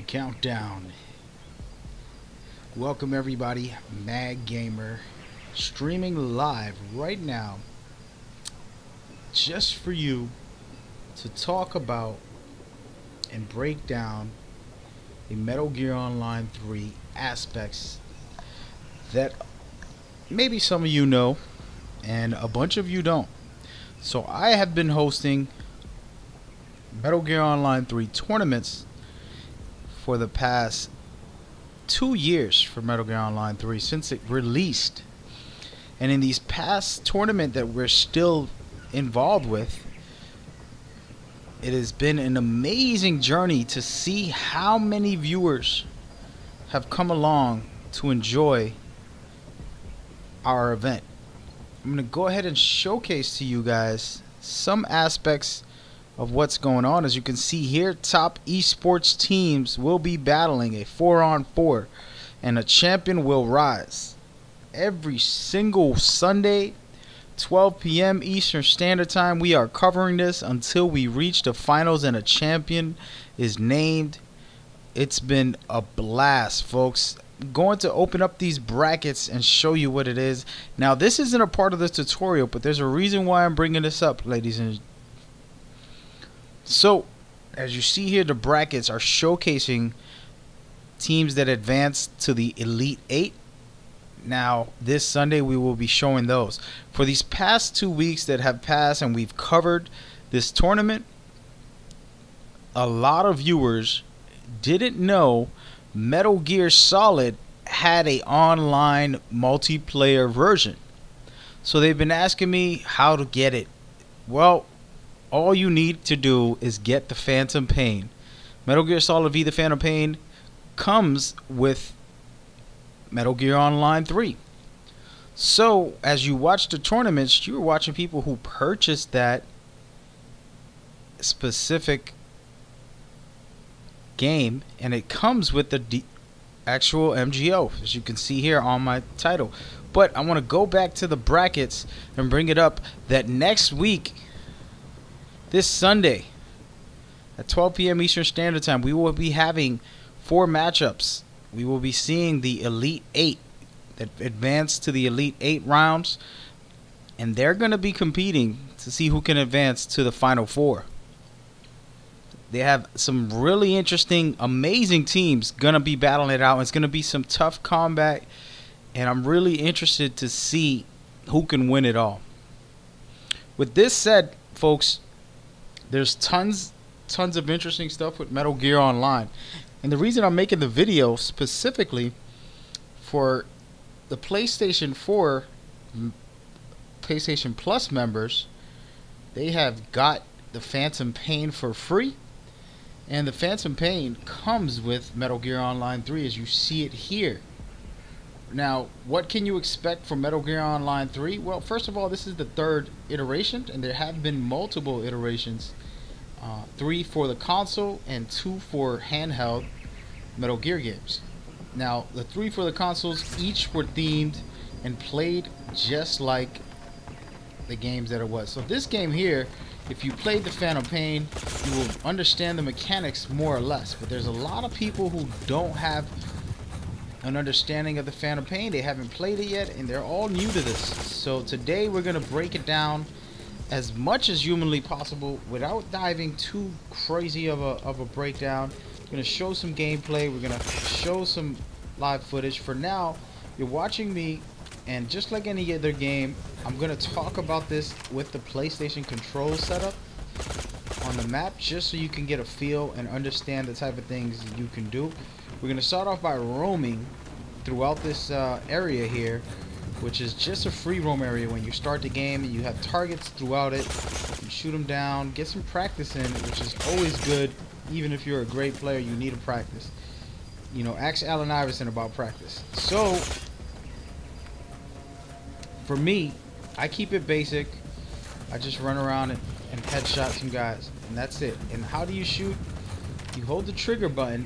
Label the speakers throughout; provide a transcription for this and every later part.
Speaker 1: Countdown. Welcome everybody, Mag Gamer, streaming live right now just for you to talk about and break down the Metal Gear Online 3 aspects that maybe some of you know and a bunch of you don't. So I have been hosting Metal Gear Online 3 tournaments for the past 2 years for Metal Gear Online 3 since it released. And in these past tournament that we're still involved with, it has been an amazing journey to see how many viewers have come along to enjoy our event. I'm going to go ahead and showcase to you guys some aspects of what's going on. As you can see here, top esports teams will be battling a 4-on-4 and a champion will rise every single Sunday 12 p.m. Eastern Standard Time. We are covering this until we reach the finals and a champion is named. It's been a blast, folks. I'm going to open up these brackets and show you what it is. Now, this isn't a part of this tutorial, but there's a reason why I'm bringing this up, ladies and gentlemen. So, as you see here, the brackets are showcasing teams that advance to the Elite 8. Now, this Sunday we will be showing those. For these past 2 weeks that have passed and we've covered this tournament, a lot of viewers didn't know Metal Gear Solid had a online multiplayer version. So they've been asking me how to get it. Well, all you need to do is get the Phantom Pain. Metal Gear Solid V The Phantom Pain comes with Metal Gear Online 3. So as you watch the tournaments, you're watching people who purchased that specific game, and it comes with the actual MGO, as you can see here on my title. But I want to go back to the brackets and bring it up that next week, this Sunday at 12 p.m. Eastern Standard Time, we will be having 4 matchups. We will be seeing the Elite 8 that advance to the Elite 8 rounds, and they're going to be competing to see who can advance to the Final 4. They have some really interesting, amazing teams going to be battling it out. It's going to be some tough combat, and I'm really interested to see who can win it all. With this said, folks, there's tons of interesting stuff with Metal Gear Online. And the reason I'm making the video specifically for the PlayStation 4, PlayStation Plus members, they have got the Phantom Pain for free. And the Phantom Pain comes with Metal Gear Online 3 as you see it here. Now, what can you expect from Metal Gear Online 3? Well, first of all, this is the 3rd iteration, and there have been multiple iterations. 3 for the console and 2 for handheld Metal Gear games. Now, the 3 for the consoles each were themed and played just like the games that it was. So this game here, if you played the Phantom Pain, you will understand the mechanics more or less. But there's a lot of people who don't have an understanding of the Phantom Pain. They haven't played it yet, and they're all new to this. So today we're going to break it down as much as humanly possible without diving too crazy of a breakdown. We're going to show some gameplay. We're going to show some live footage. For now, you're watching me, and just like any other game, I'm going to talk about this with the PlayStation control setup on the map, just so you can get a feel and understand the type of things you can do. We're going to start off by roaming throughout this area here, which is just a free roam area. When you start the game, you have targets throughout it. You shoot them down, get some practice in, which is always good. Even if you're a great player, you need to practice. You know, ask Allen Iverson about practice. So, for me, I keep it basic. I just run around and headshot some guys, and that's it. And how do you shoot? You hold the trigger button,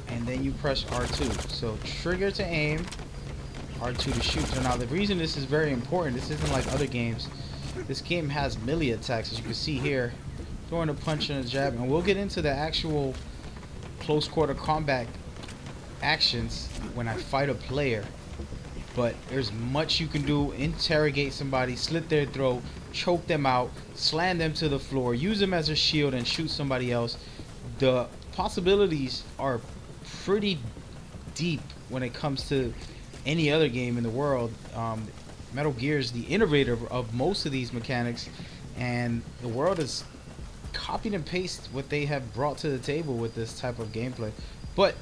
Speaker 1: and then you press R2. So, trigger to aim, R2 to shoot. So now the reason this is very important, this isn't like other games. This game has melee attacks, as you can see here. Throwing a punch and a jab, and we'll get into the actual close quarter combat actions when I fight a player, but there's much you can do. Interrogate somebody, slit their throat, choke them out, slam them to the floor, use them as a shield, and shoot somebody else. The possibilities are pretty deep when it comes to any other game in the world. Metal Gear is the innovator of most of these mechanics, and the world is copied and pasted what they have brought to the table with this type of gameplay. But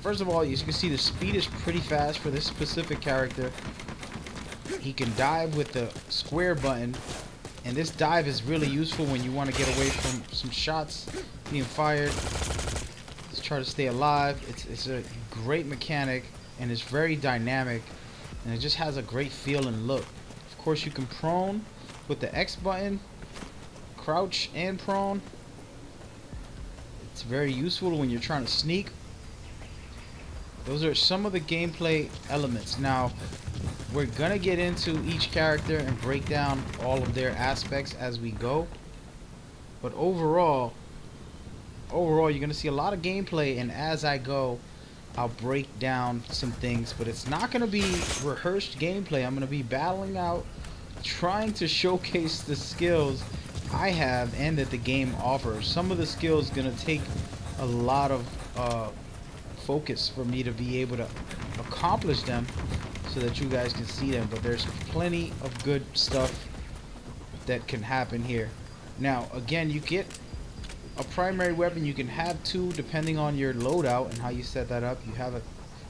Speaker 1: first of all, as you can see, the speed is pretty fast for this specific character. He can dive with the square button, and this dive is really useful when you want to get away from some shots being fired. Just try to stay alive. It's a great mechanic, and it's very dynamic, and it just has a great feel and look. Of course, you can prone with the X button, crouch and prone. It's very useful when you're trying to sneak. Those are some of the gameplay elements. Now, we're gonna get into each character and break down all of their aspects as we go. But overall, you're gonna see a lot of gameplay, and as I go, I'll break down some things. But it's not gonna be rehearsed gameplay. I'm gonna be battling out, trying to showcase the skills I have and that the game offers. Some of the skills gonna take a lot of focus for me to be able to accomplish them so that you guys can see them, but there's plenty of good stuff that can happen here. Now again, you get a primary weapon. You can have two depending on your loadout and how you set that up. You have a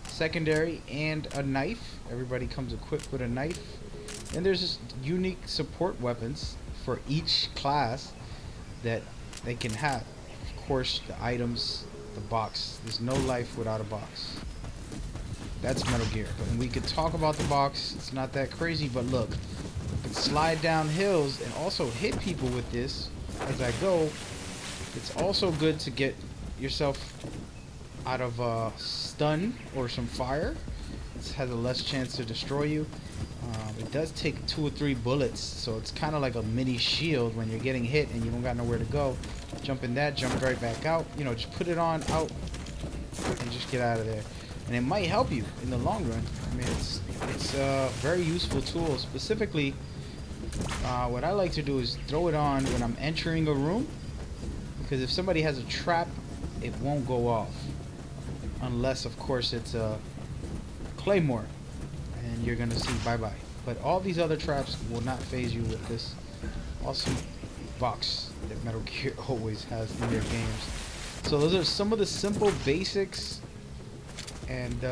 Speaker 1: secondary and a knife. Everybody comes equipped with a knife, and there's just unique support weapons for each class that they can have. Of course, the items, the box. There's no life without a box. That's Metal Gear. And we could talk about the box. It's not that crazy, but look, you can slide down hills and also hit people with this as I go. It's also good to get yourself out of stun or some fire. It has a less chance to destroy you. It does take 2 or 3 bullets, so it's kind of like a mini shield when you're getting hit and you don't got nowhere to go. Jump in that, jump right back out. You know, just put it on out and just get out of there. And it might help you in the long run. I mean, it's a very useful tool. Specifically, what I like to do is throw it on when I'm entering a room, because if somebody has a trap, it won't go off unless, of course, it's a claymore, and you're gonna see bye-bye. But all these other traps will not phase you with this awesome box that Metal Gear always has in their games. So those are some of the simple basics, and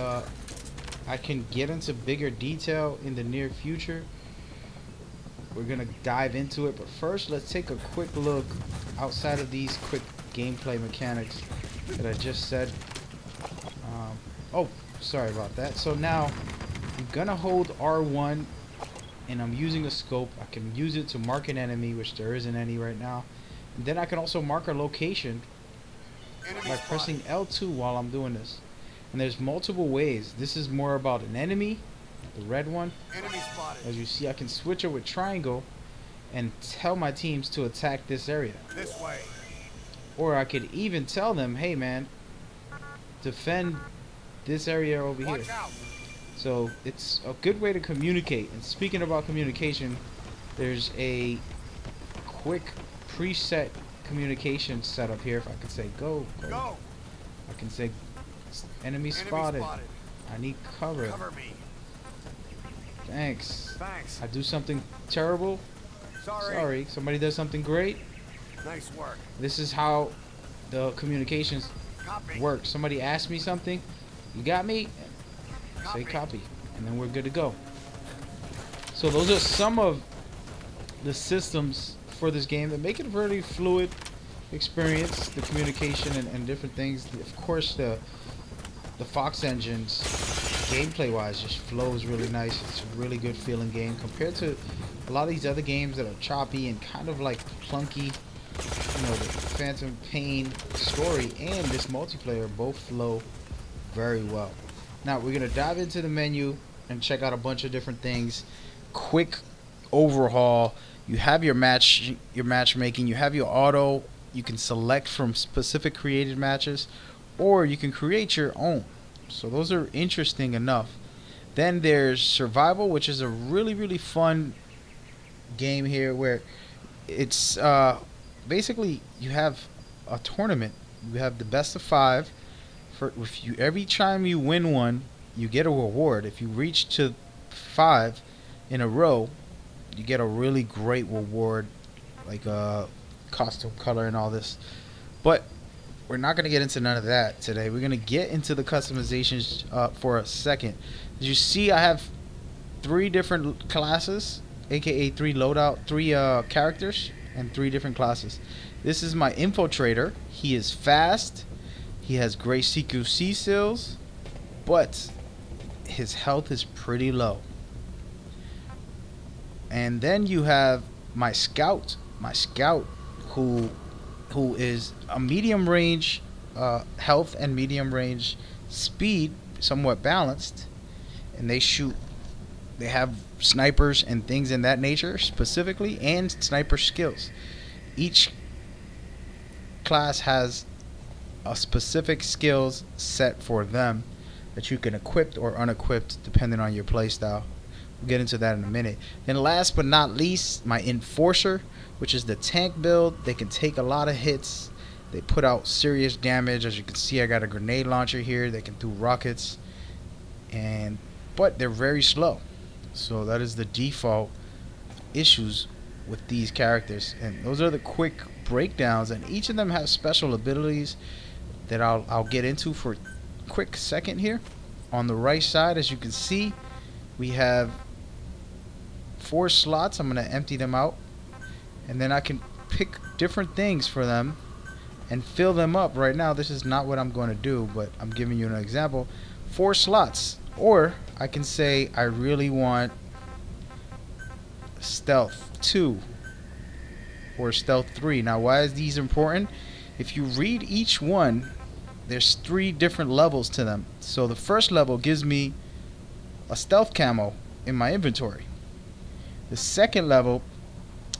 Speaker 1: I can get into bigger detail in the near future. We're gonna dive into it, but first let's take a quick look outside of these quick gameplay mechanics that I just said. Oh, sorry about that. So now I'm gonna hold R1, and I'm using a scope. I can use it to mark an enemy, which there isn't any right now, and then I can also mark a location by pressing L2 while I'm doing this. And there's multiple ways. This is more about an enemy, the red one. As you see, I can switch it with triangle and tell my teams to attack this area.
Speaker 2: This way.
Speaker 1: Or I could even tell them, hey man, defend this area over here. So it's a good way to communicate. And speaking about communication, there's a quick preset communication setup here. If I could say go. I can say enemy spotted. I need cover.
Speaker 2: Cover me.
Speaker 1: Thanks.
Speaker 2: Thanks.
Speaker 1: I do something terrible. Sorry. Somebody does something great.
Speaker 2: Nice work.
Speaker 1: This is how the communications
Speaker 2: Copy.
Speaker 1: work. Somebody asks me something. You got me? Say copy. And then we're good to go. So those are some of the systems for this game that make it a very fluid experience. The communication and different things. Of course, the Fox engines, gameplay wise, just flows really nice. It's a really good feeling game compared to a lot of these other games that are choppy and kind of like clunky. You know, the Phantom Pain story and this multiplayer both flow very well. Now we're gonna dive into the menu and check out a bunch of different things. Quick overhaul. You have your matchmaking. You have your auto. You can select from specific created matches, or you can create your own. So those are interesting enough. Then there's survival, which is a really fun game here, where it's basically you have a tournament. You have the best of 5. For if you every time you win one, you get a reward. If you reach to 5 in a row, you get a really great reward, like a costume color and all this. But we're not going to get into none of that today. We're going to get into the customizations for a second. As you see, I have 3 different classes, aka 3 loadout, 3 characters, and 3 different classes. This is my infiltrator. He is fast. He has great CQC skills, but his health is pretty low. And then you have my scout. My scout, who is a medium range health and medium range speed, somewhat balanced, and they have snipers and things in that nature specifically, and sniper skills. Each class has a specific skills set for them that you can equip or unequip depending on your playstyle. We'll get into that in a minute. Then last but not least, my enforcer, which is the tank build. They can take a lot of hits. They put out serious damage. As you can see, I got a grenade launcher here. They can do rockets, but they're very slow. So that is the default issues with these characters. And those are the quick breakdowns. And each of them has special abilities that I'll get into for a quick second here. On the right side, as you can see, we have 4 slots. I'm going to empty them out, and then I can pick different things for them and fill them up. Right now, this is not what I'm going to do, but I'm giving you an example. 4 slots. Or I can say I really want stealth 2 or stealth 3. Now, why is these important? If you read each one, there's 3 different levels to them. So the first level gives me a stealth camo in my inventory. The second level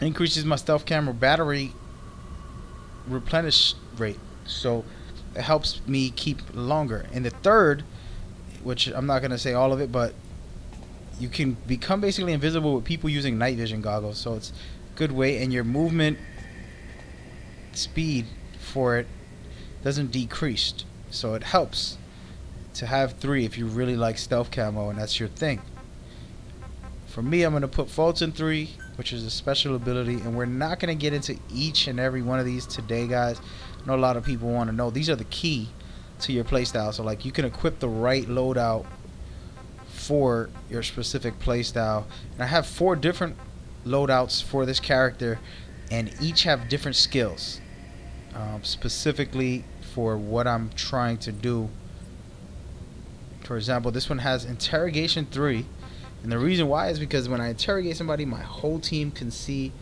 Speaker 1: increases my stealth camo battery replenish rate, so it helps me keep longer. And the third, which I'm not going to say all of it, but you can become basically invisible with people using night vision goggles, so it's a good way. And your movement speed for it doesn't decrease, so it helps to have 3 if you really like stealth camo and that's your thing. For me, I'm going to put Fulton 3, which is a special ability, and we're not going to get into each and every one of these today, guys. I know a lot of people want to know. These are the key to your playstyle, so like you can equip the right loadout for your specific playstyle. And I have 4 different loadouts for this character, and each have different skills, specifically for what I'm trying to do. For example, this one has interrogation 3, and the reason why is because when I interrogate somebody, my whole team can see,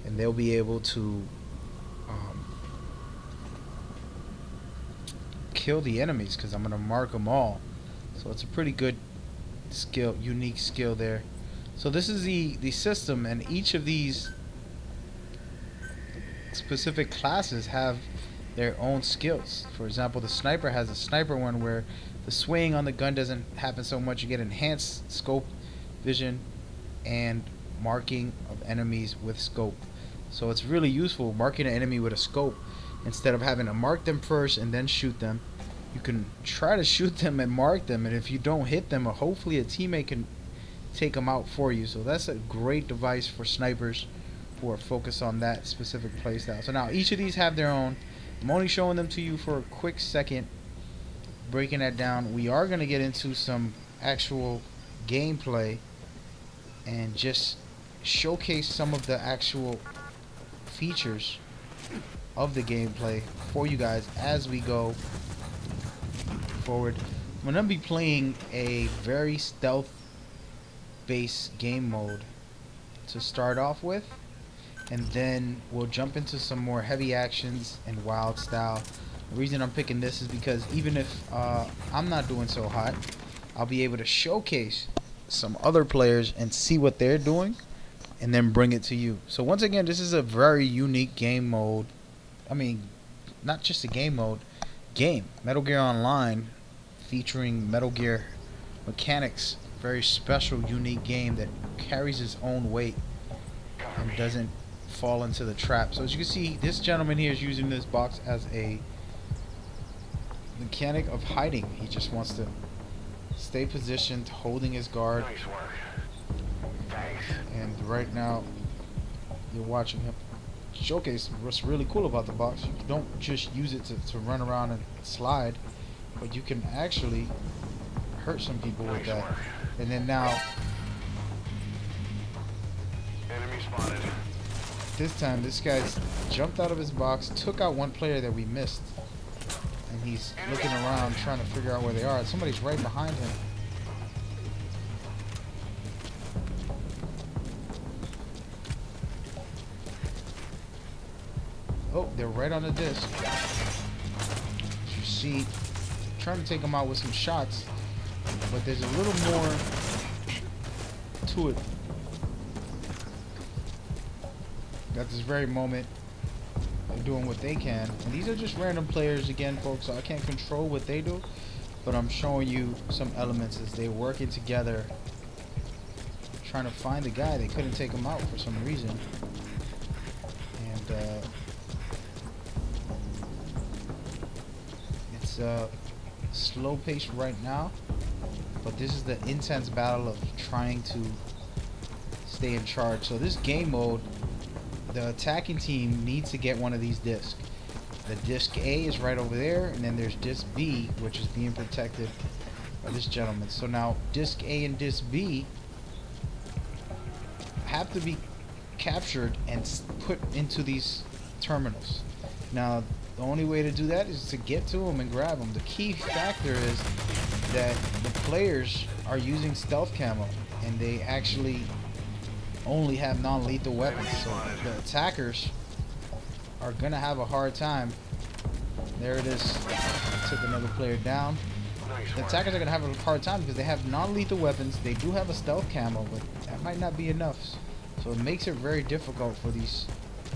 Speaker 1: and they'll be able to kill the enemies because I'm gonna mark them all. So it's a pretty good skill, unique skill there. So this is the system, and each of these specific classes have their own skills. For example, the sniper has a sniper one where the swaying on the gun doesn't happen so much. You get enhanced scope vision and marking of enemies with scope. So it's really useful marking an enemy with a scope. Instead of having to mark them first and then shoot them, you can try to shoot them and mark them, and if you don't hit them, hopefully a teammate can take them out for you. So that's a great device for snipers who are focused on that specific playstyle. So now each of these have their own. I'm only showing them to you for a quick second, breaking that down. We are going to get into some actual gameplay and just showcase some of the actual features of the gameplay for you guys as we go forward. I'm going to be playing a very stealth based game mode to start off with, and then we'll jump into some more heavy actions and wild style. The reason I'm picking this is because even if I'm not doing so hot, I'll be able to showcase some other players and see what they're doing and then bring it to you. So once again, this is a very unique game mode. I mean, not just a game mode, game, Metal Gear Online, featuring Metal Gear mechanics. Very special, unique game that carries its own weight and doesn't fall into the trap. So as you can see, this gentleman here is using this box as a mechanic of hiding. He just wants to stay positioned, holding his guard.
Speaker 2: Nice work. Thanks.
Speaker 1: And right now, you're watching him showcase what's really cool about the box. You don't just use it to run around and slide, but you can actually hurt some people with that. And then now,
Speaker 2: Enemy spotted.
Speaker 1: this time, this guy's jumped out of his box, took out one player that we missed, and he's looking around trying to figure out where they are. Somebody's right behind him. Oh, they're right on the disc. As you see, trying to take them out with some shots, but there's a little more to it. At this very moment, they're doing what they can, and these are just random players again, folks, so I can't control what they do, but I'm showing you some elements as they're working together, trying to find the guy. They couldn't take him out for some reason, and it's slow pace right now, but this is the intense battle of trying to stay in charge. So this game mode, the attacking team needs to get one of these discs. The disc A is right over there, and then there's disc B, which is being protected by this gentleman. So now disc A and disc B have to be captured and put into these terminals. Now the only way to do that is to get to them and grab them. The key factor is that the players are using stealth camo, and they actually only have non-lethal weapons, so the attackers are gonna have a hard time. There it is. Took another player down. The attackers are gonna have a hard time because they have non-lethal weapons. They do have a stealth camo, but that might not be enough. So it makes it very difficult for these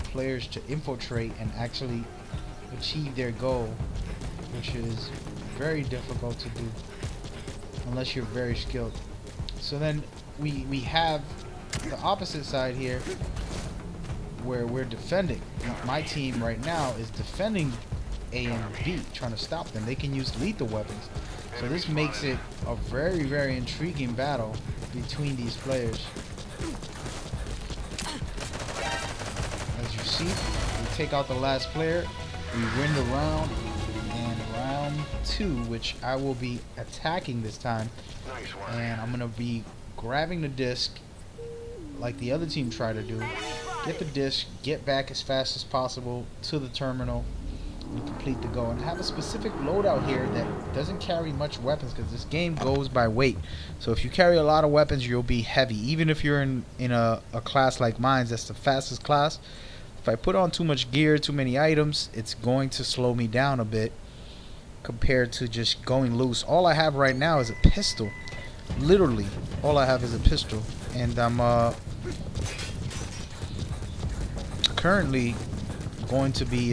Speaker 1: players to infiltrate and actually achieve their goal, which is very difficult to do unless you're very skilled. So then we have the opposite side here where we're defending. My team right now is defending A and B, trying to stop them. They can use lethal weapons, so this makes it a very, very intriguing battle between these players. As you see, we take out the last player, we win the round, and round 2, which I will be attacking this time, and I'm gonna be grabbing the disc like the other team tried to do. Get the disc, get back as fast as possible to the terminal, and complete the goal. And have a specific loadout here that doesn't carry much weapons, because this game goes by weight. So if you carry a lot of weapons, you'll be heavy. Even if you're in a class like mine, that's the fastest class. If I put on too much gear, too many items, it's going to slow me down a bit compared to just going loose. All I have right now is a pistol. Literally, all I have is a pistol. And I'm currently going to be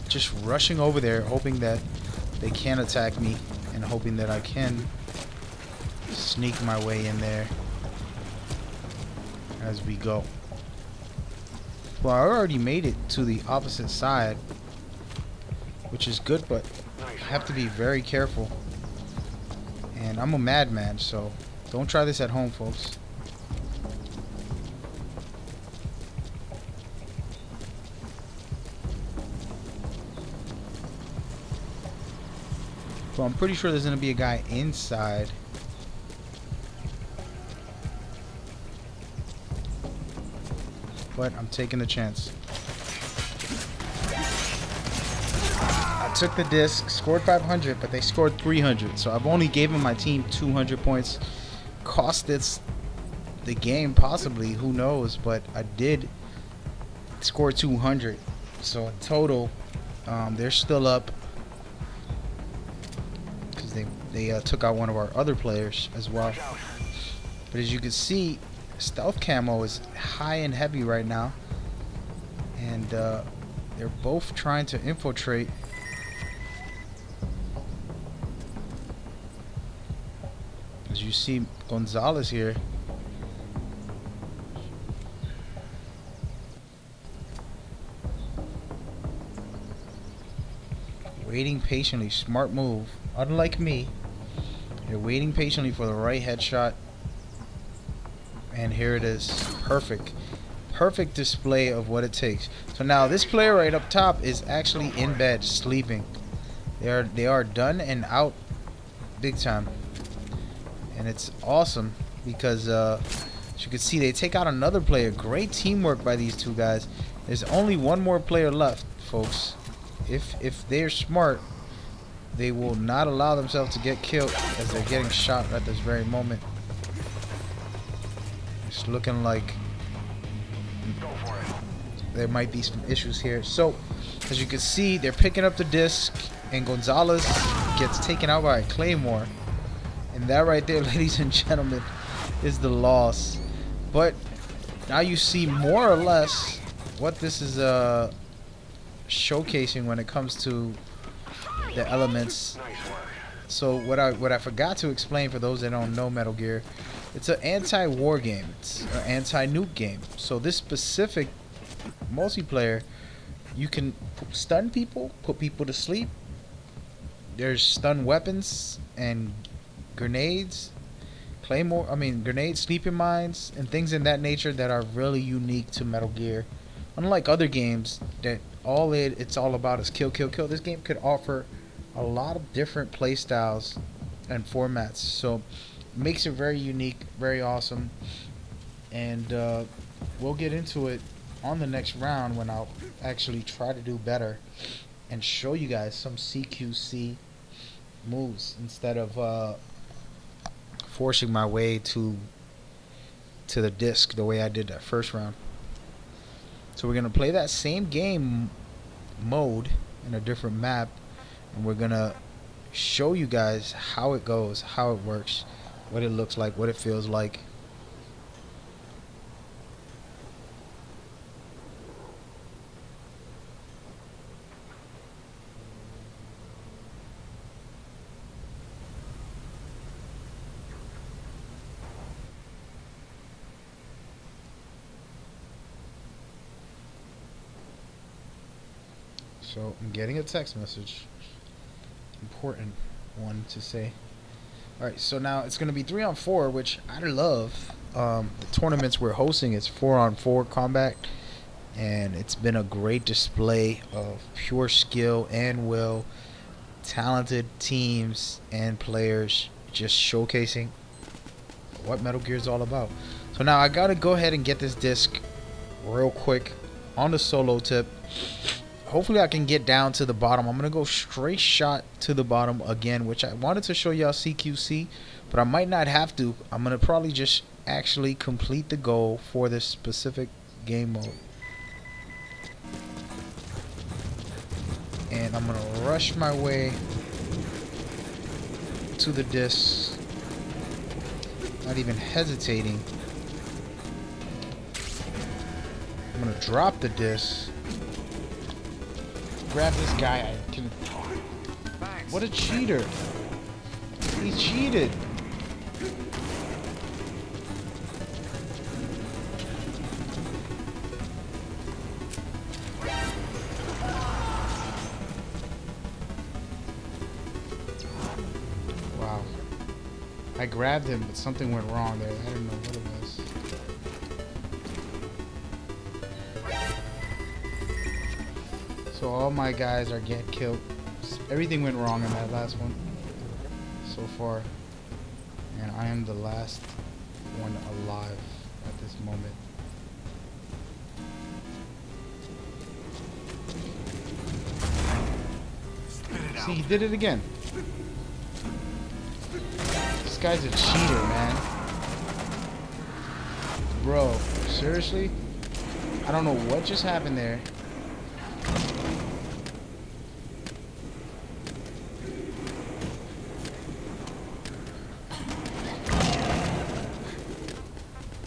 Speaker 1: just rushing over there, hoping that they can attack me, and hoping that I can sneak my way in there as we go. Well, I already made it to the opposite side, which is good, but I have to be very careful. And I'm a madman, so don't try this at home, folks. Well, I'm pretty sure there's going to be a guy inside. But I'm taking the chance. I took the disc, scored 500, but they scored 300. So I've only given my team 200 points. Cost it the game, possibly. Who knows? But I did score 200. So in total, they're still up. They took out one of our other players as well. But as you can see, stealth camo is high and heavy right now, and they're both trying to infiltrate see Gonzalez here. Waiting patiently. Smart move. Unlike me, you're waiting patiently for the right headshot. And here it is. Perfect. Perfect display of what it takes. So now this player right up top is actually in bed sleeping. They are done and out big time. And it's awesome because as you can see, they take out another player. Great teamwork by these two guys. There's only one more player left, folks. If they're smart, they will not allow themselves to get killed as they're getting shot at this very moment. It's looking like there might be some issues here. So as you can see, they're picking up the disc and Gonzalez gets taken out by a claymore. And that right there, ladies and gentlemen, is the loss. But now you see more or less what this is showcasing when it comes to the elements. So what I forgot to explain for those that don't know Metal Gear, it's an anti-war game. It's an anti-nuke game. So this specific multiplayer, you can stun people, put people to sleep. There's stun weapons and grenades, grenades, sleeping mines, and things in that nature that are really unique to Metal Gear. Unlike other games that it's all about is kill, kill, kill. This game could offer a lot of different play styles and formats. So it makes it very unique, very awesome. And we'll get into it on the next round when I'll actually try to do better and show you guys some CQC moves instead of forcing my way to the disc the way I did that first round. So we're gonna play that same game mode in a different map, and we're gonna show you guys how it goes, how it works, what it looks like, what it feels like. So I'm getting a text message. Important one to say. Alright, so now it's going to be 3-on-4, which I love. The tournaments we're hosting is 4-on-4 combat. And it's been a great display of pure skill and will. Talented teams and players just showcasing what Metal Gear is all about. So now I got to go ahead and get this disc real quick on the solo tip. Hopefully I can get down to the bottom. I'm going to go straight shot to the bottom again, which I wanted to show y'all CQC, but I might not have to. I'm going to probably just actually complete the goal for this specific game mode. And I'm going to rush my way to the disc, not even hesitating. I'm going to drop the disc. Grab this guy. I can. What a cheater! He cheated. Wow. I grabbed him, but something went wrong there. I don't know what it was. So all my guys are getting killed. Everything went wrong in that last one so far. And I am the last one alive at this moment. See, he did it again. This guy's a cheater, man. Bro, seriously? I don't know what just happened there.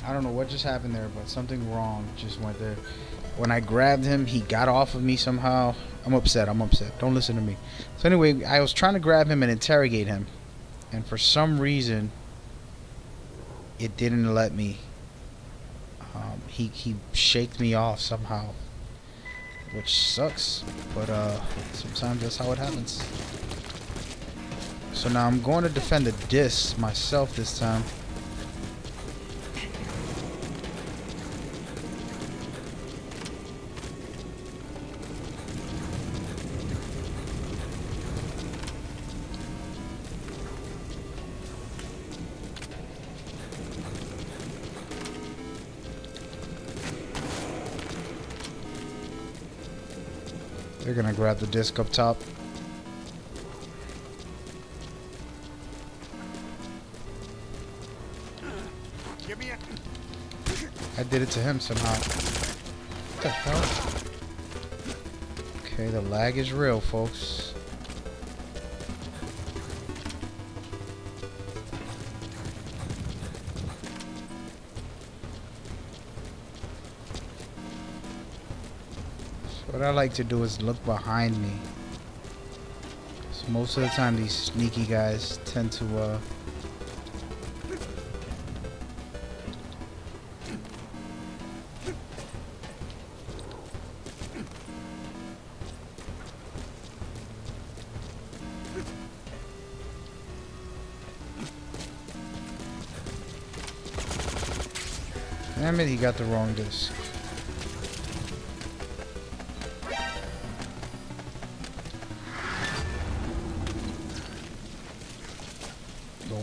Speaker 1: I don't know what just happened there, but something wrong just went there. When I grabbed him, he got off of me somehow. I'm upset. I'm upset. Don't listen to me. So anyway, I was trying to grab him and interrogate him. And for some reason, it didn't let me. He shaked me off somehow, which sucks, but sometimes that's how it happens. So now I'm going to defend the disc myself this time. They're gonna grab the disc up top. I did it to him somehow. What the hell? Okay, the lag is real, folks. What I like to do is look behind me. So most of the time these sneaky guys tend to damn it, he got the wrong disc.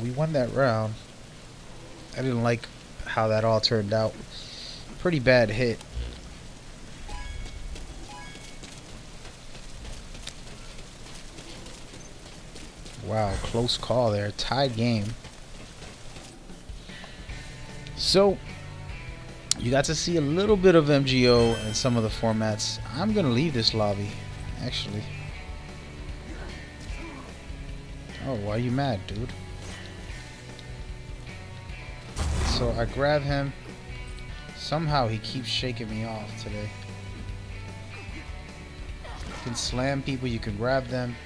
Speaker 1: We won that round. I didn't like how that all turned out. Pretty bad hit. Wow, close call there. Tied game. So, you got to see a little bit of MGO in some of the formats. I'm going to leave this lobby, actually. Oh, why are you mad, dude? So I grab him. Somehow he keeps shaking me off today. You can slam people, you can grab them.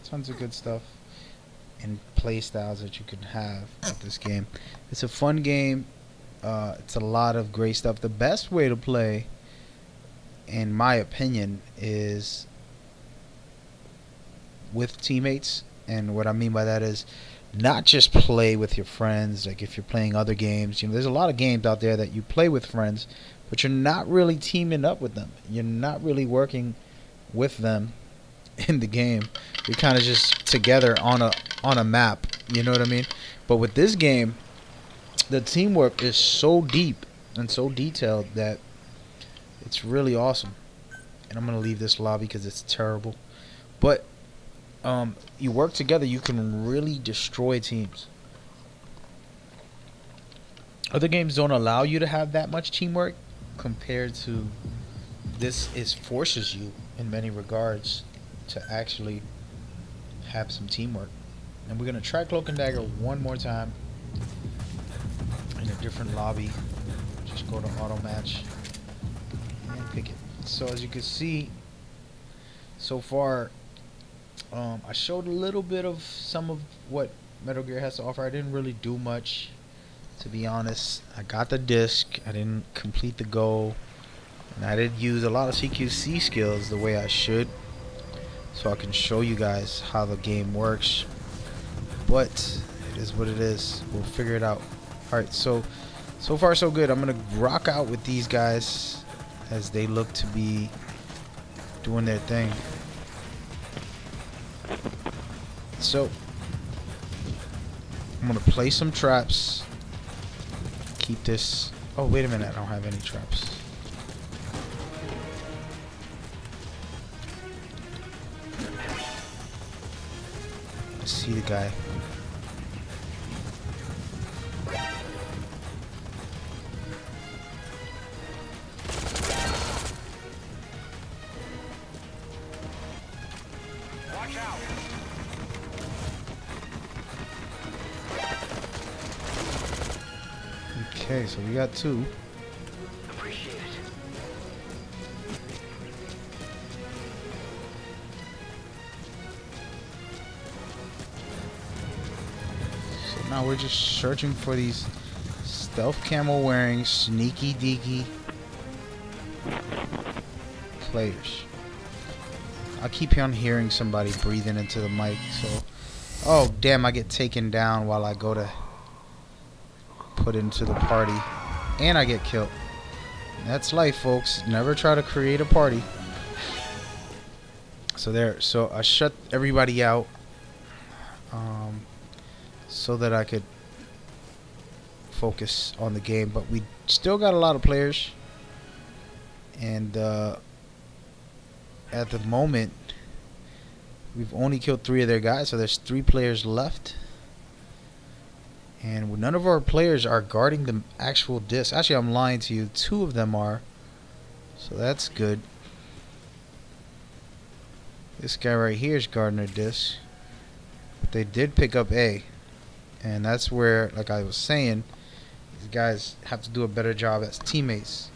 Speaker 1: Tons of good stuff and play styles that you can have with this game. It's a fun game. It's a lot of great stuff. The best way to play, in my opinion, is with teammates. And what I mean by that is not just play with your friends. Like if you're playing other games, you know, there's a lot of games out there that you play with friends, but you're not really teaming up with them. You're not really working with them in the game. You're kind of just together on a map. You know what I mean? But with this game, the teamwork is so deep and so detailed that it's really awesome. And I'm gonna leave this lobby because it's terrible. But you work together, you can really destroy teams. Other games don't allow you to have that much teamwork compared to this. Is forces you in many regards to actually have some teamwork. And we're gonna try Cloak and Dagger one more time in a different lobby. Just go to auto match and pick it. So as you can see, so far I showed a little bit of some of what Metal Gear has to offer. I didn't really do much, to be honest. I got the disc. I didn't complete the goal. And I didn't use a lot of CQC skills the way I should. So I can show you guys how the game works. But it is what it is. We'll figure it out. Alright, so far so good. I'm going to rock out with these guys as they look to be doing their thing. So I'm gonna play some traps. Keep this. Oh, wait a minute, I don't have any traps. I see the guy.
Speaker 2: Watch out.
Speaker 1: Okay, so we got two.
Speaker 2: Appreciate it.
Speaker 1: now we're just searching for these stealth camo wearing sneaky deaky players. I keep on hearing somebody breathing into the mic, so oh damn, I get taken down while I go to put into the party and I get killed. That's life, folks. Never try to create a party. So I shut everybody out so that I could focus on the game, but we still got a lot of players, and at the moment we've only killed 3 of their guys, so there's 3 players left, and none of our players are guarding the actual disc. Actually, I'm lying to you, 2 of them are, so that's good. This guy right here is guarding a disc. They did pick up A, and that's where, like I was saying, these guys have to do a better job as teammates.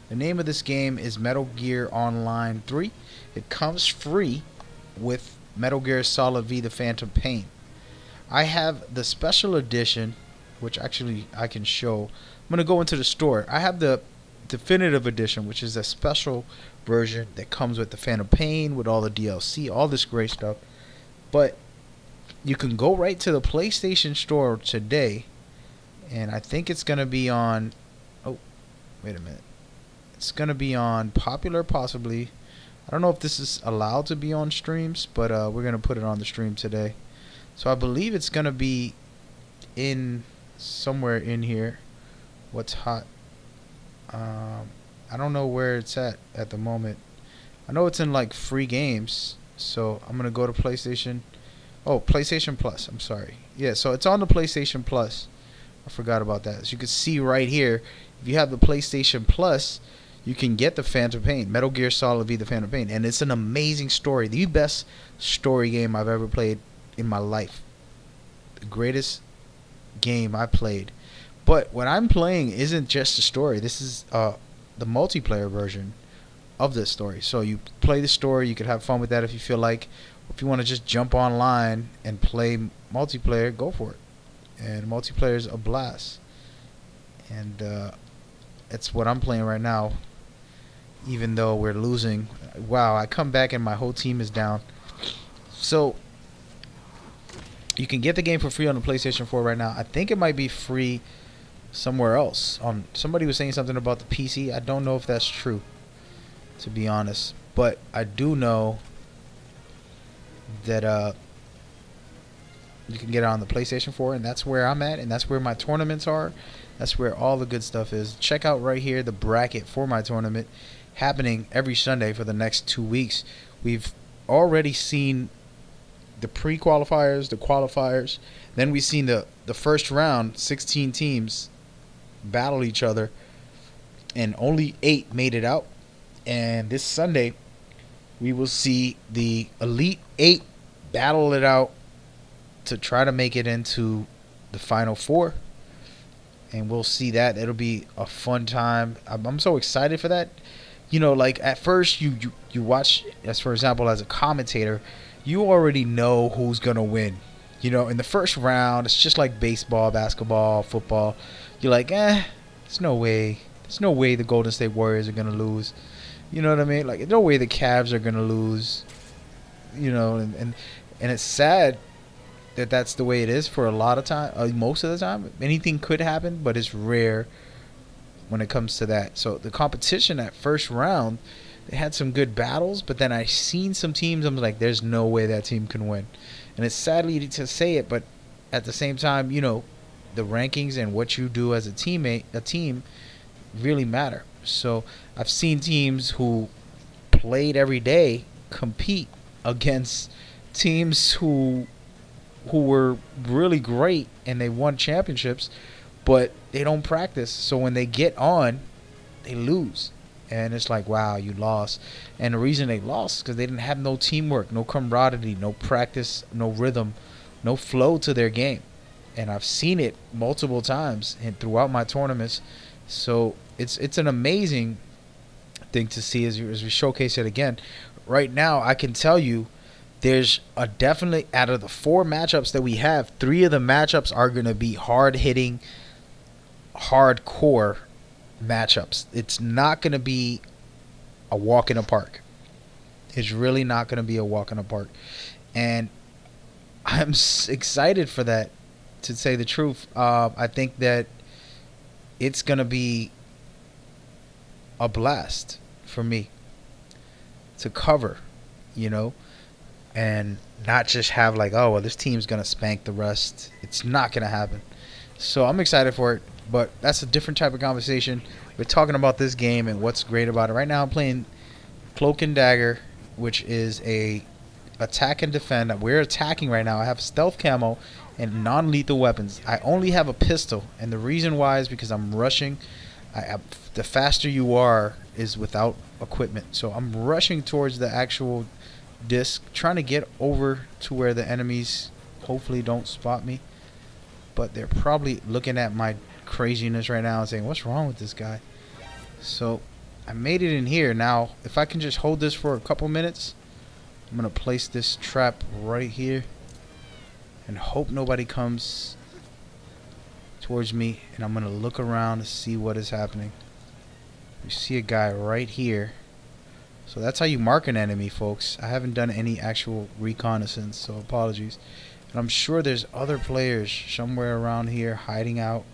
Speaker 1: The name of this game is Metal Gear Online 3. It comes free with Metal Gear Solid V: The Phantom Pain. I have the special edition, which actually I can show. I'm going to go into the store. I have the definitive edition, which is a special version that comes with the Phantom Pain, with all the DLC, all this great stuff. But you can go right to the PlayStation Store today, and I think it's going to be on, oh, wait a minute. It's going to be on Popular, possibly. I don't know if this is allowed to be on streams, but we're going to put it on the stream today. So I believe it's going to be in somewhere in here. What's hot? I don't know where it's at the moment. I know it's in like free games, so I'm gonna go to PlayStation. Oh, PlayStation Plus. I'm sorry. Yeah, so it's on the PlayStation Plus. I forgot about that. As you can see right here, if you have the PlayStation Plus, you can get the Phantom Pain, Metal Gear Solid V: The Phantom Pain, and it's an amazing story. The best story game I've ever played in my life. The greatest game I played. But what I'm playing isn't just a story. This is the multiplayer version of this story. So you play the story, you could have fun with that if you feel like. If you want to just jump online and play multiplayer, go for it. And multiplayer is a blast. And it's what I'm playing right now, even though we're losing. Wow, I come back and my whole team is down. So you can get the game for free on the PlayStation 4 right now. I think it might be free somewhere else. Somebody was saying something about the PC. I don't know if that's true, to be honest, but I do know that you can get it on the PlayStation 4, and that's where I'm at, and that's where my tournaments are. That's where all the good stuff is. Check out right here the bracket for my tournament, happening every Sunday for the next 2 weeks. We've already seen the pre-qualifiers, the qualifiers, then we've seen the first round. 16 teams battle each other, and only 8 made it out. And this Sunday we will see the Elite 8 battle it out to try to make it into the Final 4, and we'll see that. It'll be a fun time. I'm so excited for that. You know, like at first you watch, as for example, as a commentator, you already know who's gonna win. You know, in the first round, it's just like baseball, basketball, football. You're like, there's no way the Golden State Warriors are gonna lose. You know what I mean? Like, there's no way the Cavs are gonna lose. You know, and it's sad that that's the way it is for a lot of time. Most of the time, anything could happen, but it's rare when it comes to that. So the competition at first round, they had some good battles, but then I seen some teams. I'm like, there's no way that team can win. And it's sadly to say it, but at the same time, you know, the rankings and what you do as a team really matter. So I've seen teams who played every day compete against teams who were really great and they won championships, but they don't practice. So when they get on, they lose. And it's like, wow, you lost. And the reason they lost is because they didn't have no teamwork, no camaraderie, no practice, no rhythm, no flow to their game. And I've seen it multiple times and throughout my tournaments. So it's an amazing thing to see as we showcase it again. Right now, I can tell you there's a definitely, out of the 4 matchups that we have, 3 of the matchups are going to be hard hitting, hardcore matchups. It's not going to be a walk in the park. It's really not going to be a walk in the park. And I'm excited for that, to say the truth. I think that it's going to be a blast for me to cover, you know, and not just have like, oh, well, this team's going to spank the rest. It's not going to happen. So I'm excited for it, but that's a different type of conversation. We're talking about this game and what's great about it. Right now I'm playing Cloak and Dagger, which is a attack and defend. We're attacking right now. I have stealth camo and non-lethal weapons. I only have a pistol, and the reason why is because I'm rushing. The faster you are is without equipment, so I'm rushing towards the actual disc, trying to get over to where the enemies hopefully don't spot me, but they're probably looking at my craziness right now and saying, what's wrong with this guy? So I made it in here. Now if I can just hold this for a couple minutes, I'm gonna place this trap right here and hope nobody comes towards me, and I'm gonna look around to see what is happening. You see a guy right here. So that's how you mark an enemy, folks. I haven't done any actual reconnaissance, so apologies. And I'm sure there's other players somewhere around here hiding out.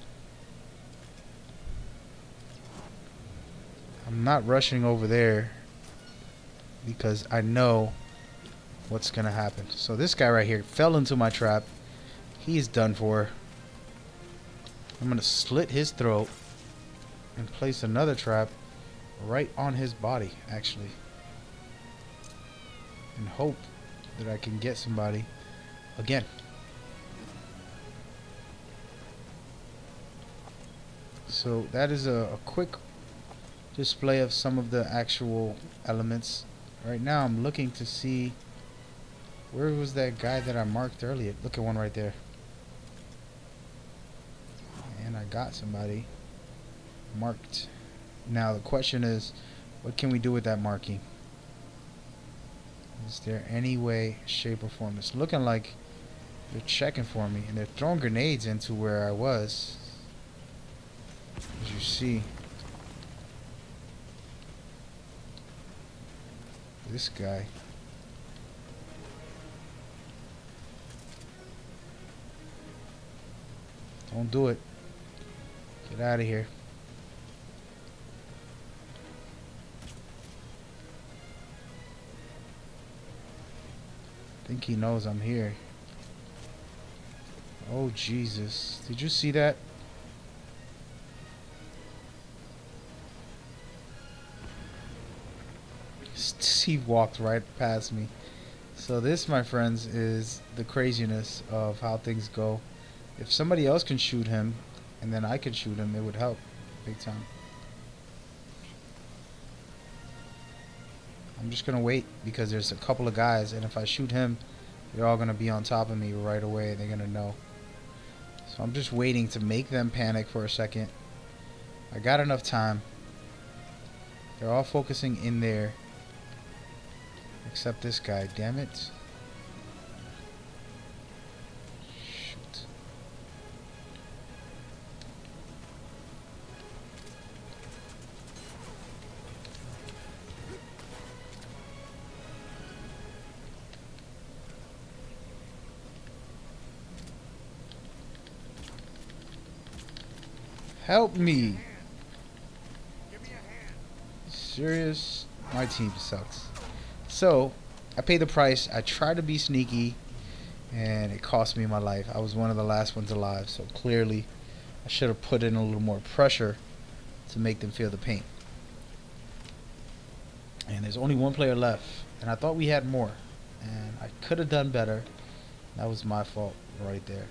Speaker 1: I'm not rushing over there because I know what's gonna happen. So this guy right here fell into my trap. He's done for. I'm gonna slit his throat and place another trap right on his body, actually, and hope that I can get somebody again. So that is a quick display of some of the actual elements. Right now I'm looking to see, where was that guy that I marked earlier? Look at one right there. And I got somebody marked. Now the question is, what can we do with that marking? Is there any way, shape, or form? It's looking like they're checking for me, and they're throwing grenades into where I was, as you see. This guy. Don't do it. Get out of here. I think he knows I'm here. Oh Jesus. Did you see that? He walked right past me. So this, my friends, is the craziness of how things go. If somebody else can shoot him and then I could shoot him, it would help big time. I'm just gonna wait because there's a couple of guys, and if I shoot him, they're all gonna be on top of me right away. They're gonna know. So I'm just waiting to make them panic for a second. I got enough time. They're all focusing in there, except this guy. Damn it. Shoot. Help me. Serious? My team sucks. So I paid the price. I tried to be sneaky, and it cost me my life. I was one of the last ones alive, so clearly I should have put in a little more pressure to make them feel the pain. And there's only one player left, and I thought we had more, and I could have done better. That was my fault right there.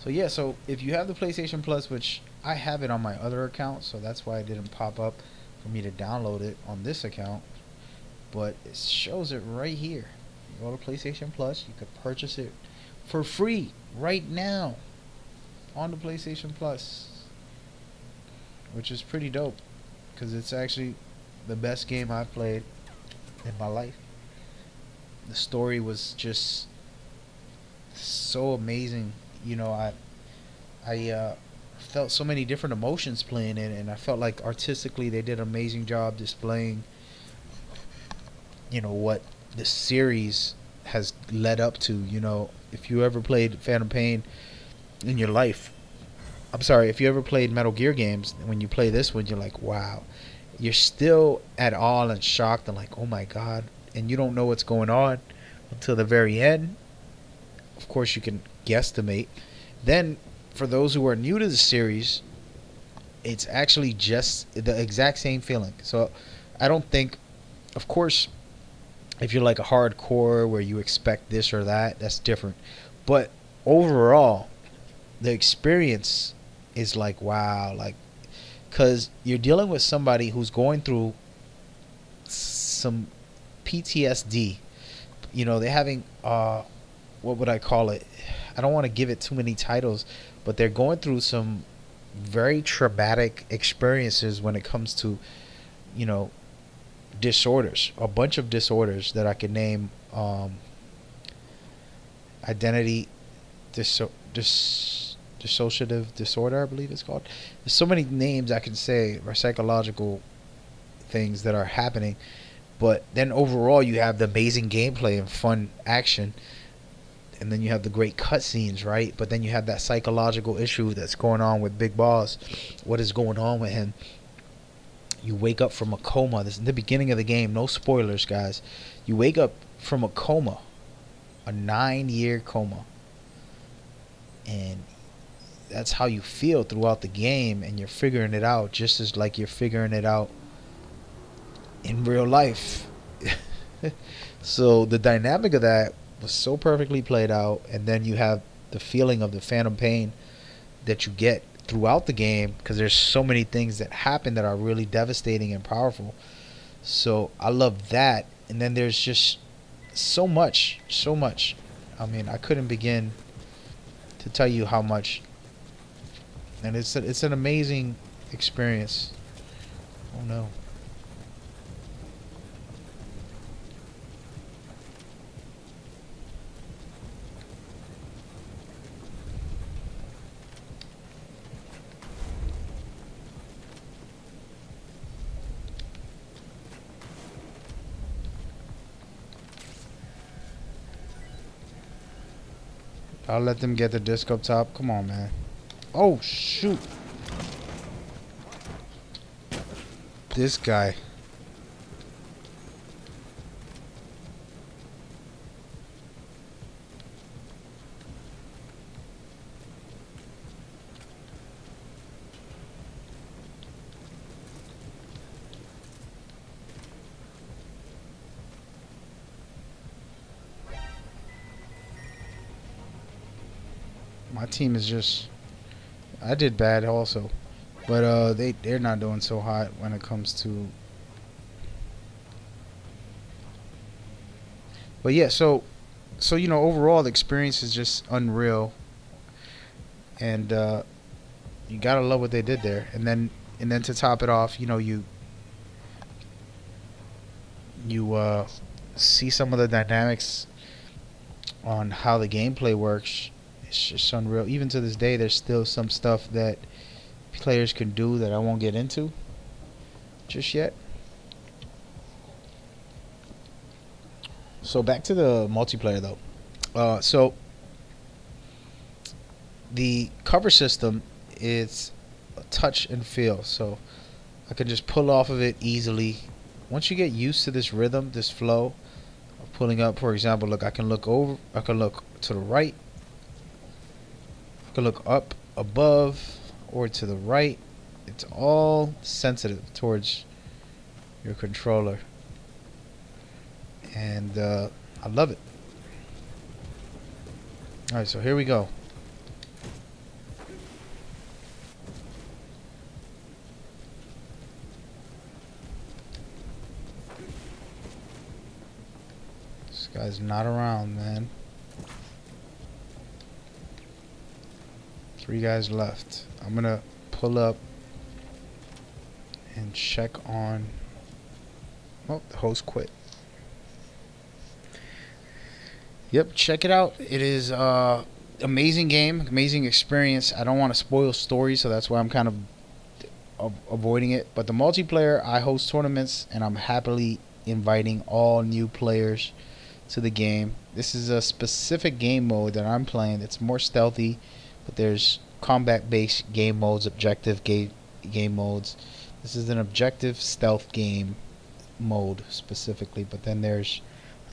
Speaker 1: So yeah, so if you have the PlayStation Plus, which I have it on my other account, so that's why it didn't pop up for me to download it on this account, but it shows it right here. You go to PlayStation Plus, you could purchase it for free right now on the PlayStation Plus, which is pretty dope because it's actually the best game I've played in my life. The story was just so amazing. You know, I felt so many different emotions playing it, and I felt like artistically they did an amazing job displaying, what the series has led up to. If you ever played Phantom Pain in your life, I'm sorry, if you ever played Metal Gear games, when you play this one, you're like, wow. You're still at awe and shocked and like, oh my god. And you don't know what's going on until the very end. Of course, you can guesstimate. Then, for those who are new to the series, it's actually just the exact same feeling. So, I don't think, of course, if you're like a hardcore where you expect this or that, that's different. But overall, the experience is like, wow, like, because you're dealing with somebody who's going through some PTSD. They're having, what would I call it? I don't want to give it too many titles, but they're going through some very traumatic experiences when it comes to, you know, disorders. A bunch of disorders that I can name. Identity dissociative disorder, I believe it's called. There's so many names I can say, or psychological things that are happening. But then overall, you have the amazing gameplay and fun action, and then you have the great cutscenes, right? But then you have that psychological issue that's going on with Big Boss. What is going on with him? You wake up from a coma. This is the beginning of the game. No spoilers, guys. You wake up from a coma, a 9-year coma, and that's how you feel throughout the game, and you're figuring it out just as like you're figuring it out in real life. So the dynamic of that was so perfectly played out, and then you have the feeling of the phantom pain that you get throughout the game, because there's so many things that happen that are really devastating and powerful. So I love that. And then there's just so much. I mean, I couldn't begin to tell you how much. And it's an amazing experience. Oh no. I'll let them get the disc up top. Come on, man. Oh, shoot. This guy. My team is just... I did bad also. But they're not doing so hot when it comes to... But yeah, so overall the experience is just unreal. And you gotta love what they did there. And then to top it off, you see some of the dynamics on how the gameplay works. It's just unreal. Even to this day, there's still some stuff that players can do that I won't get into just yet. So back to the multiplayer though. So the cover system is a touch and feel. So I can just pull off of it easily. Once you get used to this rhythm, this flow of pulling up, for example, look, I can look over, I can look to the right, I can look up above or to the right. It's all sensitive towards your controller, and I love it. Alright, so here we go. This guy's not around, man. 3 guys left. I'm gonna pull up and check on... Oh, the host quit. Yep, check it out. It is amazing game, amazing experience. I don't want to spoil story, so that's why I'm kind of avoiding it. But the multiplayer, I host tournaments, and I'm happily inviting all new players to the game. This is a specific game mode that I'm playing. It's more stealthy, but there's combat-based game modes, objective game modes. This is an objective stealth game mode specifically, but then there's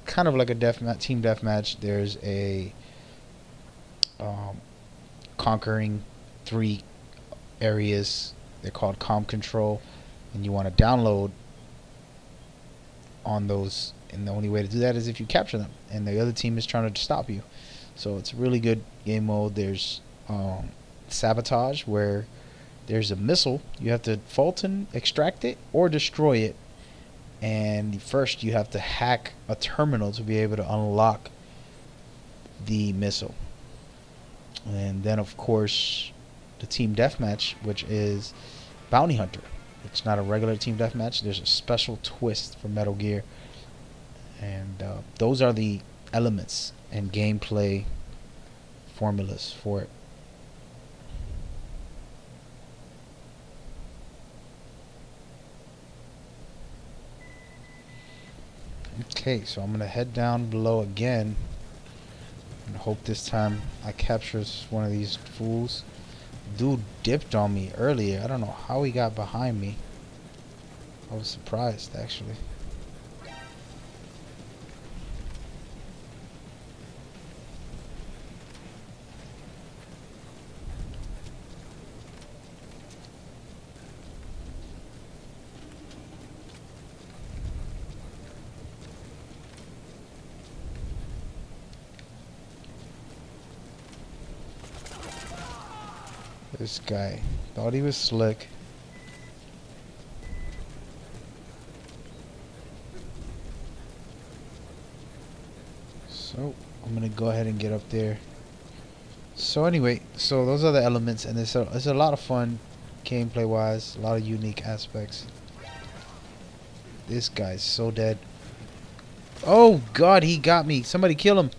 Speaker 1: kind of like a team deathmatch. There's a conquering 3 areas. They're called Com Control, and you want to download on those, and the only way to do that is if you capture them, and the other team is trying to stop you. So it's a really good game mode. There's sabotage, where there's a missile. You have to Fulton extract it or destroy it, and first you have to hack a terminal to be able to unlock the missile. And then of course the team deathmatch, which is Bounty Hunter. It's not a regular team deathmatch. There's a special twist for Metal Gear, and those are the elements and gameplay formulas for it. Okay, so I'm gonna head down below again and hope this time I capture one of these fools. Dude dipped on me earlier. I don't know how he got behind me. I was surprised, actually. This guy thought he was slick. So I'm gonna go ahead and get up there. So anyway, so those are the elements, and it's a lot of fun gameplay wise, a lot of unique aspects. This guy's so dead. Oh god, he got me. Somebody kill him.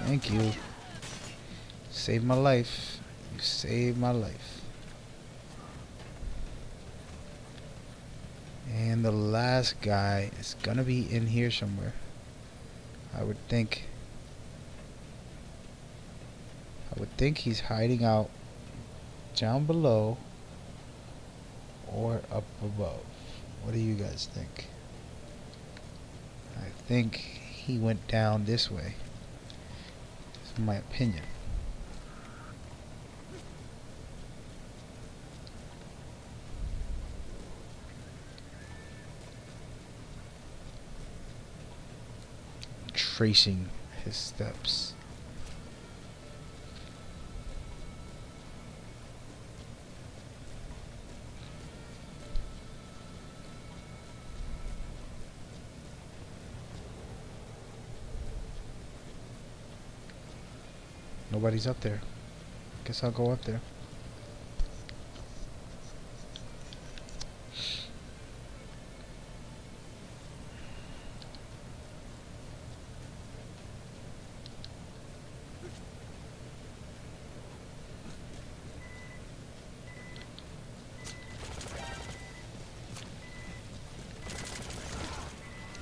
Speaker 1: Thank you. Saved my life. You saved my life. And the last guy is gonna be in here somewhere, I would think. I would think he's hiding out down below or up above. What do you guys think? I think he went down this way. That's my opinion. Tracing his steps. Nobody's up there. Guess I'll go up there.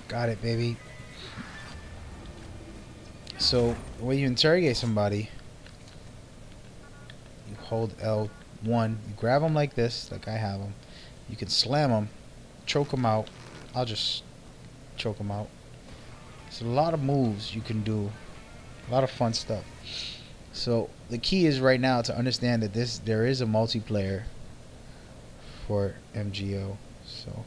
Speaker 1: Got it, baby. So, when you interrogate somebody, you hold L1, you grab them like this, like I have them. You can slam them, choke them out. I'll just choke them out. There's a lot of moves you can do, a lot of fun stuff. So, the key is right now to understand that there is a multiplayer for MGO. So,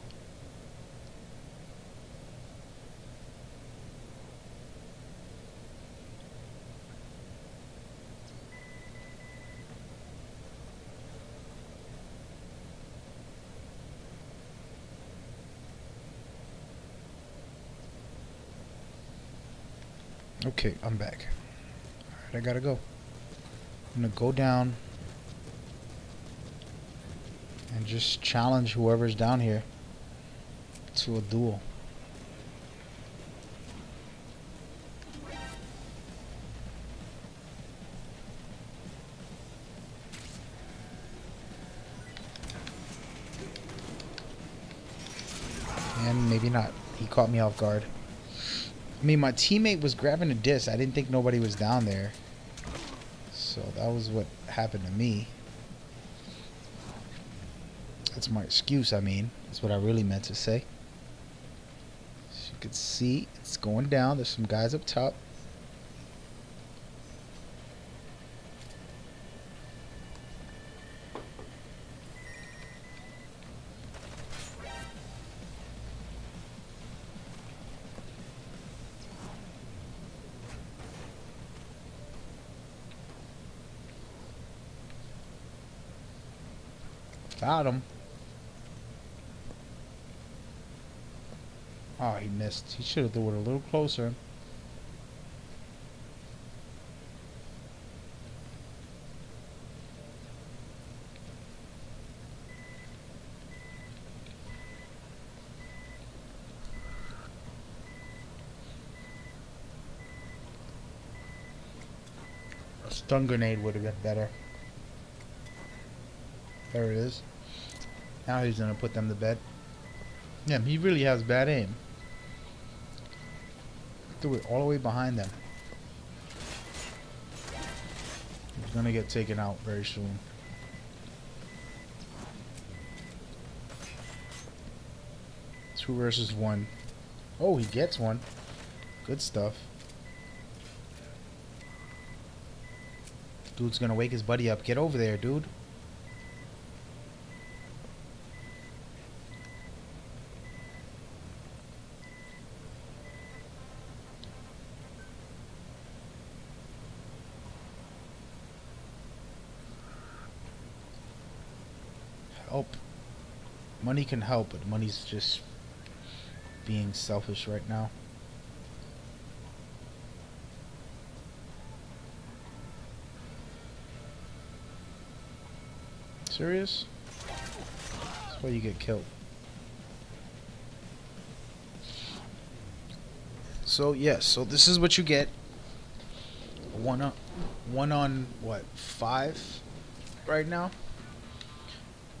Speaker 1: okay, I'm back. Alright, I gotta go. I'm gonna go down and just challenge whoever's down here to a duel. And maybe not. He caught me off guard. I mean, my teammate was grabbing a disc. I didn't think nobody was down there. So that was what happened to me. That's my excuse, I mean. That's what I really meant to say. As you can see, it's going down. There's some guys up top. Got him. Oh, he missed. He should have threw it a little closer. A stun grenade would have been better. There it is. Now he's gonna put them to bed. Yeah, he really has bad aim. Threw it all the way behind them. He's gonna get taken out very soon. Two versus one. Oh, he gets one. Good stuff. Dude's gonna wake his buddy up. Get over there, dude. Help. Money can help, but money's just being selfish right now. Serious? That's why you get killed. So yes, so this is what you get. One on what, 5 right now?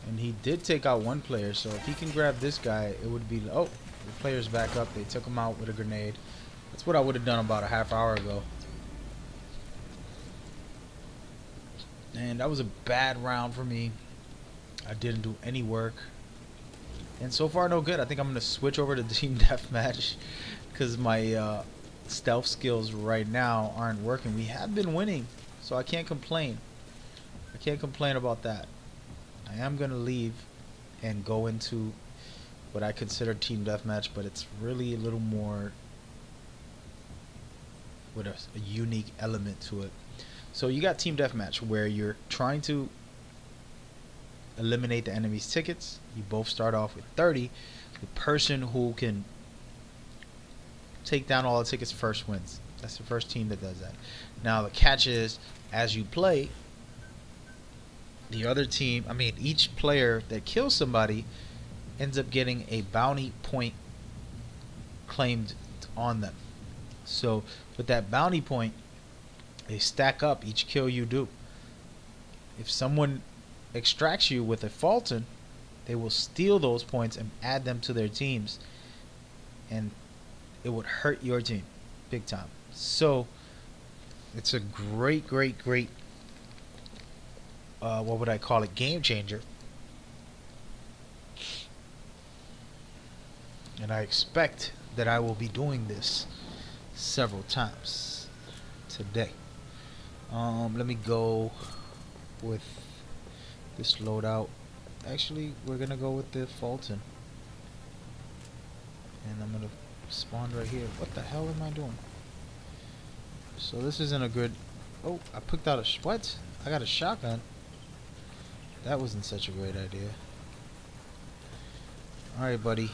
Speaker 1: And he did take out one player, so if he can grab this guy, it would be... Oh, the player's back up. They took him out with a grenade. That's what I would have done about a half hour ago. And that was a bad round for me. I didn't do any work. And so far, no good. I think I'm going to switch over to Team Deathmatch because my stealth skills right now aren't working. We have been winning, so I can't complain. I can't complain about that. I am going to leave and go into what I consider Team Deathmatch, but it's really a little more with a unique element to it. So you got Team Deathmatch where you're trying to eliminate the enemy's tickets. You both start off with 30. The person who can take down all the tickets first wins. That's the first team that does that. Now the catch is, as you play, the other team, I mean, each player that kills somebody ends up getting a bounty point claimed on them. So with that bounty point, they stack up each kill you do. If someone extracts you with a Fulton, they will steal those points and add them to their teams, and it would hurt your team big time. So it's a great what would I call it, game changer. And I expect that I will be doing this several times today. Let me go with this loadout. Actually, we're gonna go with the Fulton, and I'm gonna spawn right here. What the hell am I doing? So this isn't a good... Oh, I picked out a... What? I got a shotgun. That wasn't such a great idea. Alright, buddy.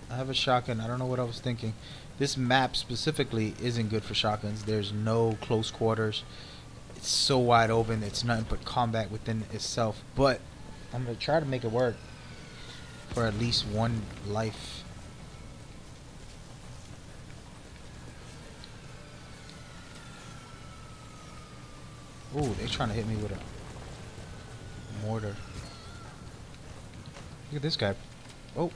Speaker 1: I have a shotgun. I don't know what I was thinking. This map specifically isn't good for shotguns. There's no close quarters. It's so wide open. It's nothing but combat within itself. But I'm going to try to make it work for at least one life. Ooh, they're trying to hit me with a mortar. Look at this guy. Oh.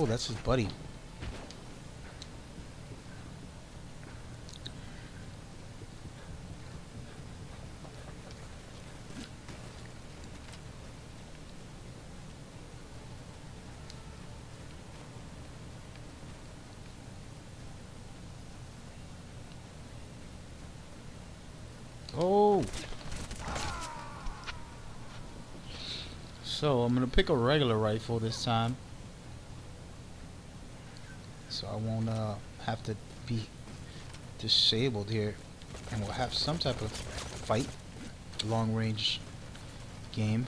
Speaker 1: Oh, that's his buddy. Oh. So I'm gonna pick a regular rifle this time, so I won't have to be disabled here, and we'll have some type of fight, long range game.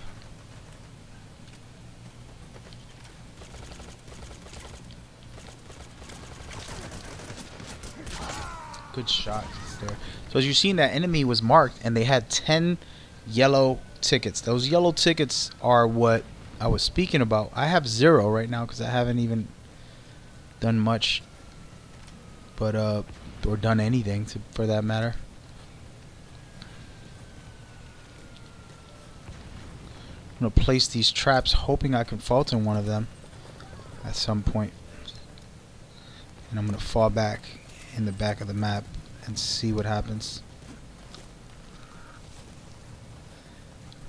Speaker 1: Good shot there. So as you've seen, that enemy was marked and they had 10 yellow tickets. Those yellow tickets are what I was speaking about. I have 0 right now because I haven't even done much, but or done anything for that matter. I'm gonna place these traps hoping I can Fulton one of them at some point, and I'm gonna fall back in the back of the map and see what happens.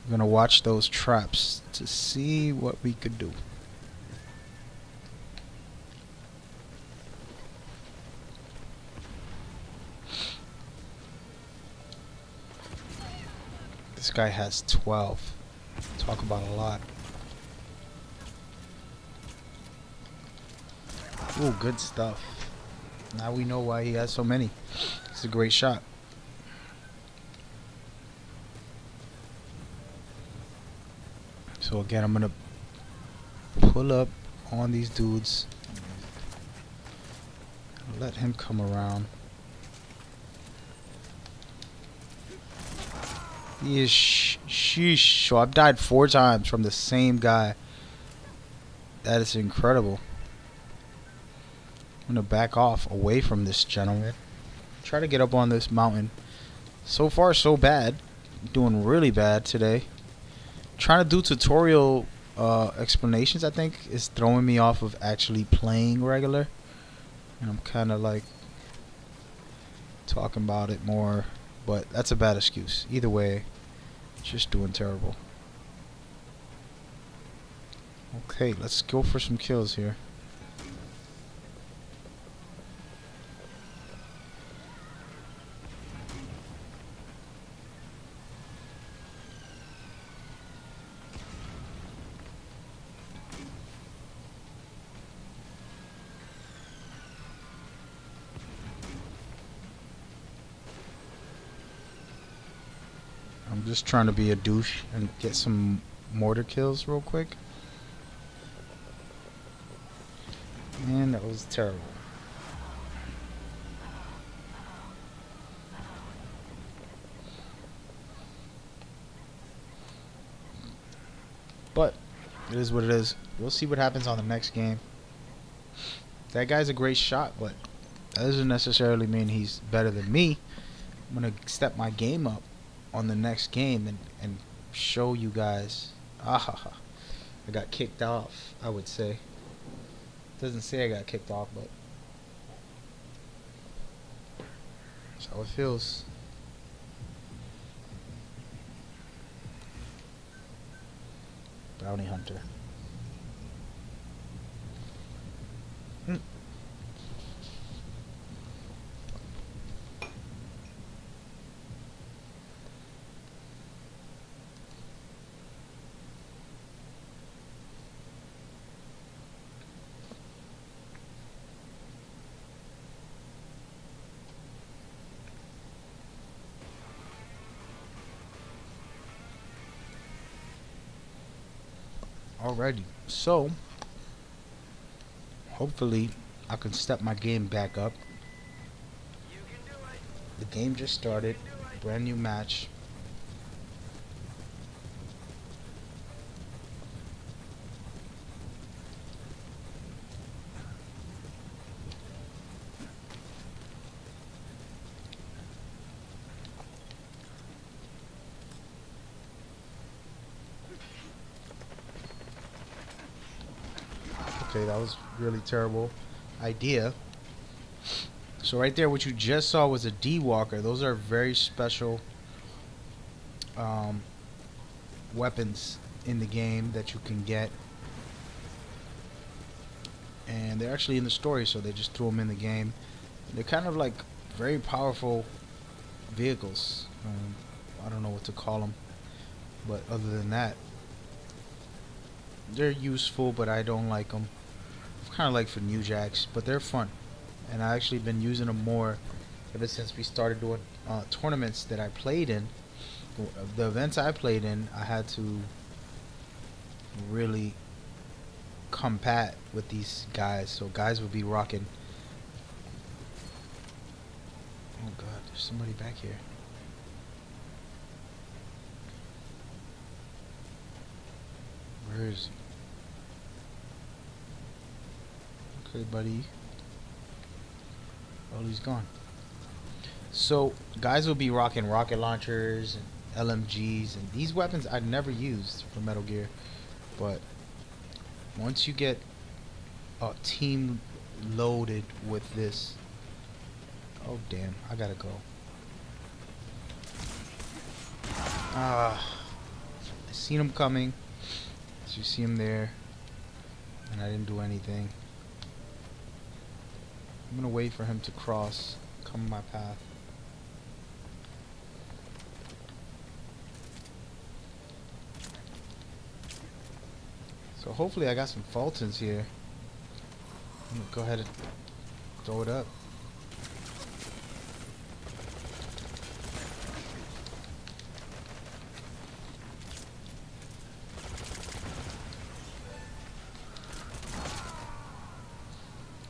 Speaker 1: I'm gonna watch those traps to see what we could do. This guy has 12. Talk about a lot. Ooh, good stuff. Now we know why he has so many. It's a great shot. So again, I'm gonna pull up on these dudes. Let him come around. He is sheesh. So I've died 4 times from the same guy. That is incredible. I'm gonna back off away from this gentleman. Try to get up on this mountain. So far so bad. Doing really bad today. Trying to do tutorial explanations, I think, is throwing me off of actually playing regular. And I'm kind of like talking about it more, but that's a bad excuse. Either way, just doing terrible. Okay, let's go for some kills here. I'm just trying to be a douche and get some mortar kills real quick. And that was terrible. But it is what it is. We'll see what happens on the next game. That guy's a great shot, but that doesn't necessarily mean he's better than me. I'm gonna step my game up on the next game and show you guys. I got kicked off, I would say. Doesn't say I got kicked off, but that's how it feels. Bounty hunter. Alrighty, so hopefully I can step my game back up. The game just started, brand new match. Okay, that was really terrible idea. So right there, what you just saw was a D-Walker. Those are very special weapons in the game that you can get. And they're actually in the story, so they just threw them in the game. They're kind of like very powerful vehicles. I don't know what to call them, but other than that, they're useful, but I don't like them. Kind of like for New Jacks, but they're fun, and I actually been using them more ever since we started doing tournaments that I played in. The events I played in, I had to really combat with these guys, so guys would be rocking. Oh god, there's somebody back here. Where is he? Okay, buddy. Oh, he's gone. So guys will be rocking rocket launchers and LMGs, and these weapons I never used for Metal Gear, but once you get a team loaded with this, oh damn, I gotta go. I seen him coming. So you see him there, and I didn't do anything. I'm gonna wait for him to cross, come my path. So hopefully I got some Fultons here. I'm gonna go ahead and throw it up.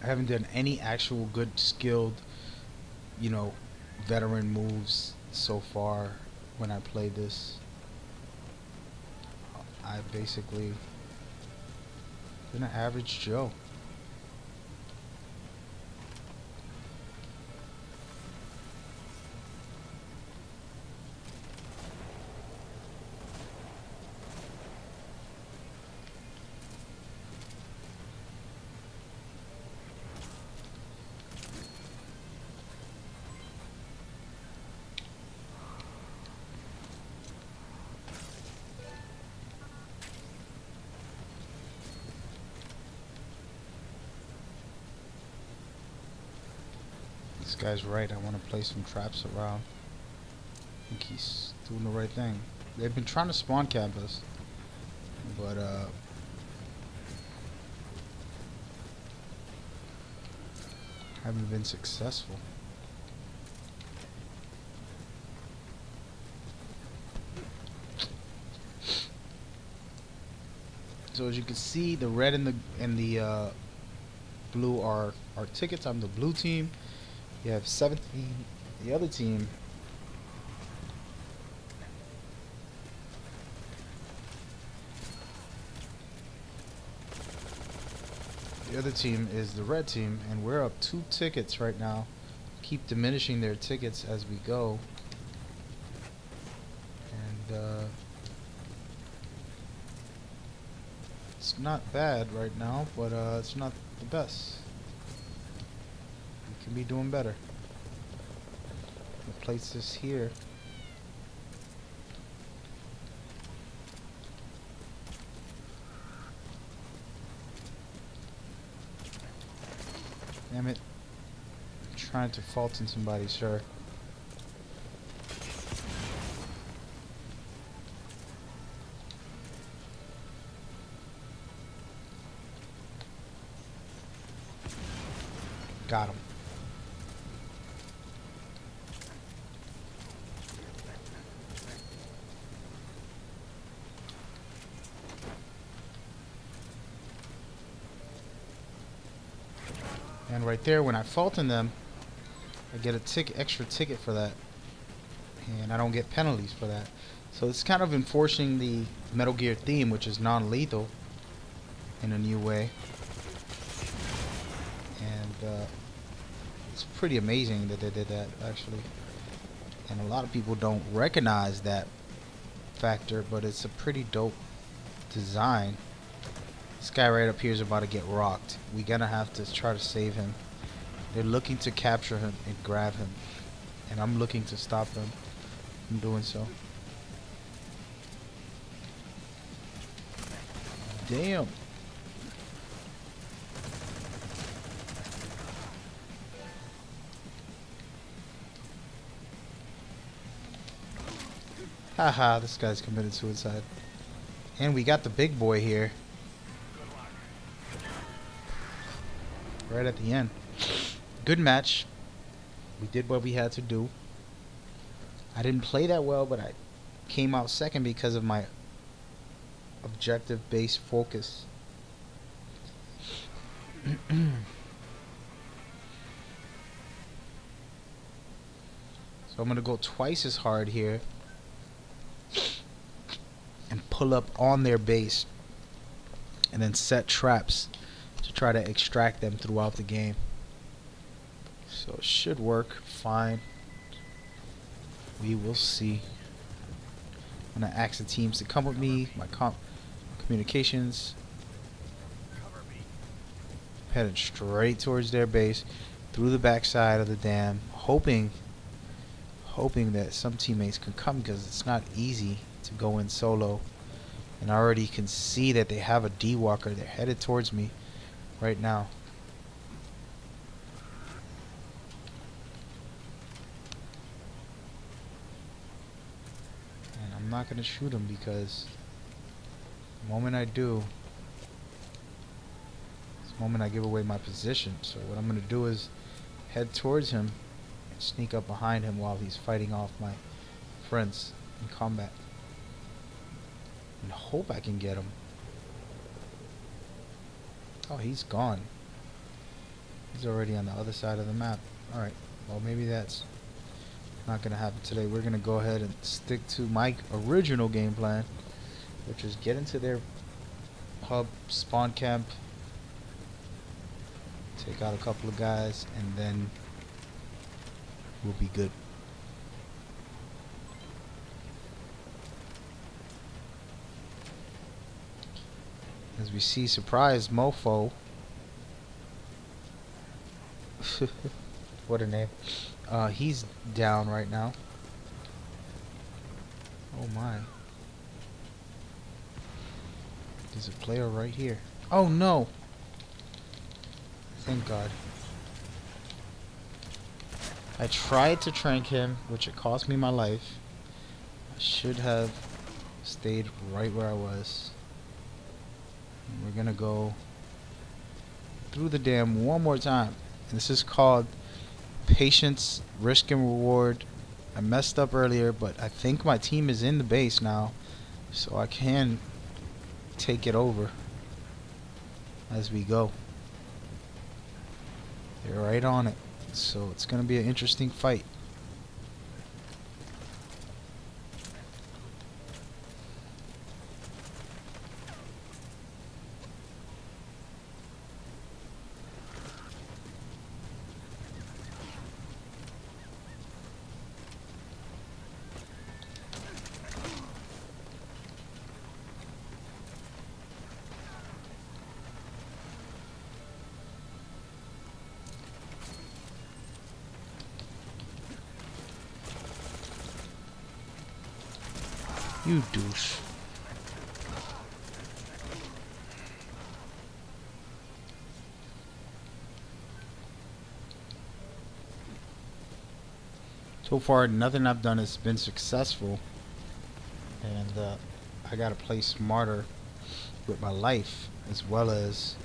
Speaker 1: I haven't done any actual good skilled, you know, veteran moves so far when I played this. I basically been an average Joe. This guy's right. I want to play some traps around. I think he's doing the right thing. They've been trying to spawn camp us, but haven't been successful. So as you can see, the red and the blue are our tickets. I'm the blue team. You have 17. The other team. The other team is the red team, and we're up 2 tickets right now. Keep diminishing their tickets as we go. And it's not bad right now, but it's not the best. We can be doing better. I'll place this here. Damn it. I'm trying to Fulton somebody, sir. Got him. And right there, when I Fulton them, I get a extra ticket for that, and I don't get penalties for that. So it's kind of enforcing the Metal Gear theme, which is non-lethal, in a new way. And it's pretty amazing that they did that, actually. And a lot of people don't recognize that factor, but it's a pretty dope design. This guy right up here is about to get rocked. We gonna have to try to save him. They're looking to capture him and grab him, and I'm looking to stop them from doing so. Damn. Haha, this guy's committed suicide. And we got the big boy here. Right at the end. Good match. We did what we had to do. I didn't play that well, but I came out second because of my objective-based focus. So I'm going to go twice as hard here and pull up on their base and then set traps to try to extract them throughout the game. So it should work fine. We will see. I'm going to ask the teams to come with me. My communications. Headed straight towards their base through the backside of the dam, hoping that some teammates can come, because it's not easy to go in solo. And I already can see that they have a D-Walker. They're headed towards me right now. And I'm not going to shoot him, because the moment I do, the moment I give away my position. So what I'm going to do is head towards him and sneak up behind him while he's fighting off my friends in combat. And hope I can get him. Oh, he's gone. He's already on the other side of the map. Alright, well maybe that's not going to happen today. We're going to go ahead and stick to my original game plan, which is get into their hub spawn camp, take out a couple of guys, and then we'll be good. As we see, surprise mofo. What a name. He's down right now. Oh my. There's a player right here. Oh no. Thank God. I tried to trank him, which it cost me my life. I should have stayed right where I was. And we're gonna go through the dam one more time. And this is called Patience, Risk and Reward. I messed up earlier, but I think my team is in the base now, so I can take it over as we go. They're right on it, so it's gonna be an interesting fight. You douche. So far, nothing I've done has been successful, and I gotta play smarter with my life, as well as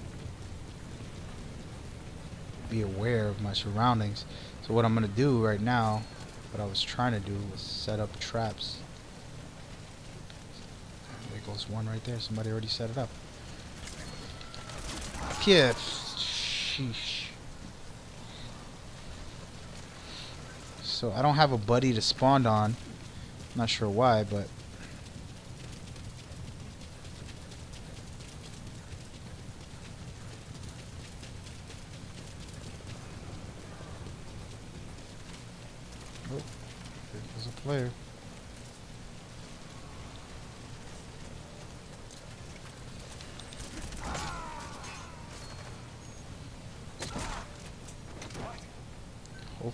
Speaker 1: be aware of my surroundings. So what I'm gonna do right now, what I was trying to do, was set up traps. There goes one right there. Somebody already set it up. Kid. Sheesh. So I don't have a buddy to spawn on. Not sure why, but oh, there's a player.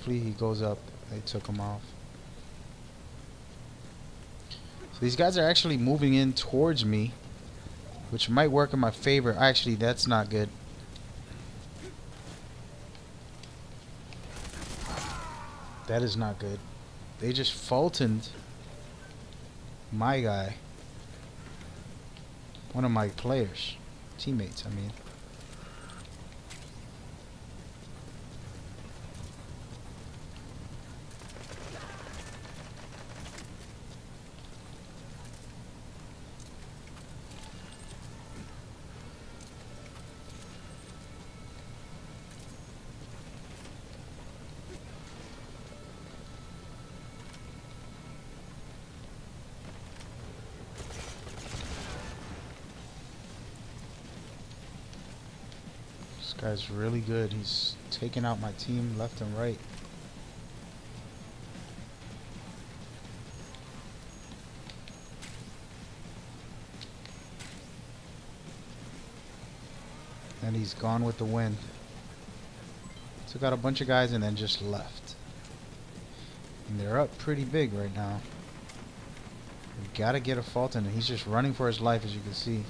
Speaker 1: hopefully he goes up. They took him off. So these guys are actually moving in towards me, which might work in my favor. Actually, that's not good. That is not good. They just Fultoned my guy. One of my players. Teammates, I mean. This guy's really good. He's taking out my team left and right. And he's gone with the wind. Took out a bunch of guys and then just left. And they're up pretty big right now. We gotta get a Fulton, and he's just running for his life, as you can see.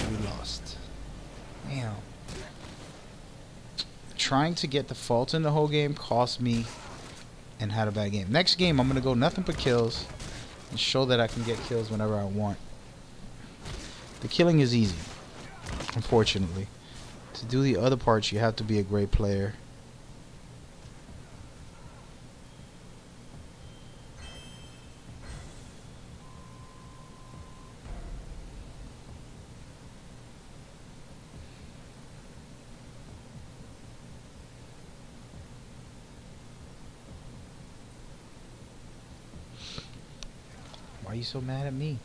Speaker 1: We lost. Damn. Trying to get the Fulton the whole game cost me and had a bad game. Next game, I'm gonna go nothing but kills and show that I can get kills whenever I want. The killing is easy, unfortunately. To do the other parts, you have to be a great player. Why are you so mad at me?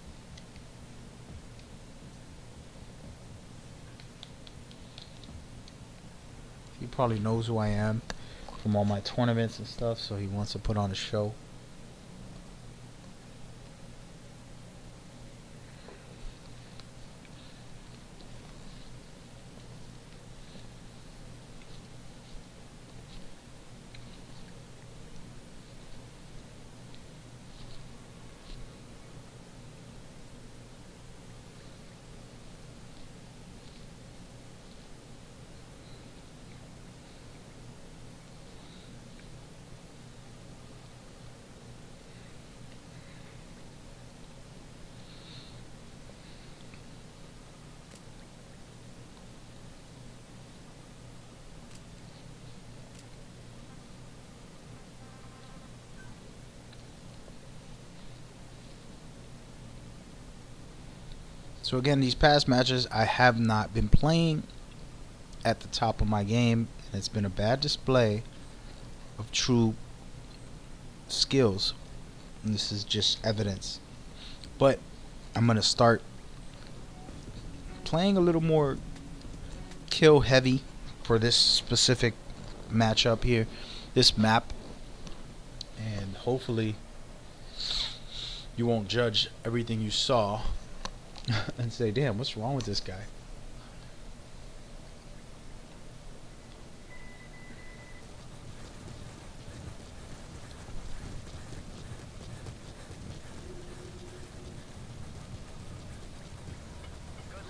Speaker 1: He probably knows who I am from all my tournaments and stuff, so he wants to put on a show. So again, these past matches, I have not been playing at the top of my game, and it's been a bad display of true skills. And this is just evidence. But I'm going to start playing a little more kill heavy for this specific matchup here, this map. And hopefully you won't judge everything you saw and say, damn, what's wrong with this guy?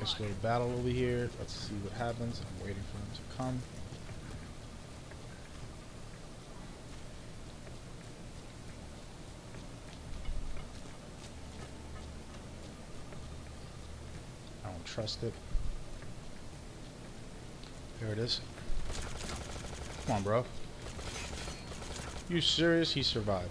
Speaker 1: Let's go to battle over here. Let's see what happens. I'm waiting for him to come. I don't trust it. There it is. Come on, bro. You serious? He survived.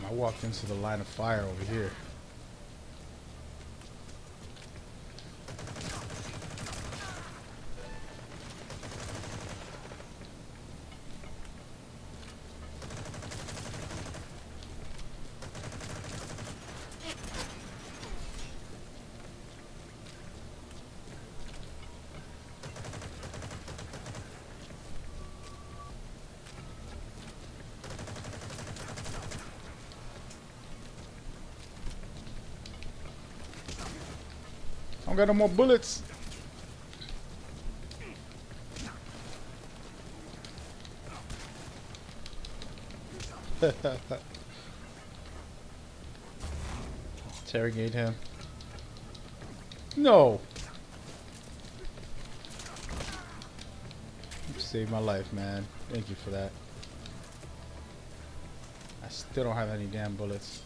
Speaker 1: I walked into the line of fire over here. I don't got no more bullets. Interrogate him. No. You saved my life, man. Thank you for that. I still don't have any damn bullets.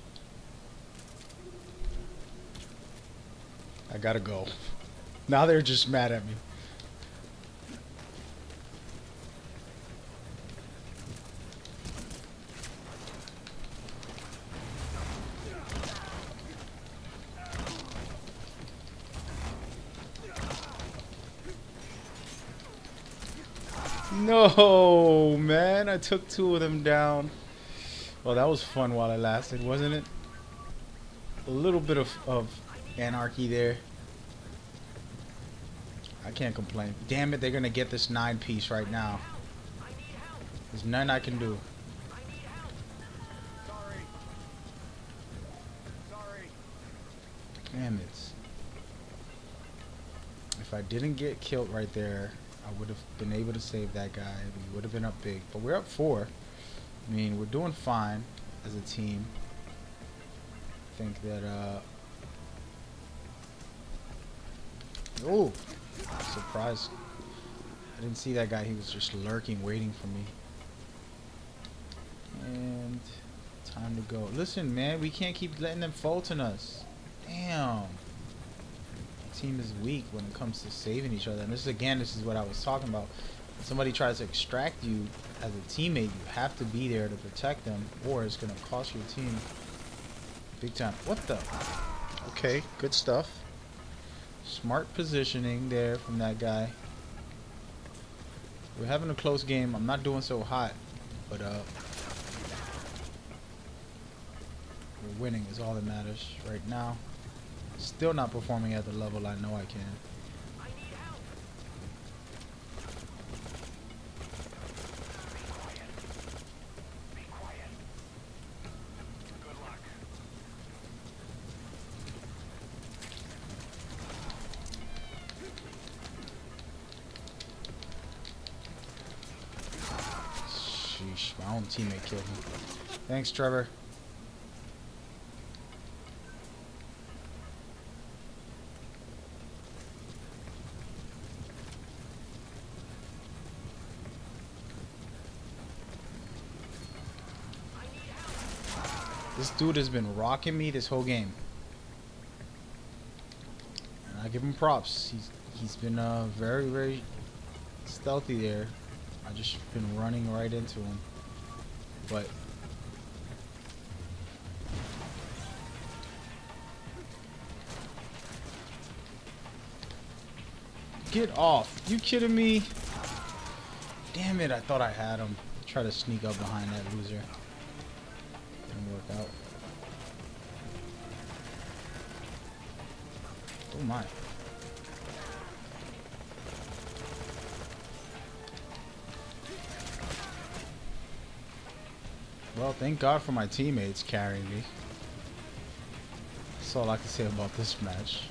Speaker 1: I gotta go. Now they're just mad at me. No, man. I took 2 of them down. Well, that was fun while it lasted, wasn't it? A little bit of anarchy there. I can't complain. Damn it, they're gonna get this 9-piece right now. There's nothing I can do. Damn it. If I didn't get killed right there, I would have been able to save that guy. We would have been up big. But we're up 4. I mean, we're doing fine as a team. I think that, oh! Surprise. I didn't see that guy. He was just lurking, waiting for me. And time to go. Listen, man, we can't keep letting them fault on us. Damn. The team is weak when it comes to saving each other. And this is what I was talking about. When somebody tries to extract you as a teammate, you have to be there to protect them, or it's going to cost your team big time. What the? Okay, good stuff. Smart positioning there from that guy. We're having a close game. I'm not doing so hot, but we're winning is all that matters right now. Still not performing at the level I know I can. Sheesh, my own teammate killed me. Thanks, Trevor. This dude has been rocking me this whole game, and I give him props. He's been very, very stealthy there. I just been running right into him, but get off! You kidding me? Damn it! I thought I had him. Try to sneak up behind that loser. Didn't work out. Oh my. Well, thank God for my teammates carrying me. That's all I can say about this match.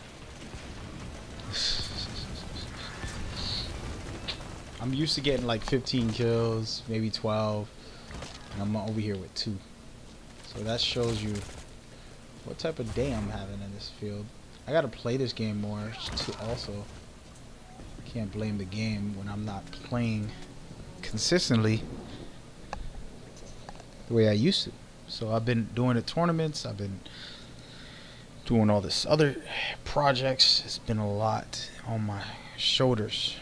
Speaker 1: I'm used to getting like 15 kills, maybe 12, and I'm over here with 2. So that shows you what type of day I'm having in this field. I gotta play this game more too also. Can't blame the game when I'm not playing consistently the way I used to. So I've been doing the tournaments, I've been doing all this other projects. It's been a lot on my shoulders.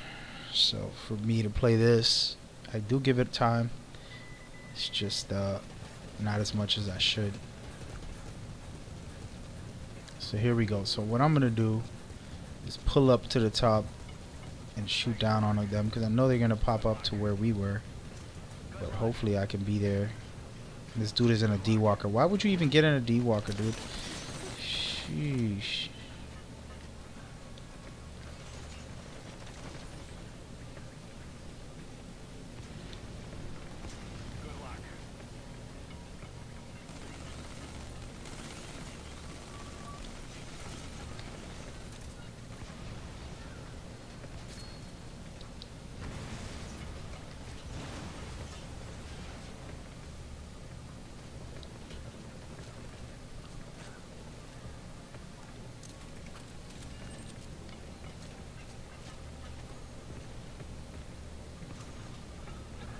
Speaker 1: So for me to play this, I do give it time. It's just not as much as I should. So here we go. So what I'm gonna do is pull up to the top and shoot down on them because I know they're gonna pop up to where we were. But hopefully I can be there. This dude is in a D-Walker. Why would you even get in a D-Walker, dude? Sheesh.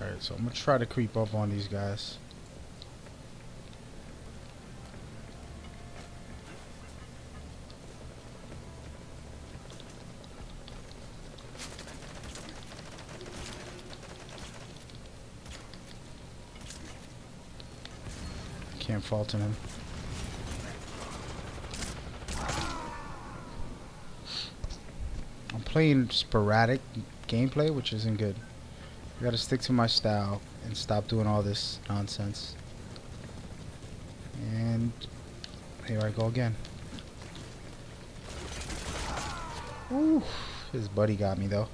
Speaker 1: Alright, so I'm gonna try to creep up on these guys. Can't fault him. I'm playing sporadic gameplay, which isn't good. I gotta stick to my style and stop doing all this nonsense. And here I go again. Ooh, his buddy got me though.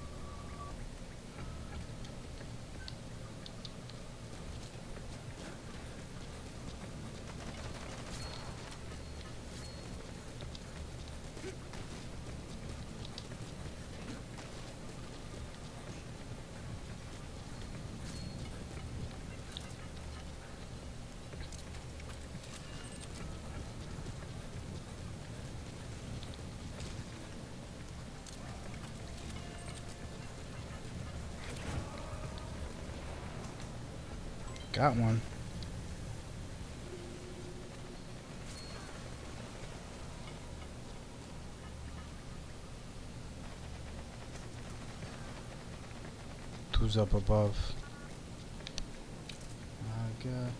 Speaker 1: Got one. Who's up above? My God.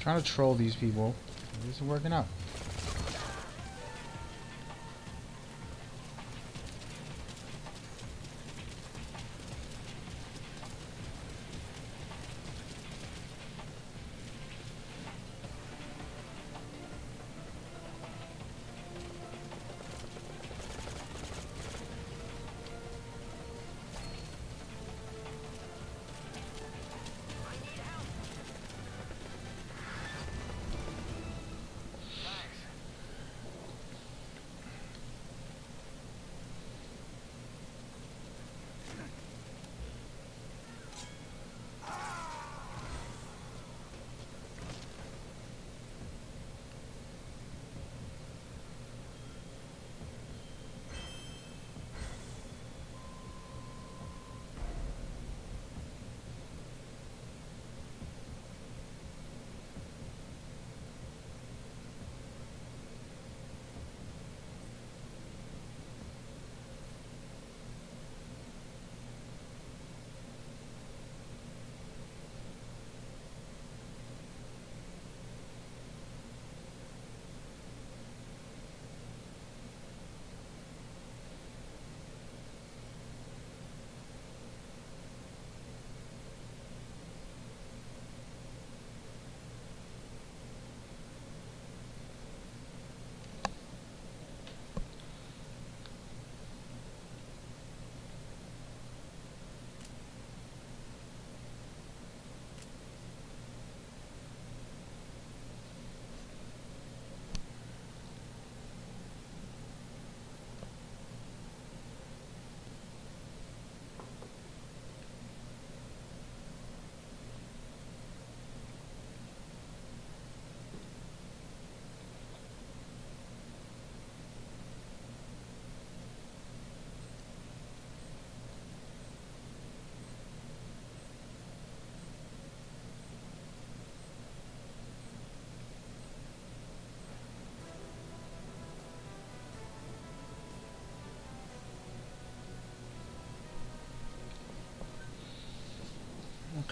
Speaker 1: Trying to troll these people. It isn't working out.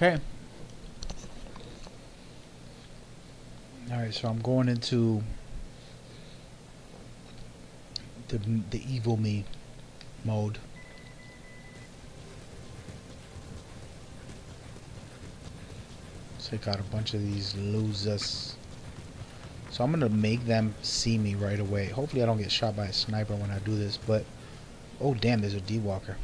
Speaker 1: Okay. Alright, so I'm going into the evil me mode. Take out a bunch of these losers. So I'm gonna make them see me right away. Hopefully I don't get shot by a sniper when I do this, but oh damn, there's a D-Walker.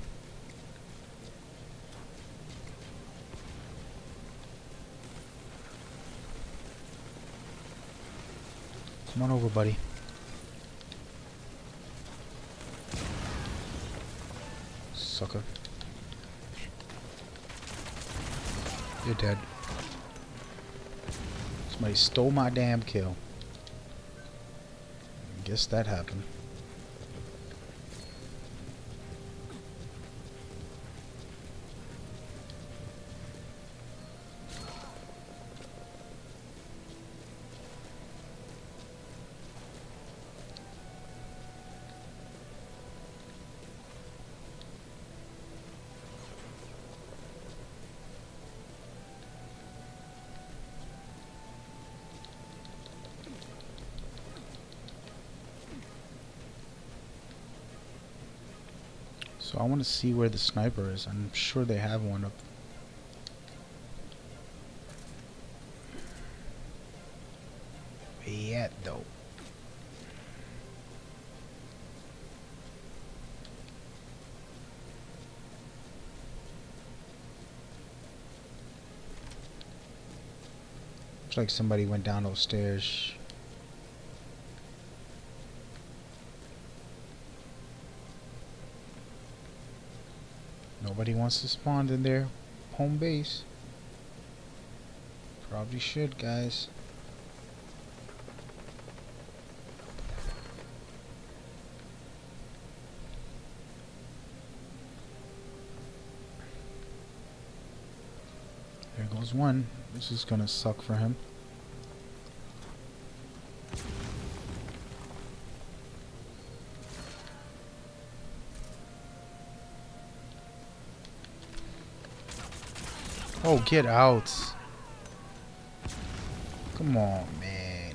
Speaker 1: Come on over, buddy. Sucker. You're dead. Somebody stole my damn kill. Guess that happened. So I want to see where the sniper is. I'm sure they have one up. Yet though. Looks like somebody went down those stairs. Nobody wants to spawn in their home base. Probably should, guys. There goes one. This is gonna suck for him. Oh, get out. Come on, man.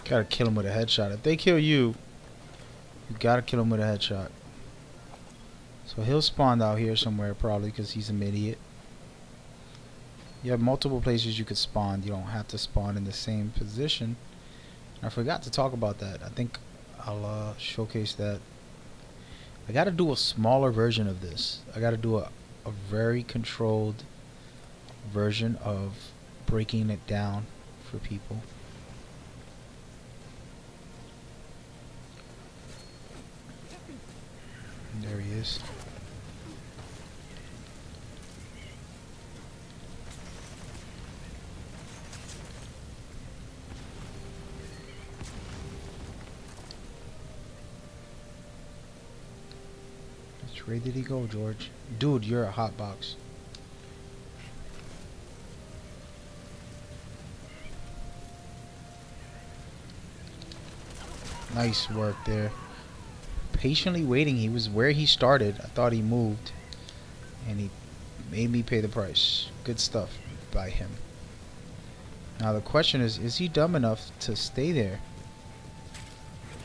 Speaker 1: Gotta kill him with a headshot. If they kill you, you gotta kill him with a headshot. So he'll spawn out here somewhere probably because he's an idiot. You have multiple places you could spawn. You don't have to spawn in the same position. I forgot to talk about that. I think I'll showcase that. I gotta do a smaller version of this. I gotta do a very controlled version of breaking it down for people. There he is. Which way did he go, George? Dude, you're a hot box. Nice work there. Patiently waiting. He was where he started. I thought he moved, and he made me pay the price. Good stuff by him. Now the question is he dumb enough to stay there?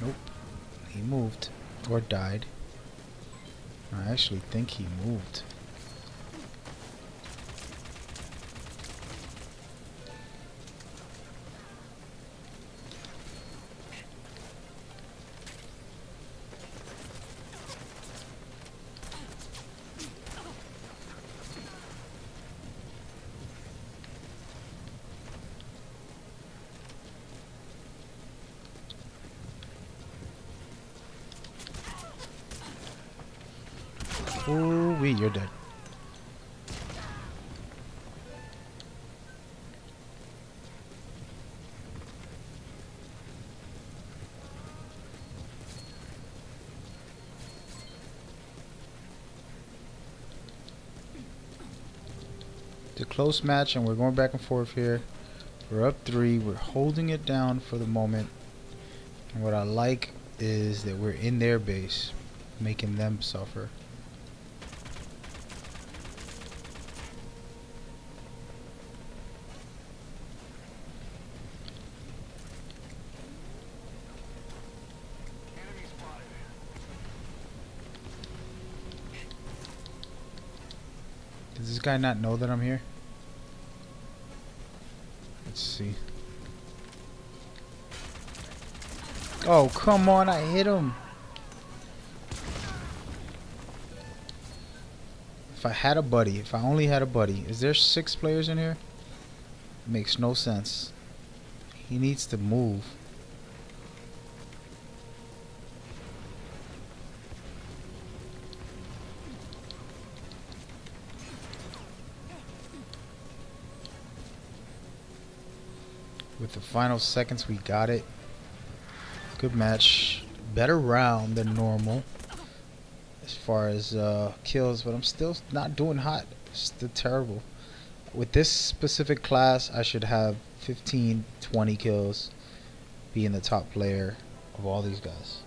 Speaker 1: Nope. He moved or died. I actually think he moved. Ooh wee, you're dead. close match, and we're going back and forth here. We're up 3. We're holding it down for the moment. And what I like is that we're in their base, making them suffer.
Speaker 2: Enemy spotted.
Speaker 1: Does this guy not know that I'm here? Let's see. Oh, come on, I hit him. If I had a buddy, if I only had a buddy. Is there 6 players in here? Makes no sense. He needs to move. With the final seconds, we got it. Good match. Better round than normal as far as kills, but I'm still not doing hot. Still terrible. With this specific class, I should have 15, 20 kills, being the top player of all these guys.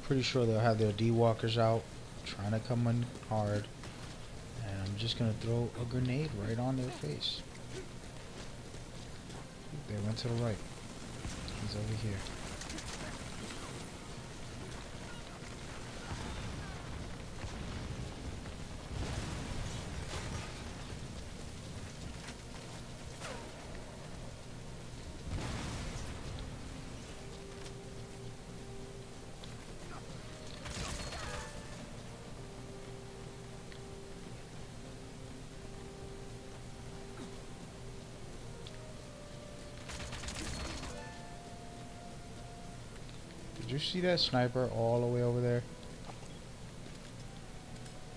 Speaker 1: Pretty sure they'll have their D-walkers out, trying to come in hard, and I'm just gonna throw a grenade right on their face. They went to the right. He's over here. Did you see that sniper all the way over there?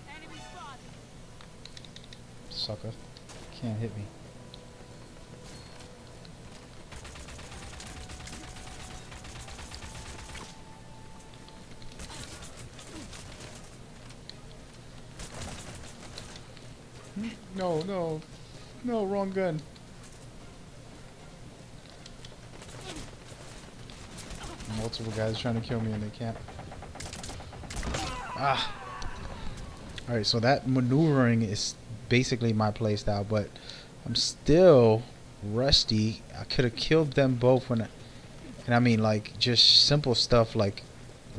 Speaker 3: Enemy spotted.
Speaker 1: Sucker. Can't hit me. No, no. No, wrong gun. Multiple guys trying to kill me and they can't. Ah. Alright, so that maneuvering is basically my playstyle, but I'm still rusty. I could have killed them both when and I mean like just simple stuff like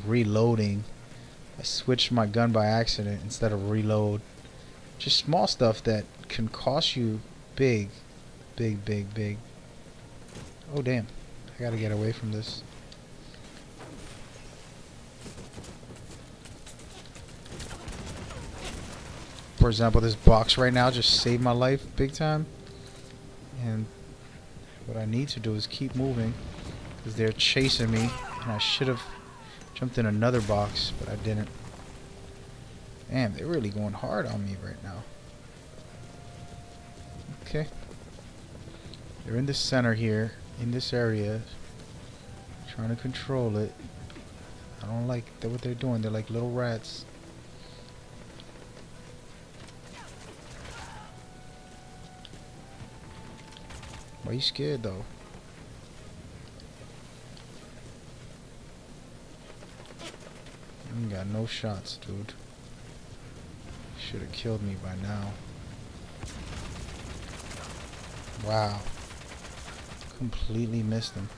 Speaker 1: reloading. I switched my gun by accident instead of reload. Just small stuff that can cost you big. Oh damn. I gotta get away from this. For example, this box right now just saved my life big time. And what I need to do is keep moving because they're chasing me, and I should have jumped in another box, but I didn't. Damn, they're really going hard on me right now. Okay. They're in the center here, in this area, trying to control it. I don't like what they're doing. They're like little rats. Why are you scared though? You got no shots, dude. Should have killed me by now. Wow. Completely missed him.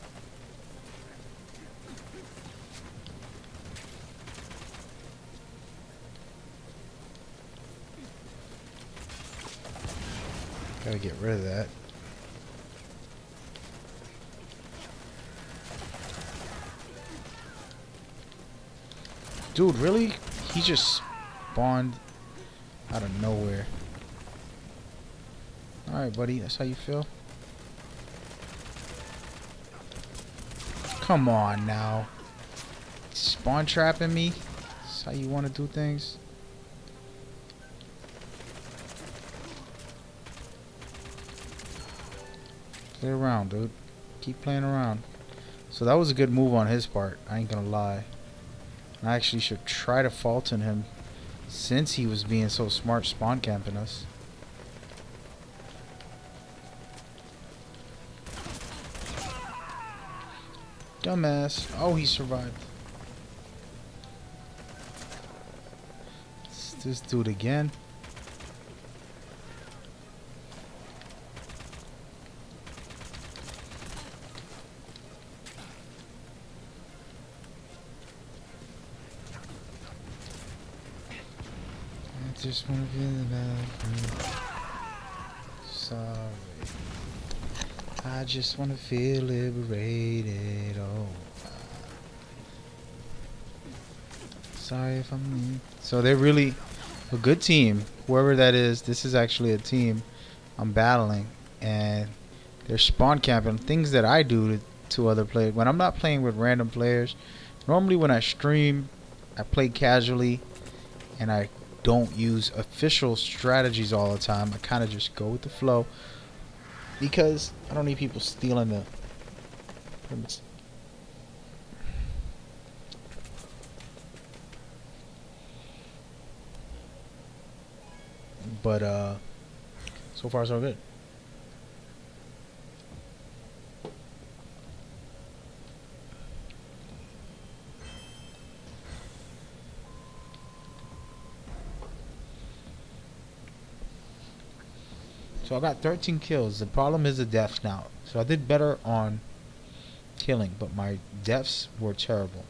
Speaker 1: Gotta get rid of that. Dude, really? He just spawned out of nowhere. Alright, buddy. That's how you feel? Come on now. Spawn trapping me? That's how you want to do things? Play around, dude. Keep playing around. So that was a good move on his part. I ain't gonna lie. And I actually should try to fault in him since he was being so smart spawn camping us. Dumbass. Oh, he survived. Let's just do it again. I just wanna feel the bathroom. Sorry. I just wanna feel liberated. Oh. Sorry if I'm mean. So they're really a good team. Whoever that is, this is actually a team I'm battling, and they're spawn camping. Things that I do to other players when I'm not playing with random players. Normally, when I stream, I play casually, and I don't use official strategies all the time. I kind of just go with the flow because I don't need people stealing the permits. But so far so good. So I got 13 kills. The problem is the deaths now. So I did better on killing, but my deaths were terrible.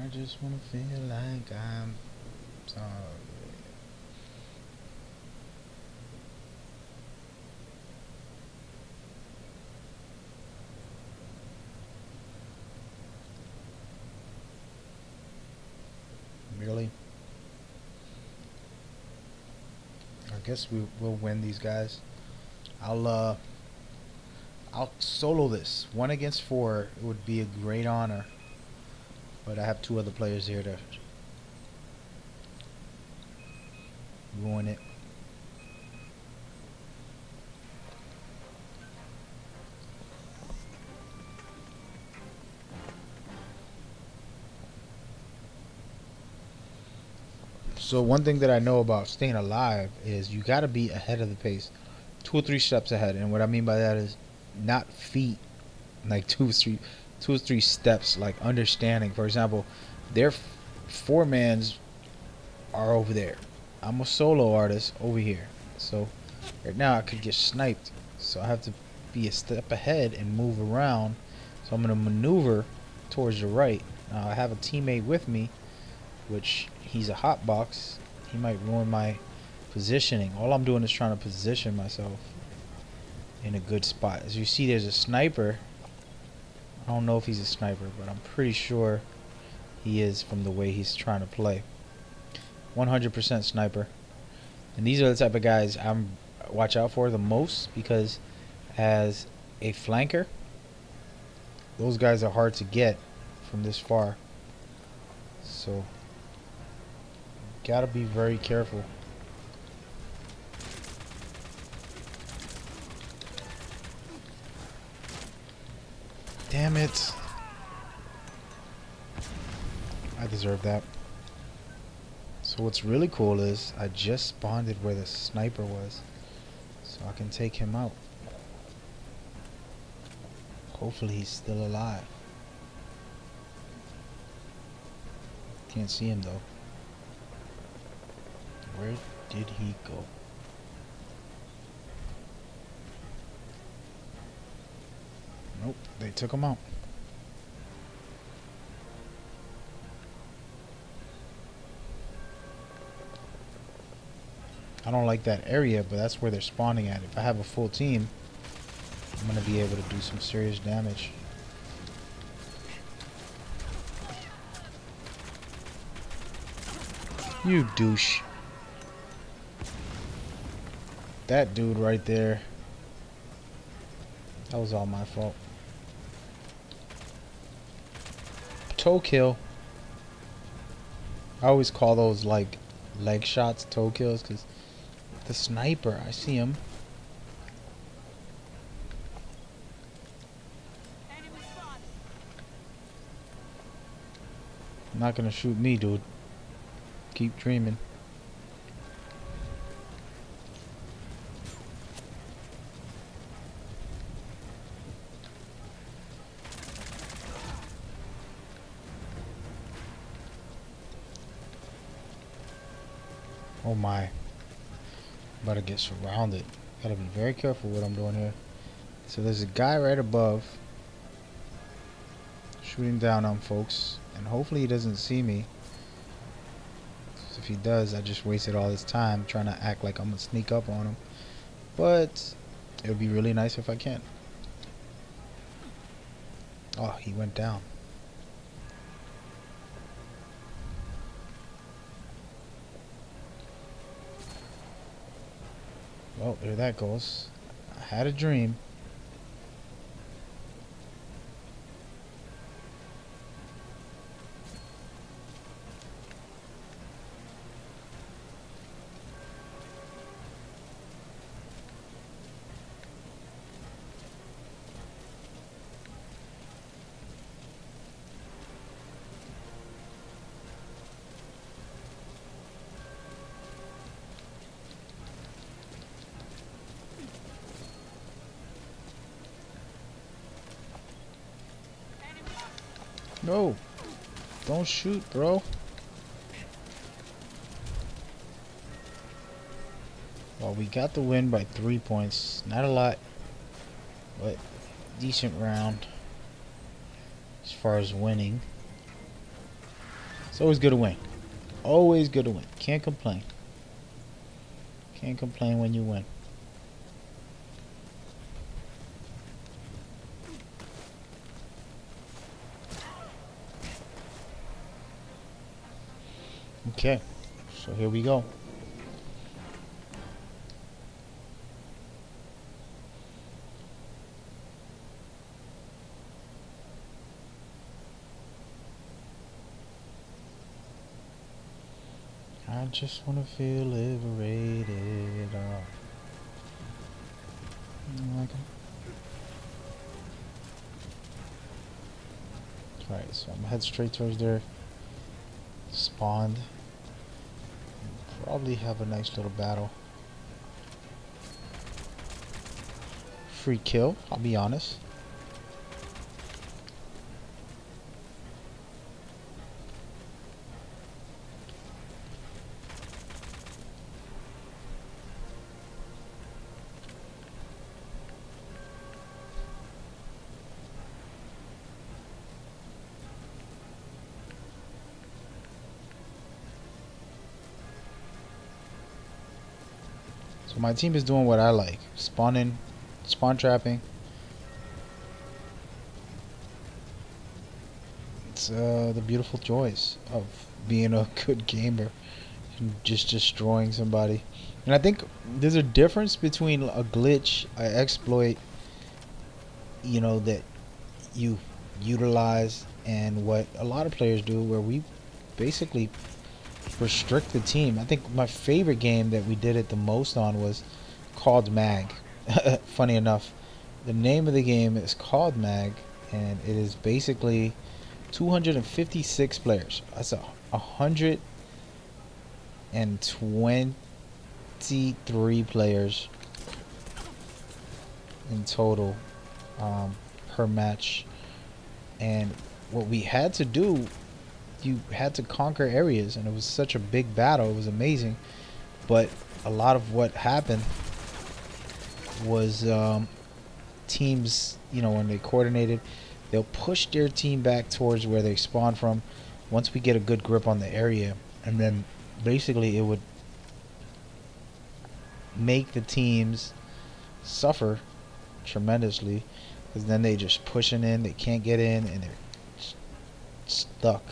Speaker 1: I just wanna feel like I'm sorry. Really? I guess we'll win these guys. I'll solo this. 1 against 4 would be a great honor. But I have 2 other players here to ruin it. So one thing that I know about staying alive is you gotta be ahead of the pace. 2 or 3 steps ahead. And what I mean by that is not feet, like 2 or 3 steps, like understanding. For example, their 4-mans are over there. I'm a solo artist over here. So right now I could get sniped. So I have to be a step ahead and move around. So I'm going to maneuver towards the right. Now I have a teammate with me, which he's a hotbox. He might ruin my positioning. All I'm doing is trying to position myself in a good spot. As you see, there's a sniper. I don't know if he's a sniper, but I'm pretty sure he is from the way he's trying to play. 100% sniper. And these are the type of guys I'm watch out for the most, because as a flanker, those guys are hard to get from this far. So gotta be very careful. Damn it. I deserve that. So what's really cool is I just spawned it where the sniper was, so I can take him out. Hopefully he's still alive. Can't see him though. Where did he go? Nope, they took him out. I don't like that area, but that's where they're spawning at. If I have a full team, I'm going to be able to do some serious damage. You douche. That dude right there. That was all my fault. Toe kill. I always call those like leg shots toe kills because the sniper, I see him. Not gonna shoot me, dude. Keep dreaming. Oh my. I'm about to get surrounded. Gotta be very careful what I'm doing here. So there's a guy right above shooting down on folks, and hopefully he doesn't see me. If he does, I just wasted all this time trying to act like I'm gonna sneak up on him. But it would be really nice if I can. Oh, he went down. Well, there that goes. I had a dream. No, don't shoot, bro. Well, we got the win by 3 points. Not a lot, but decent round as far as winning. It's always good to win. Always good to win. Can't complain. Can't complain when you win. Okay, so here we go. I just want to feel liberated. Alright, so I'm gonna head straight towards their spawned. Probably have a nice little battle. Free kill, I'll be honest. So my team is doing what I like. Spawning, spawn trapping. It's the beautiful joys of being a good gamer and just destroying somebody. And I think there's a difference between a glitch, an exploit, you know, that you utilize, and what a lot of players do, where we basically restrict the team. I think my favorite game that we did it the most on was called Mag. Funny enough, the name of the game is called Mag, and it is basically 256 players. That's 123 players in total per match. And what we had to do, you had to conquer areas, and it was such a big battle. It was amazing, but a lot of what happened was teams, you know, when they coordinated, they'll push their team back towards where they spawn from once we get a good grip on the area, and then basically it would make the teams suffer tremendously, because then they just pushing in, they can't get in, and they're stuck.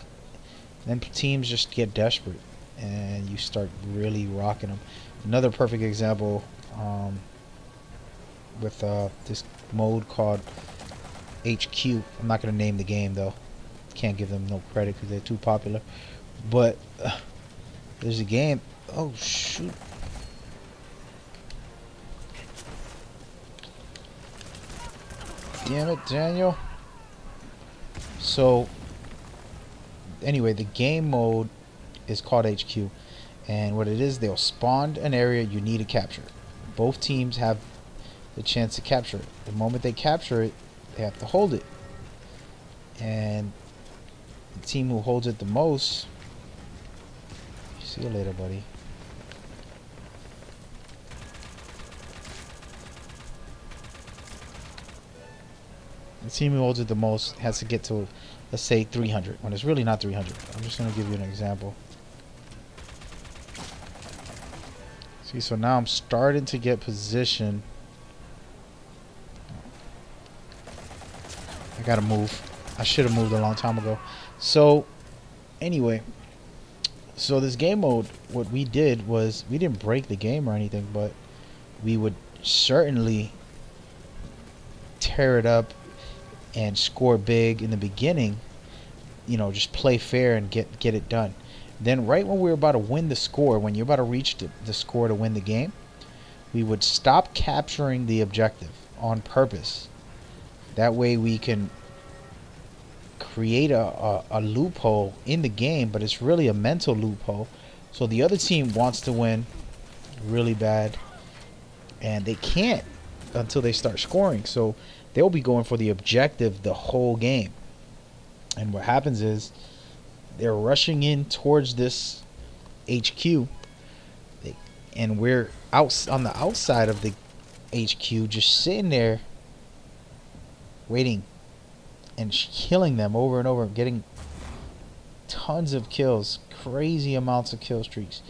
Speaker 1: Then teams just get desperate, and you start really rocking them. Another perfect example with this mode called HQ. I'm not going to name the game though. Can't give them no credit because they're too popular. But there's a game. Oh shoot. Damn it, Daniel. So anyway, the game mode is called HQ, and what it is, they'll spawn an area you need to capture. Both teams have the chance to capture it. The moment they capture it, they have to hold it, and the team who holds it the most, see you later, buddy. The team who holds it the most has to get to, let's say, 300, when it's really not 300. I'm just going to give you an example. See, so now I'm starting to get position. I gotta move. I should have moved a long time ago. So, anyway, so this game mode, what we did was, we didn't break the game or anything, but we would certainly tear it up and score big in the beginning. You know, just play fair and get it done. Then right when we were about to win the score, when you're about to reach the score to win the game, we would stop capturing the objective on purpose. That way we can create a loophole in the game, but it's really a mental loophole. So the other team wants to win really bad, and they can't until they start scoring. So they'll be going for the objective the whole game. And what happens is, they're rushing in towards this HQ, and we're out on the outside of the HQ, just sitting there waiting and killing them over and over, getting tons of kills, crazy amounts of kill streaks.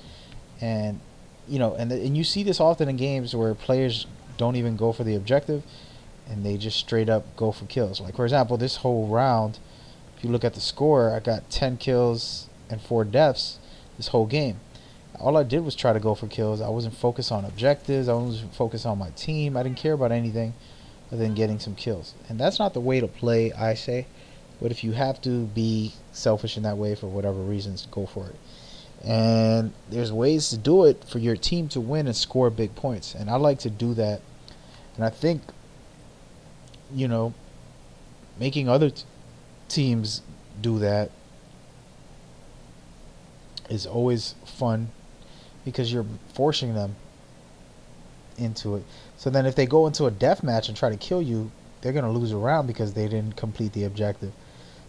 Speaker 1: And you know, and you see this often in games where players don't even go for the objective and they just straight up go for kills. Like, for example, this whole round, if you look at the score, I got 10 kills and 4 deaths this whole game. All I did was try to go for kills. I wasn't focused on objectives. I wasn't focused on my team. I didn't care about anything other than getting some kills. And that's not the way to play, I say. But if you have to be selfish in that way for whatever reasons, go for it. And there's ways to do it for your team to win and score big points. And I like to do that. And I think, you know, making other teams do that is always fun, because you're forcing them into it. So then if they go into a death match and try to kill you, they're going to lose a round because they didn't complete the objective.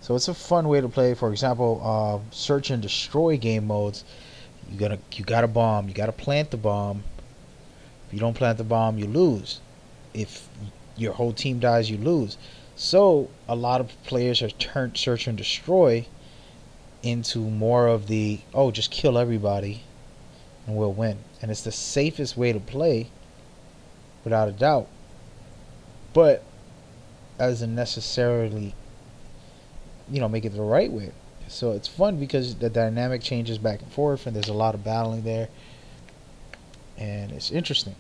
Speaker 1: So it's a fun way to play. For example, search and destroy game modes. You got a bomb. You got to plant the bomb. If you don't plant the bomb, you lose. If your whole team dies, you lose. So a lot of players have turned search and destroy into more of the, oh, just kill everybody and we'll win. And it's the safest way to play, without a doubt. But that doesn't necessarily, you know, make it the right way. So it's fun because the dynamic changes back and forth, and there's a lot of battling there, and it's interesting.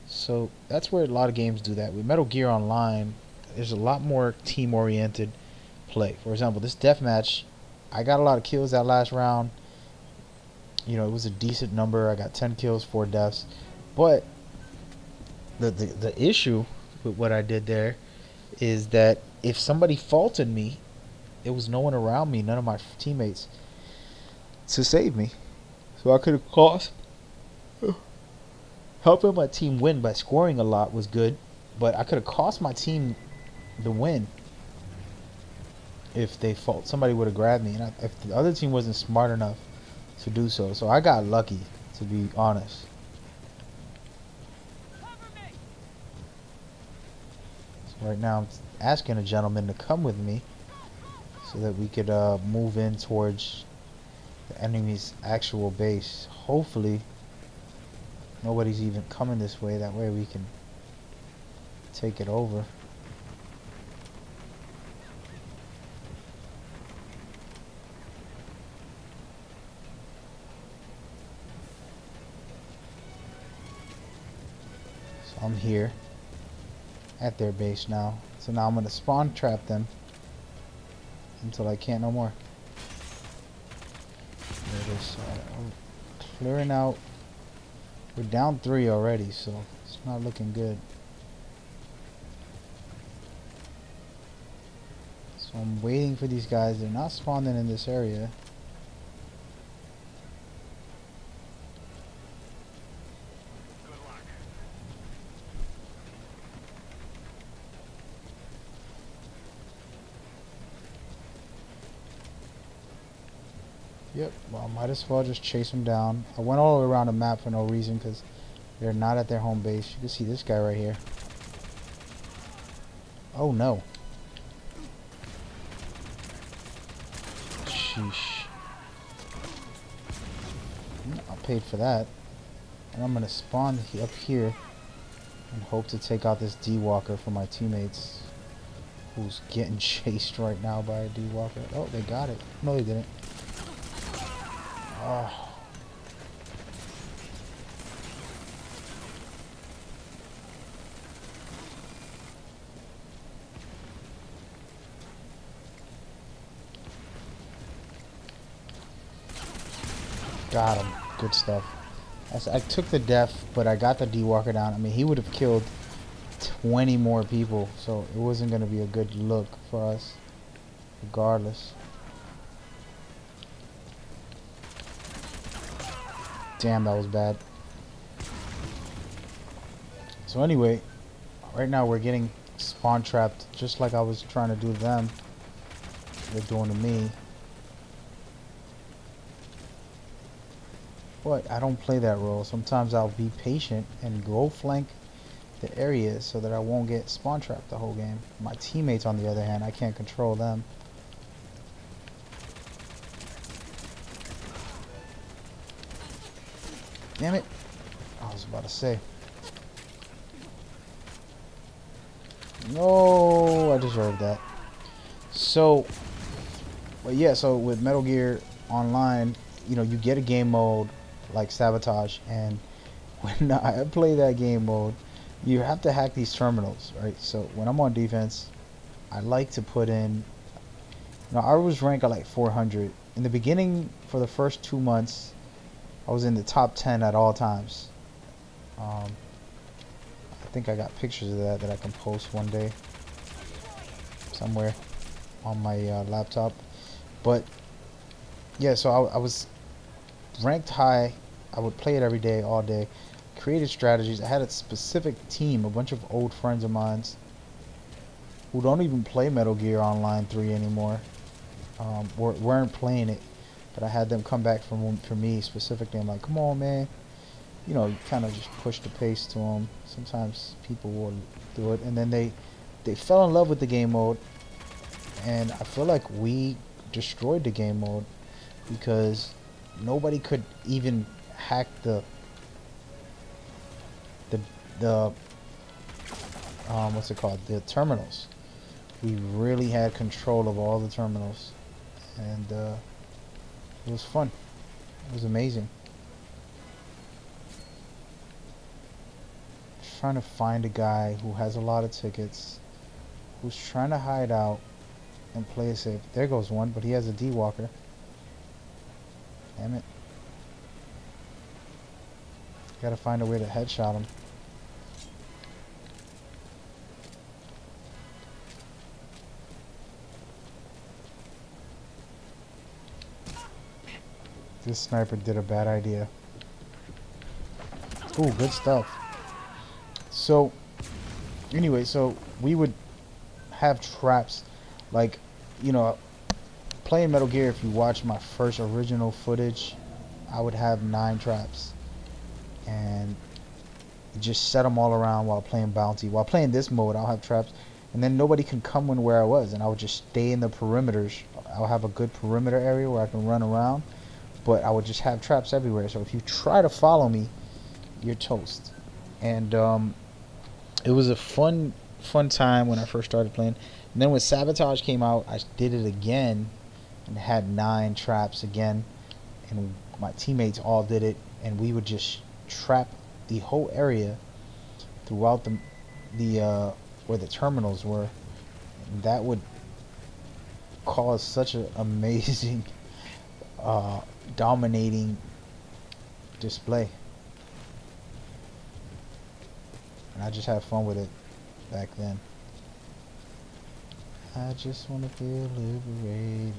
Speaker 1: So that's where a lot of games do that. With Metal Gear Online, there's a lot more team-oriented play. For example, this deathmatch, I got a lot of kills that last round. You know, it was a decent number. I got 10 kills, 4 deaths. But the issue with what I did there is that if somebody faulted me, there was no one around me, none of my teammates, to save me. So I could have cost. Helping my team win by scoring a lot was good, but I could have cost my team the win if they fault. Somebody would have grabbed me, and if the other team wasn't smart enough to do so. So I got lucky, to be honest. Right now, I'm asking a gentleman to come with me so that we could move in towards the enemy's actual base. Hopefully, nobody's even coming this way. That way we can take it over. So I'm here at their base now. So now I'm going to spawn trap them until I can't no more. There it is. I'm clearing out. We're down 3 already, so it's not looking good. So I'm waiting for these guys. They're not spawning in this area.
Speaker 2: Good luck.
Speaker 1: Yep, well, I might as well just chase them down. I went all around the map for no reason because they're not at their home base. You can see this guy right here. Oh no. Sheesh. I paid for that. And I'm going to spawn up here and hope to take out this D-Walker for my teammates, who's getting chased right now by a D-Walker. Oh, they got it. No, they didn't. Oh. Got him. Good stuff. I took the death, but I got the D-Walker down. I mean, he would have killed 20 more people, so it wasn't going to be a good look for us, regardless. Damn, that was bad. So anyway, right now we're getting spawn trapped, just like I was trying to do to them. They're doing to me. But I don't play that role. Sometimes I'll be patient and go flank the areas so that I won't get spawn trapped the whole game. My teammates, on the other hand, I can't control them. Damn it. I was about to say. No, I deserved that. So, but yeah, so with Metal Gear Online, you know, you get a game mode like Sabotage, and when I play that game mode, you have to hack these terminals, right? So when I'm on defense, I like to put in, you know, I was ranked at like 400. In the beginning, for the first 2 months, I was in the top 10 at all times. I think I got pictures of that I can post one day somewhere on my laptop. But yeah, so I was ranked high. I would play it every day, all day. Created strategies. I had a specific team, a bunch of old friends of mine who don't even play Metal Gear Online 3 anymore. Weren't playing it, but I had them come back for me specifically. I'm like, come on, man. You know, you kind of just push the pace to them. Sometimes people will do it, and then they fell in love with the game mode, and I feel like we destroyed the game mode because nobody could even hack the what's it called, the terminals. We really had control of all the terminals, and it was fun. It was amazing. Trying to find a guy who has a lot of tickets, who's trying to hide out and play it safe. There goes one, but he has a D-Walker. Damn it. Gotta find a way to headshot him. This sniper did a bad idea. Ooh, good stuff. So, anyway, so we would have traps, like, you know, playing Metal Gear, if you watch my first original footage, I would have 9 traps. And just set them all around while playing Bounty. While playing this mode, I'll have traps. and then nobody can come in where I was, and I would just stay in the perimeters. I'll have a good perimeter area where I can run around, but I would just have traps everywhere. So if you try to follow me, you're toast. And it was a fun time when I first started playing. And then when Sabotage came out, I did it again and had 9 traps again, and my teammates all did it, and we would just trap the whole area throughout the where the terminals were. And that would cause such an amazing dominating display, and I just had fun with it back then. I just want to feel liberated.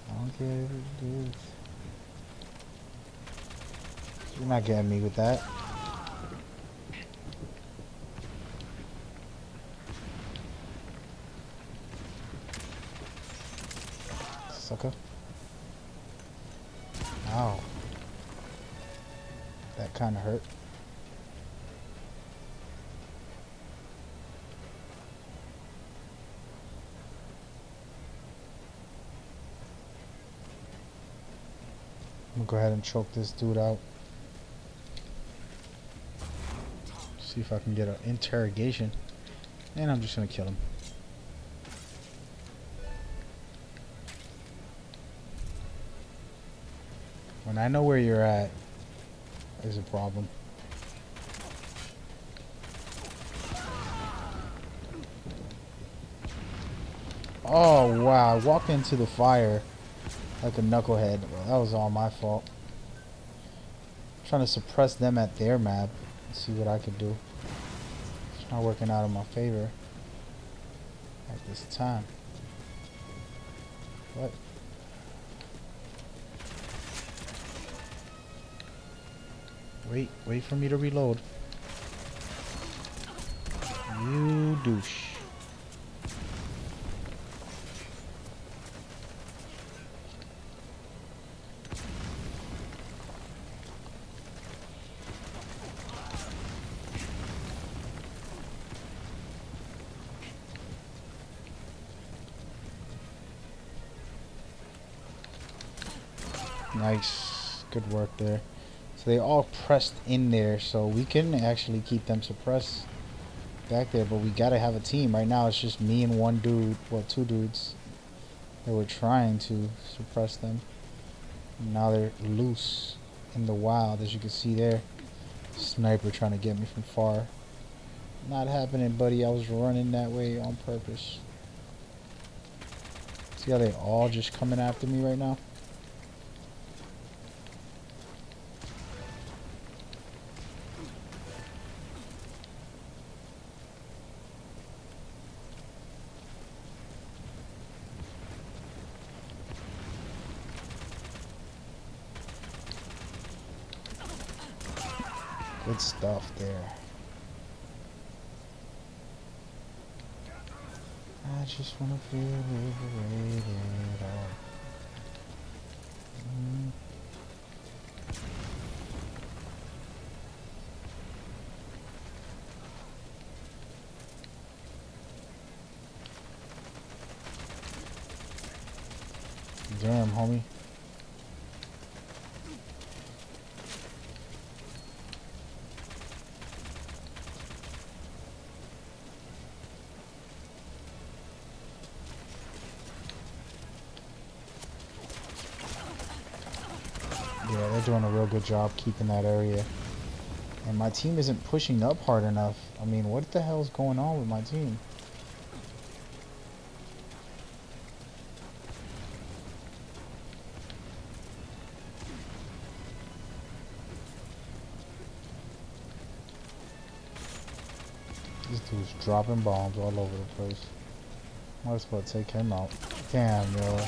Speaker 1: I don't care if it is. You're not getting me with that. Sucker. Ow. That kind of hurt. I'm gonna go ahead and choke this dude out. See if I can get an interrogation. And I'm just gonna kill him. When I know where you're at, there's a problem. Oh wow, I walked into the fire like a knucklehead. Well, that was all my fault. I'm trying to suppress them at their map and see what I could do. It's not working out in my favor at this time. What? Wait for me to reload. You douche. Nice. Good work there. So they all pressed in there, so we can actually keep them suppressed back there, but we gotta have a team. Right now it's just me and one dude, well, 2 dudes that were trying to suppress them. And now they're loose in the wild, as you can see there. Sniper trying to get me from far. Not happening, buddy. I was running that way on purpose. See how they all just coming after me right now? Good stuff there. I just wanna feel liberated. Damn, homie. Yeah, they're doing a real good job keeping that area. And my team isn't pushing up hard enough. I mean, what the hell's going on with my team? This dude's dropping bombs all over the place. Might as well take him out. Damn, yo.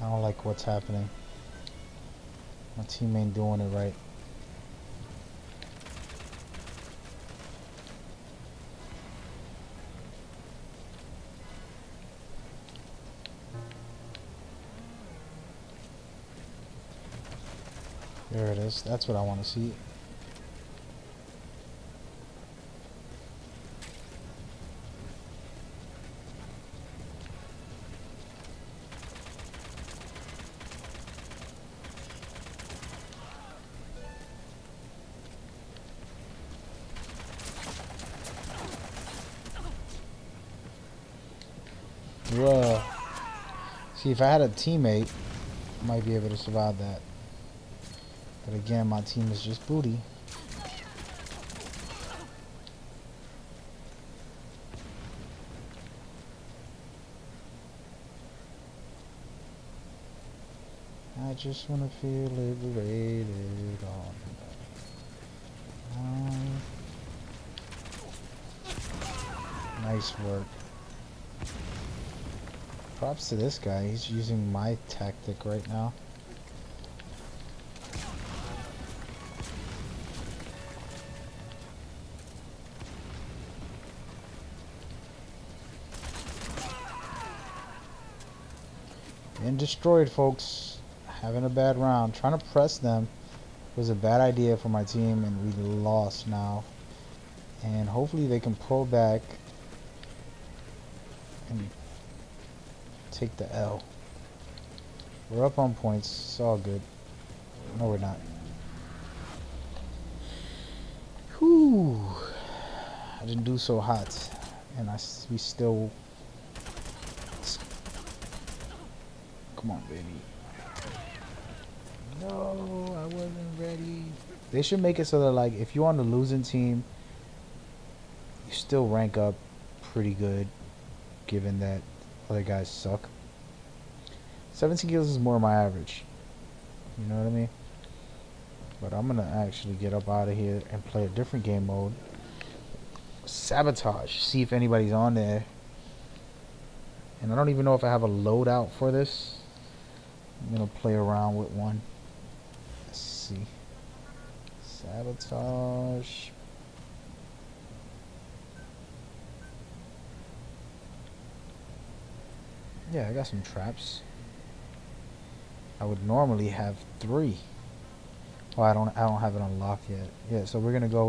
Speaker 1: I don't like what's happening. My team ain't doing it right. There it is. That's what I want to see. See, if I had a teammate, I might be able to survive that. But again, my team is just booty. I just want to feel liberated on. Nice work. Props to this guy. He's using my tactic right now. And destroyed, folks. Having a bad round. Trying to press them was a bad idea for my team, and we lost now. And hopefully they can pull back and take the L. We're up on points. It's all good. No, we're not. Whew. I didn't do so hot, and we still. Come on, baby. No, I wasn't ready. They should make it so that, like, if you're on the losing team, you still rank up pretty good, given that other guys suck. 17 kills is more my average. You know what I mean? But I'm gonna actually get up out of here and play a different game mode. Sabotage. See if anybody's on there. And I don't even know if I have a loadout for this. I'm gonna play around with one. Let's see. Sabotage. Yeah, I got some traps. I would normally have 3. Oh, I don't have it unlocked yet. Yeah, so we're gonna go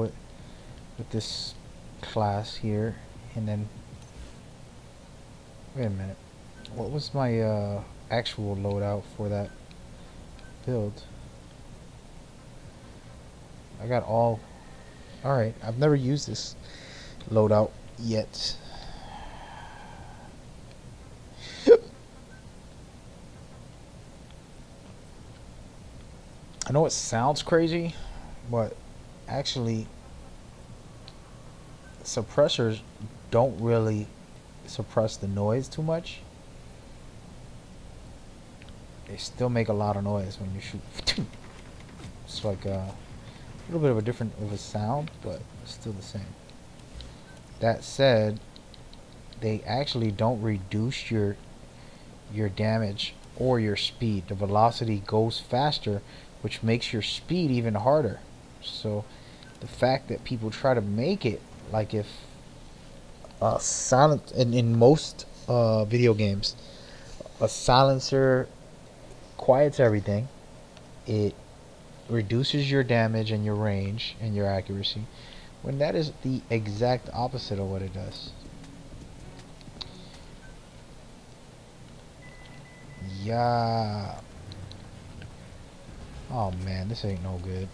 Speaker 1: with this class here, and then wait a minute. What was my actual loadout for that build? I got all. Alright, I've never used this loadout yet. I know it sounds crazy, but actually suppressors don't really suppress the noise too much. They still make a lot of noise when you shoot. It's like a little bit of a different sound, but it's still the same. That said, they actually don't reduce your damage or your speed. The velocity goes faster, which makes your speed even harder. So the fact that people try to make it like if silent in most video games, a silencer quiets everything. It reduces your damage and your range and your accuracy, when that is the exact opposite of what it does. Yeah. Oh man, this ain't no good.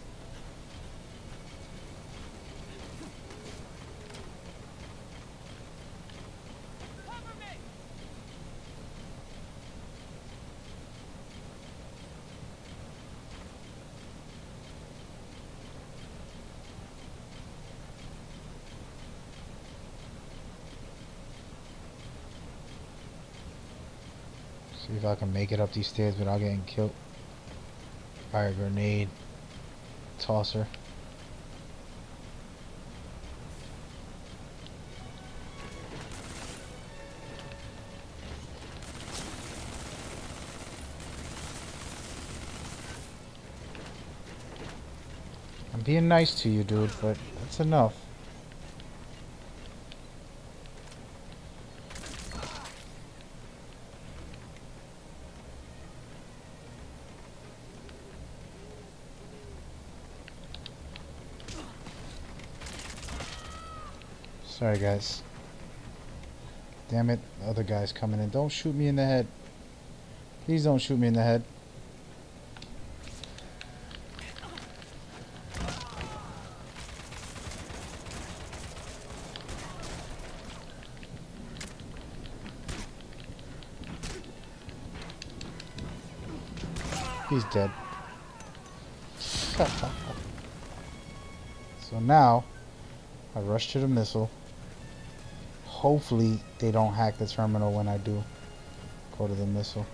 Speaker 1: See if I can make it up these stairs without getting killed by a grenade tosser. I'm being nice to you, dude, but that's enough. Sorry, guys. Damn it, the other guy's coming in. Don't shoot me in the head. Please don't shoot me in the head. He's dead. So now, I rush to the missile. Hopefully, they don't hack the terminal when I do go to the missile.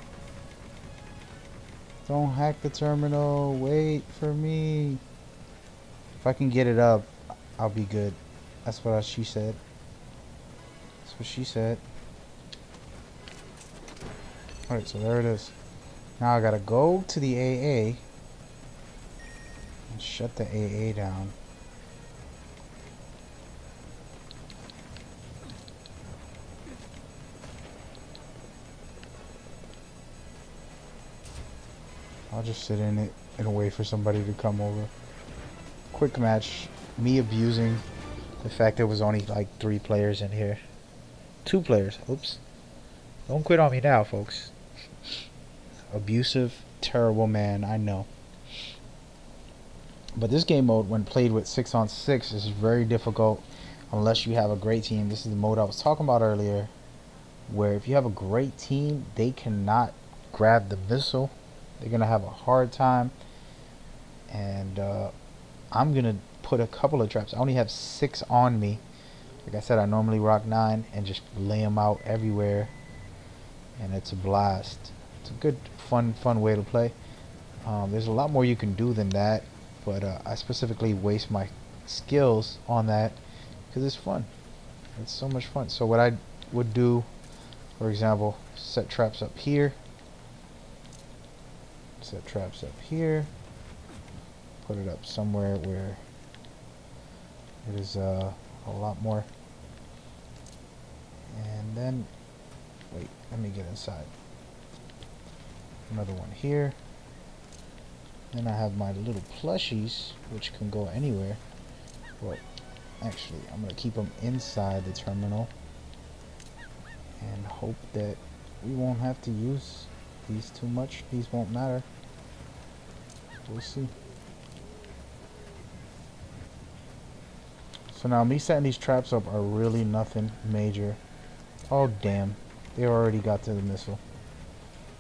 Speaker 1: Don't hack the terminal. Wait for me. If I can get it up, I'll be good. That's what she said. That's what she said. Alright, so there it is. Now I gotta go to the AA and shut the AA down. I'll just sit in it and wait for somebody to come over. Quick match. Me abusing the fact there was only like 3 players in here. 2 players. Oops. Don't quit on me now, folks. Abusive, terrible man, I know. But this game mode, when played with 6-on-6, is very difficult unless you have a great team. This is the mode I was talking about earlier, where if you have a great team, they cannot grab the missile. They're going to have a hard time. And I'm going to put a couple of traps. I only have 6 on me. Like I said, I normally rock 9 and just lay them out everywhere. And it's a blast. It's a good, fun way to play. There's a lot more you can do than that. But I specifically waste my skills on that because it's fun. It's so much fun. So what I would do, for example, set traps up here. Set traps up here. Put it up somewhere where it is a lot more. And then, wait, let me get inside. Another one here. Then I have my little plushies, which can go anywhere. But actually, I'm going to keep them inside the terminal. And hope that we won't have to use these too much. These won't matter. We'll see. So now me setting these traps up are really nothing major. Oh damn, they already got to the missile.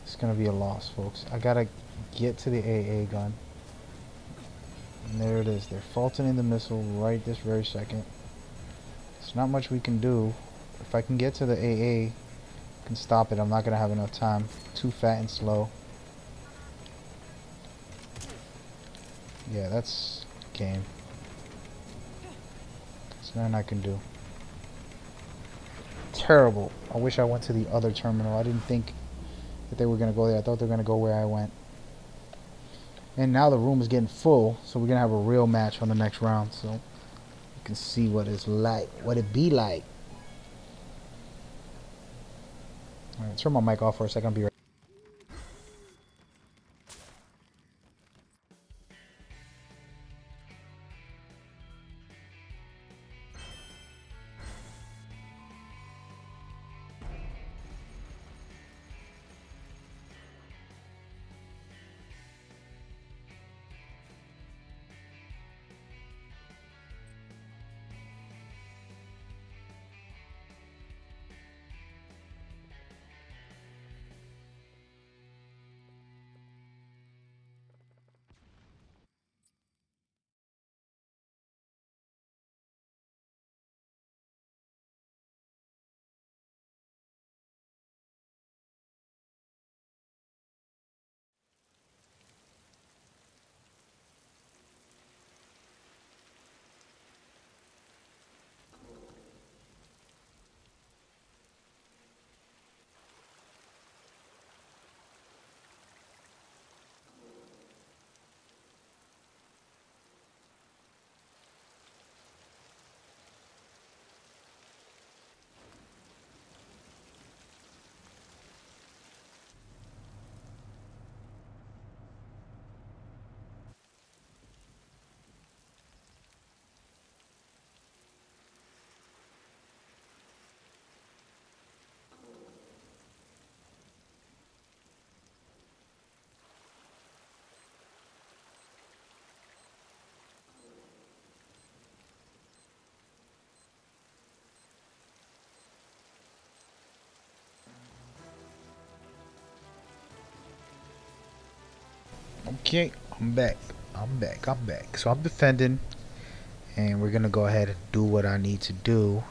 Speaker 1: It's gonna be a loss, folks. I gotta get to the AA gun. And there it is. They're faulting in the missile right this very second. There's not much we can do. If I can get to the AA, I can stop it. I'm not gonna have enough time. Too fat and slow. Yeah, that's game. There's nothing I can do. Terrible. I wish I went to the other terminal. I didn't think that they were going to go there. I thought they were going to go where I went. And now the room is getting full, so we're going to have a real match on the next round. So you can see what it's like, what it be like. Alright, turn my mic off for a second. I'll be right back. Okay, I'm back. I'm back. So I'm defending, and we're gonna go ahead and do what I need to do.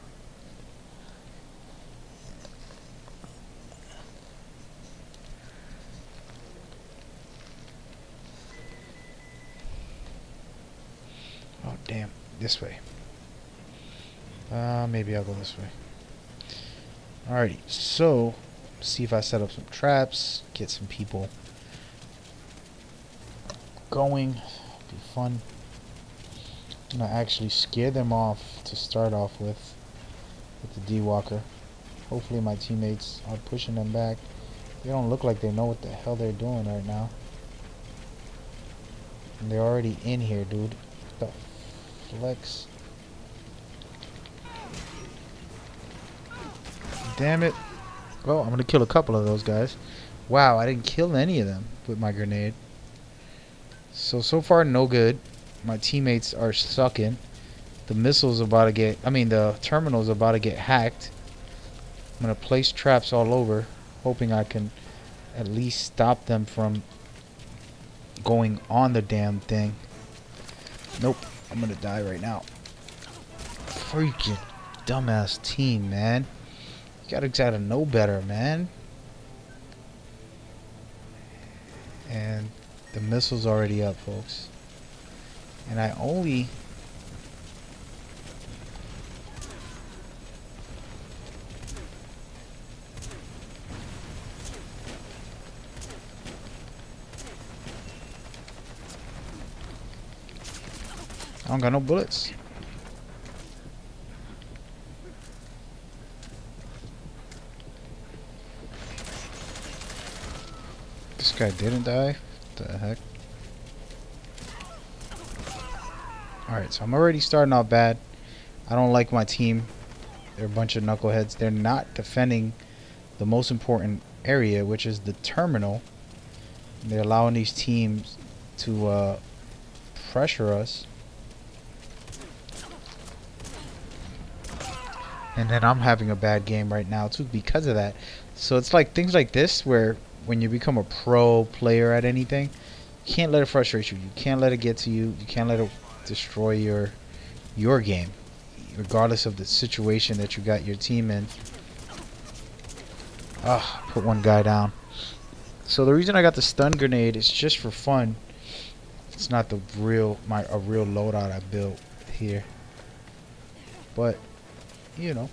Speaker 1: Oh damn, this way. Maybe I'll go this way. Alrighty, so see if I set up some traps, get some people going. Be fun. I'm gonna actually scare them off to start off with the D-Walker. Hopefully my teammates are pushing them back. They don't look like they know what the hell they're doing right now. And they're already in here, dude. The flex. Damn it. Well, I'm gonna kill a couple of those guys. Wow, I didn't kill any of them with my grenade. So far, no good. My teammates are sucking. The missile's about to get... the terminal's about to get hacked. I'm gonna place traps all over, hoping I can at least stop them from going on the damn thing. Nope, I'm gonna die right now. Freaking dumbass team, man. You gotta know better, man. And the missile's already up, folks. And I only... I don't got no bullets. This guy didn't die? What the heck? Alright, so I'm already starting off bad. I don't like my team. They're a bunch of knuckleheads. They're not defending the most important area, which is the terminal. They're allowing these teams to pressure us. And then I'm having a bad game right now too because of that. So it's like things like this where when you become a pro player at anything, you can't let it frustrate you. You can't let it get to you. You can't let it destroy your game, regardless of the situation that you got your team in. Ah, put one guy down. So the reason I got the stun grenade is just for fun. It's not the real a real loadout I built here. But you know,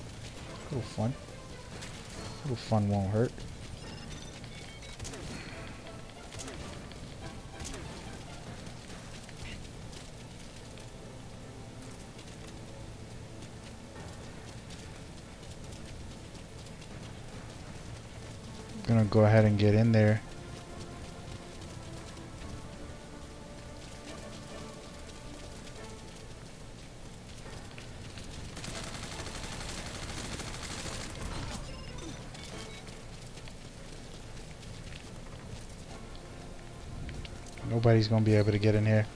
Speaker 1: a little fun. A little fun won't hurt. Gonna go ahead and get in there. Nobody's gonna be able to get in here.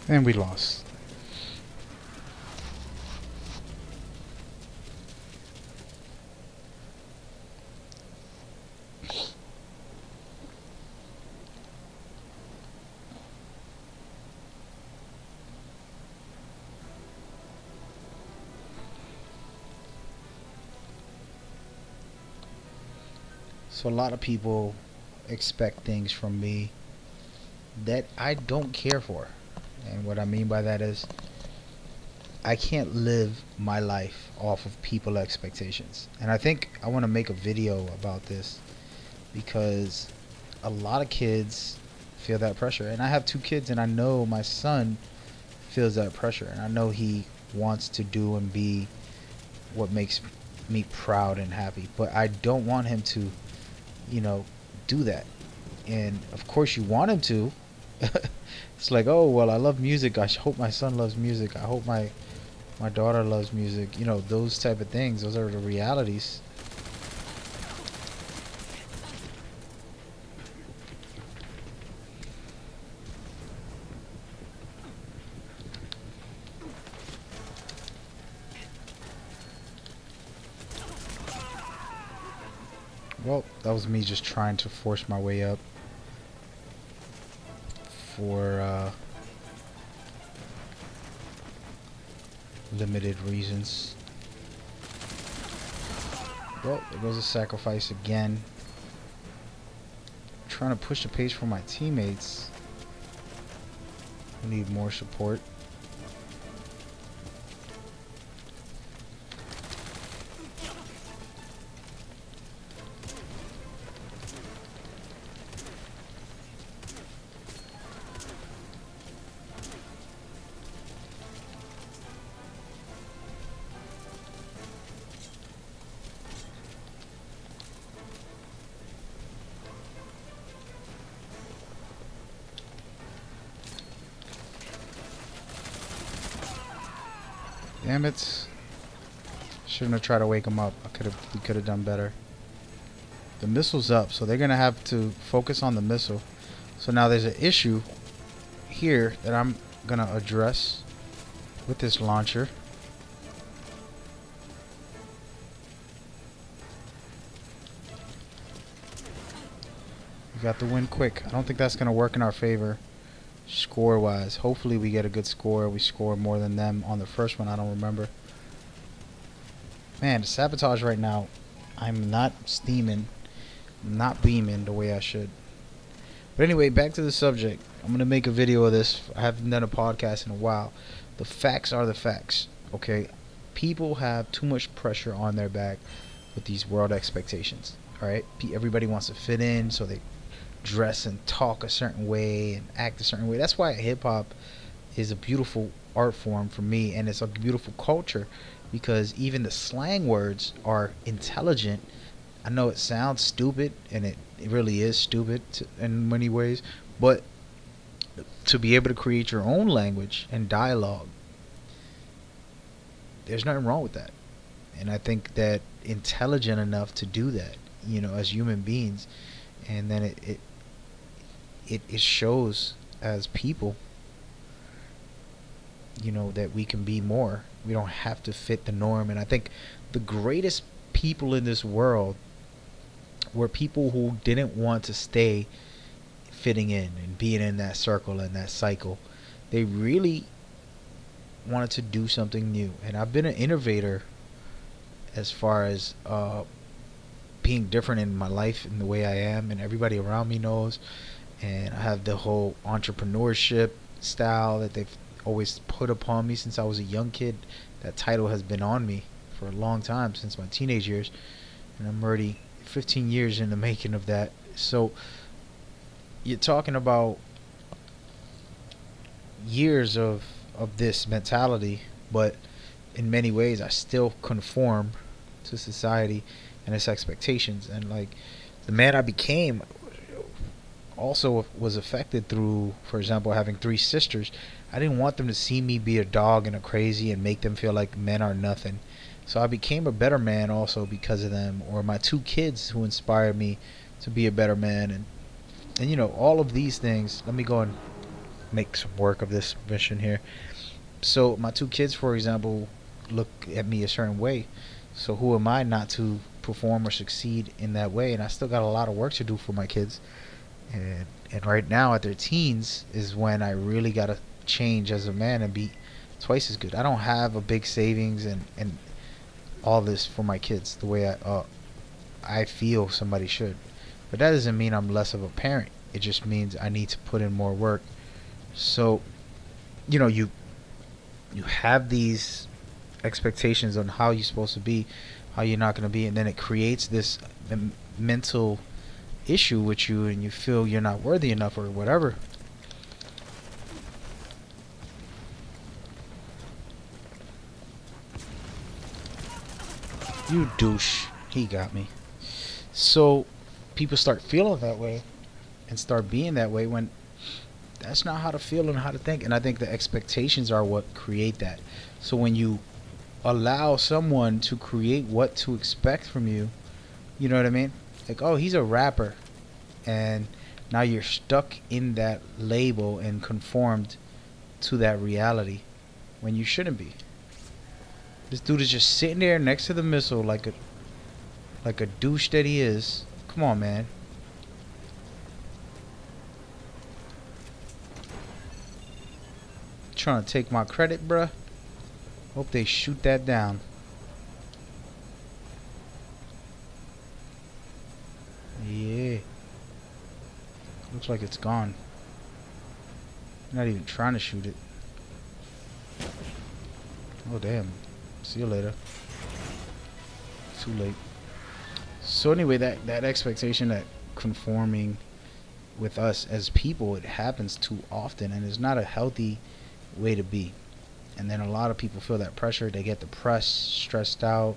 Speaker 1: And we lost. So a lot of people expect things from me that I don't care for. And what I mean by that is I can't live my life off of people's expectations. And I think I want to make a video about this because a lot of kids feel that pressure. And I have 2 kids and I know my son feels that pressure. And I know he wants to do and be what makes me proud and happy. But I don't want him to, you know, do that. And of course you want him to, It's like, oh well, I love music. I hope my son loves music. I hope my daughter loves music. You know, those type of things. Those are the realities. Well, that was me just trying to force my way up for limited reasons. Well, there goes a sacrifice again. Trying to push the pace for my teammates. I need more support. Damn it. Shouldn't have tried to wake them up. We could have done better. The missile's up, so they're gonna have to focus on the missile. So now there's an issue here that I'm gonna address with this launcher. We got the win quick. I don't think that's gonna work in our favor score wise. Hopefully we get a good score. We score more than them on the first one. I don't remember. Man, the sabotage right now, I'm not steaming, not beaming the way I should. But anyway, back to the subject. I'm going to make a video of this. I haven't done a podcast in a while. The facts are the facts, okay? People have too much pressure on their back with these world expectations, alright? Everybody wants to fit in, so they dress and talk a certain way and act a certain way. That's why hip-hop is a beautiful art form for me, and it's a beautiful culture, because even the slang words are intelligent. I know it sounds stupid, and it really is stupid in many ways, but to be able to create your own language and dialogue, there's nothing wrong with that. And I think that intelligent enough to do that, you know, as human beings, and then it shows as people, you know, that we can be more. We don't have to fit the norm. And I think the greatest people in this world were people who didn't want to stay fitting in and being in that circle and that cycle. They really wanted to do something new. And I've been an innovator as far as being different in my life and the way I am, and everybody around me knows. And I have the whole entrepreneurship style that they've always put upon me since I was a young kid. That title has been on me for a long time, since my teenage years, and I'm already 15 years in the making of that. So you're talking about years of this mentality, but in many ways I still conform to society and its expectations. And like, the man I became also was affected through, for example, having 3 sisters. I didn't want them to see me be a dog and a crazy and make them feel like men are nothing. So I became a better man also because of them, or my 2 kids who inspired me to be a better man. And you know, all of these things. Let me go and make some work of this mission here. So my 2 kids, for example, look at me a certain way. So who am I not to perform or succeed in that way? And I still got a lot of work to do for my kids. And right now at their teens is when I really gotta change as a man and be twice as good. I don't have a big savings and all this for my kids the way I feel somebody should. But that doesn't mean I'm less of a parent. It just means I need to put in more work. So, you know, you have these expectations on how you're supposed to be, how you're not going to be, and then it creates this mental issue with you, and you feel you're not worthy enough or whatever. You douche. He got me. So people start feeling that way and start being that way when That's not how to feel and how to think. And I think the expectations are what create that. So when you allow someone to create what to expect from you, you know what I mean? Like, oh, he's a rapper, and now you're stuck in that label and conformed to that reality when you shouldn't be. This dude is just sitting there next to the missile like a douche that he is. Come on, man. Trying to take my credit, bruh. Hope they shoot that down. Yeah. Looks like it's gone. Not even trying to shoot it. Oh, damn. See you later. Too late. So anyway, that expectation, that conforming with us as people, it happens too often, and it's not a healthy way to be. And then a lot of people feel that pressure. They get depressed, stressed out.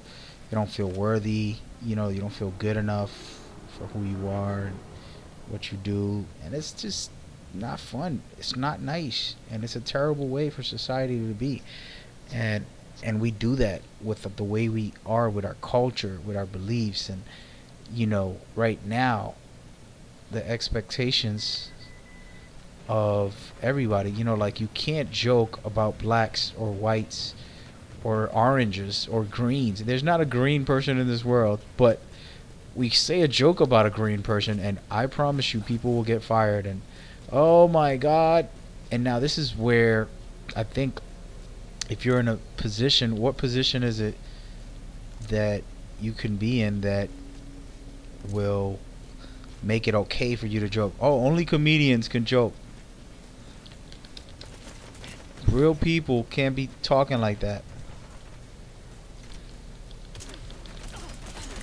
Speaker 1: They don't feel worthy. You know, you don't feel good enough for who you are and what you do. And it's just not fun. It's not nice. And it's a terrible way for society to be. And we do that with the way we are, with our culture, with our beliefs. And, you know, right now, the expectations of everybody, you know, like, you can't joke about blacks or whites or oranges or greens. There's not a green person in this world, but we say a joke about a green person, and I promise you people will get fired. And oh my God. And now this is where I think, if you're in a position, what position is it that you can be in that will make it okay for you to joke? Oh, only comedians can joke. Real people can't be talking like that.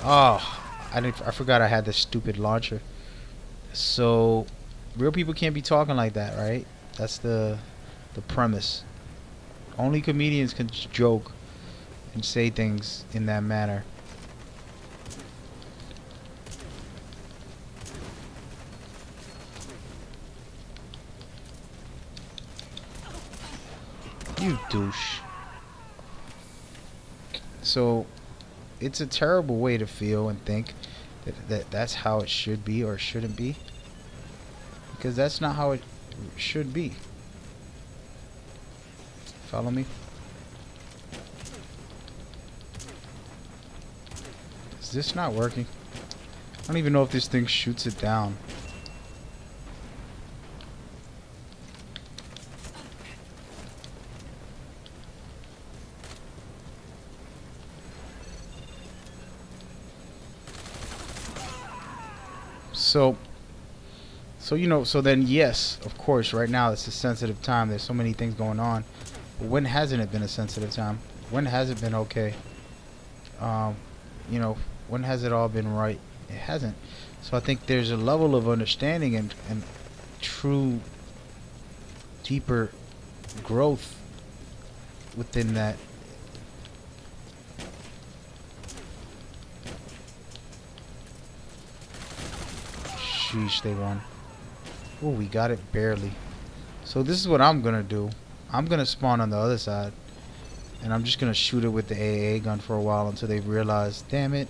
Speaker 1: Oh, I forgot I had this stupid launcher. So real people can't be talking like that, right? That's the premise. Only comedians can joke and say things in that manner. You douche. So it's a terrible way to feel and think that that's how it should be or shouldn't be, because that's not how it should be. Follow me? Is this not working? I don't even know if this thing shoots it down. So you know, so then yes, of course, right now it's a sensitive time. There's so many things going on. But when hasn't it been a sensitive time? When has it been okay? You know, when has it all been right? It hasn't. So I think there's a level of understanding and true deeper growth within that. Sheesh, they won. Oh, we got it barely. So this is what I'm gonna do. I'm gonna spawn on the other side, and I'm just gonna shoot it with the AA gun for a while until they realize, damn it,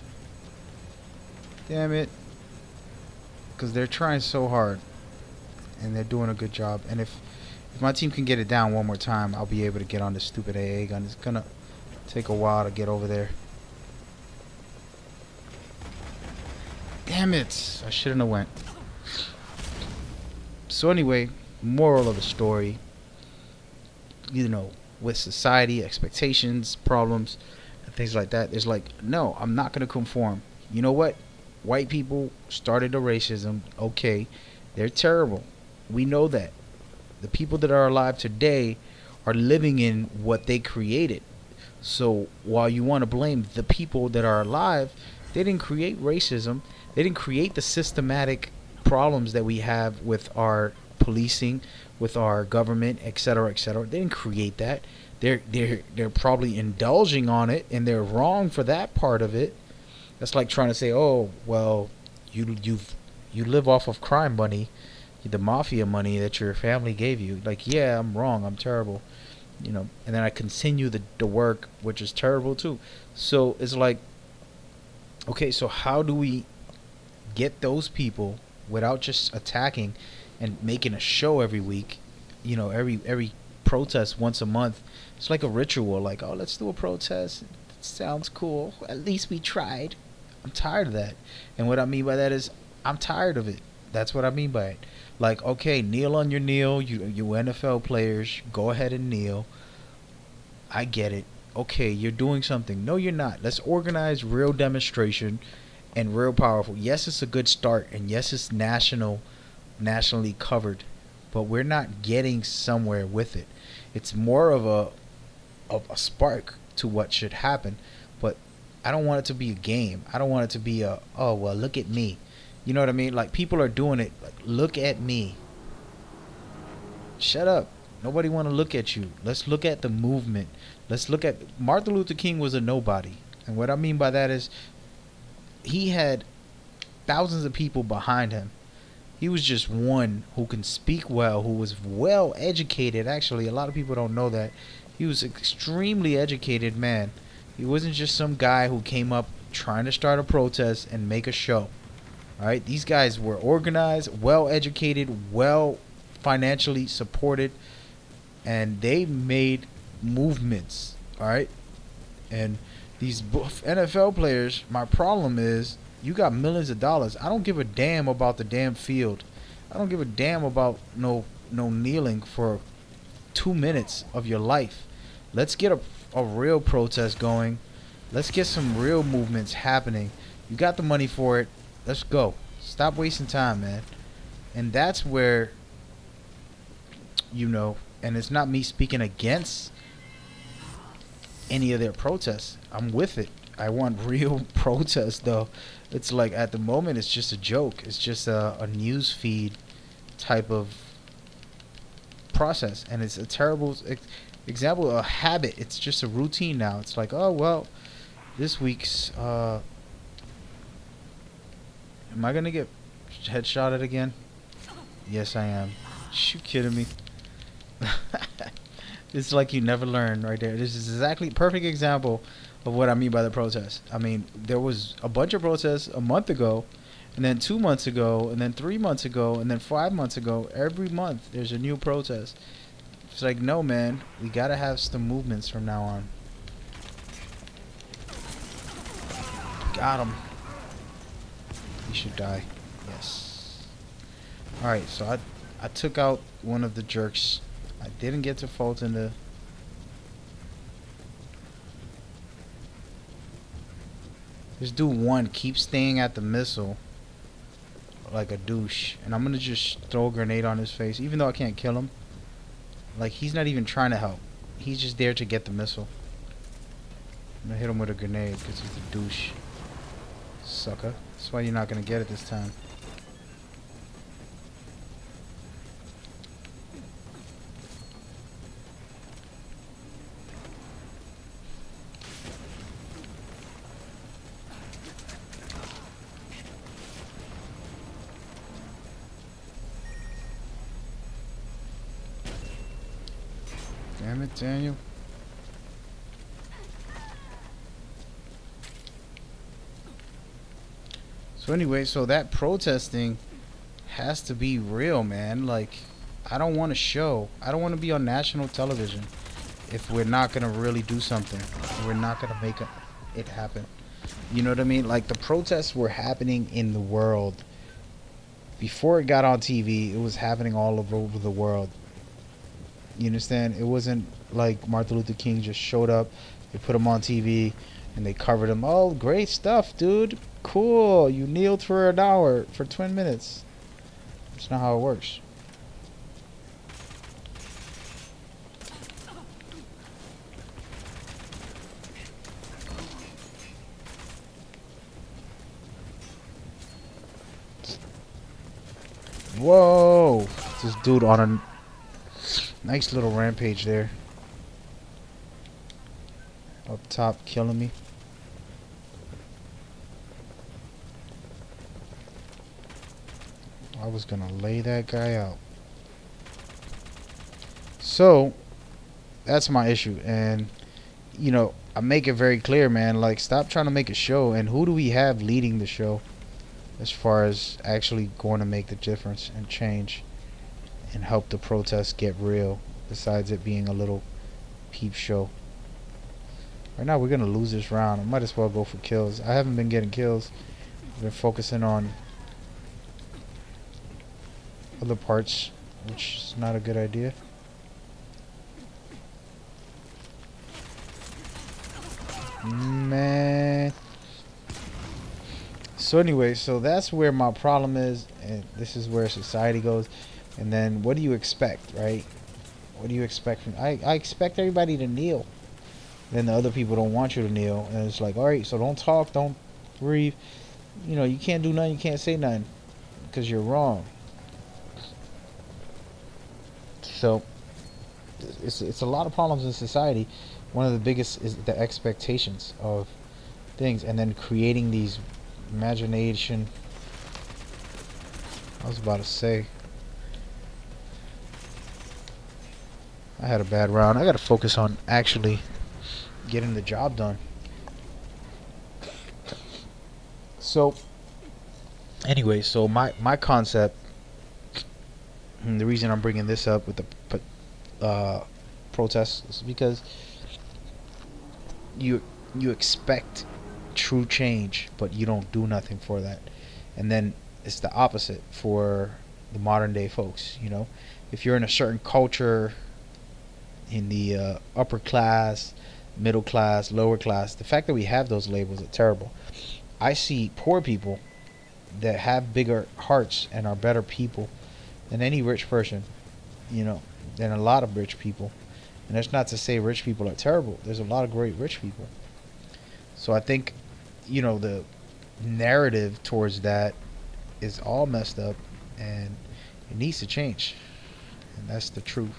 Speaker 1: because they're trying so hard, and they're doing a good job. And if my team can get it down one more time, I'll be able to get on this stupid AA gun. It's gonna take a while to get over there. Damn it! I shouldn't have went. So anyway, moral of the story, you know, with society, expectations, problems, and things like that, it's like, no, I'm not going to conform. You know what? White people started the racism. Okay, they're terrible. We know that. The people that are alive today are living in what they created. So while you want to blame the people that are alive, they didn't create racism. They didn't create the systematic problems that we have with our policing, with our government, etc., etc. They didn't create that. They're probably indulging on it, and they're wrong for that part of it. That's like trying to say, oh, well, you live off of crime money, the mafia money that your family gave you. Like, yeah, I'm wrong, I'm terrible, you know, and then I continue the work, which is terrible too. So it's like, okay, so how do we get those people without just attacking and making a show every week? You know, every protest once a month. It's like a ritual. Like, oh, let's do a protest. It sounds cool. At least we tried. I'm tired of that. And what I mean by that is, I'm tired of it. That's what I mean by it. Like, okay, kneel on your kneel. You NFL players, go ahead and kneel. I get it. Okay, you're doing something. No, you're not. Let's organize real demonstration and real powerful. Yes, it's a good start, and yes, it's nationally covered, but we're not getting somewhere with it. It's more of a spark to what should happen, but I don't want it to be a game. I don't want it to be a, oh well, look at me. You know what I mean? Like, people are doing it. Like, look at me. Shut up. Nobody want to look at you. Let's look at the movement. Let's look at Martin Luther King was a nobody, and what I mean by that is he had thousands of people behind him. He was just one who can speak well, who was well educated. Actually, a lot of people don't know that. He was an extremely educated man. He wasn't just some guy who came up trying to start a protest and make a show. Alright, these guys were organized, well educated, well financially supported, and they made movements. Alright? And these NFL players, my problem is, you got millions of dollars. I don't give a damn about the damn field. I don't give a damn about no kneeling for 2 minutes of your life. Let's get a real protest going. Let's get some real movements happening. You got the money for it. Let's go. Stop wasting time, man. And that's where, you know, and it's not me speaking against any of their protests. I'm with it. I want real protests, though. It's like, at the moment, it's just a joke. It's just a news feed type of process, and it's a terrible example, a habit. It's just a routine now. It's like, oh well, this week's am I gonna get headshotted again? Yes, I am. You kidding me? It's like you never learn right there. This is exactly perfect example of what I mean by the protest. I mean, there was a bunch of protests a month ago, and then 2 months ago, and then 3 months ago, and then 5 months ago. Every month there's a new protest. It's like, no, man, we gotta have some movements from now on. Got him. He should die. Yes. Alright, so I took out one of the jerks. I didn't get to Fulton to... This dude one keeps staying at the missile like a douche, and I'm gonna just throw a grenade on his face, even though I can't kill him. Like, he's not even trying to help. He's just there to get the missile. I'm gonna hit him with a grenade because he's a douche. Sucker. That's why you're not gonna get it this time. Damn it, Daniel. So anyway, so that protesting has to be real, man. Like, I don't want to show. I don't want to be on national television if we're not going to really do something. If we're not going to make it happen. You know what I mean? Like, the protests were happening in the world. Before it got on TV, it was happening all over the world. You understand? It wasn't like Martin Luther King just showed up, they put him on TV, and they covered him. Oh, great stuff, dude. Cool. You kneeled for an hour, for 20 minutes. That's not how it works. Whoa. This dude on a nice little rampage there. Up top, killing me. I was gonna lay that guy out. So that's my issue, and you know, I make it very clear, man. Like, stop trying to make a show. And who do we have leading the show as far as actually going to make the difference and change and help the protests get real, besides it being a little peep show? Right now we're gonna lose this round. I might as well go for kills. I haven't been getting kills. I've been focusing on other parts, which is not a good idea. Man. So anyway, so that's where my problem is, and this is where society goes. And then what do you expect, right? What do you expect from I expect everybody to kneel. Then the other people don't want you to kneel, and it's like, alright, so don't talk, don't breathe. You know, you can't do nothing, you can't say nothing, because you're wrong. So it's a lot of problems in society. One of the biggest is the expectations of things, and then creating these imagination. I was about to say, I had a bad round. I gotta focus on actually getting the job done. So anyway, so my concept, and the reason I'm bringing this up with the protests, is because you expect true change, but you don't do nothing for that. And then it's the opposite for the modern day folks. You know, if you're in a certain culture, in the upper class, middle class, lower class, the fact that we have those labels are terrible. I see poor people that have bigger hearts and are better people than any rich person, you know, than a lot of rich people. And that's not to say rich people are terrible. There's a lot of great rich people. So I think, you know, the narrative towards that is all messed up, and it needs to change. And that's the truth.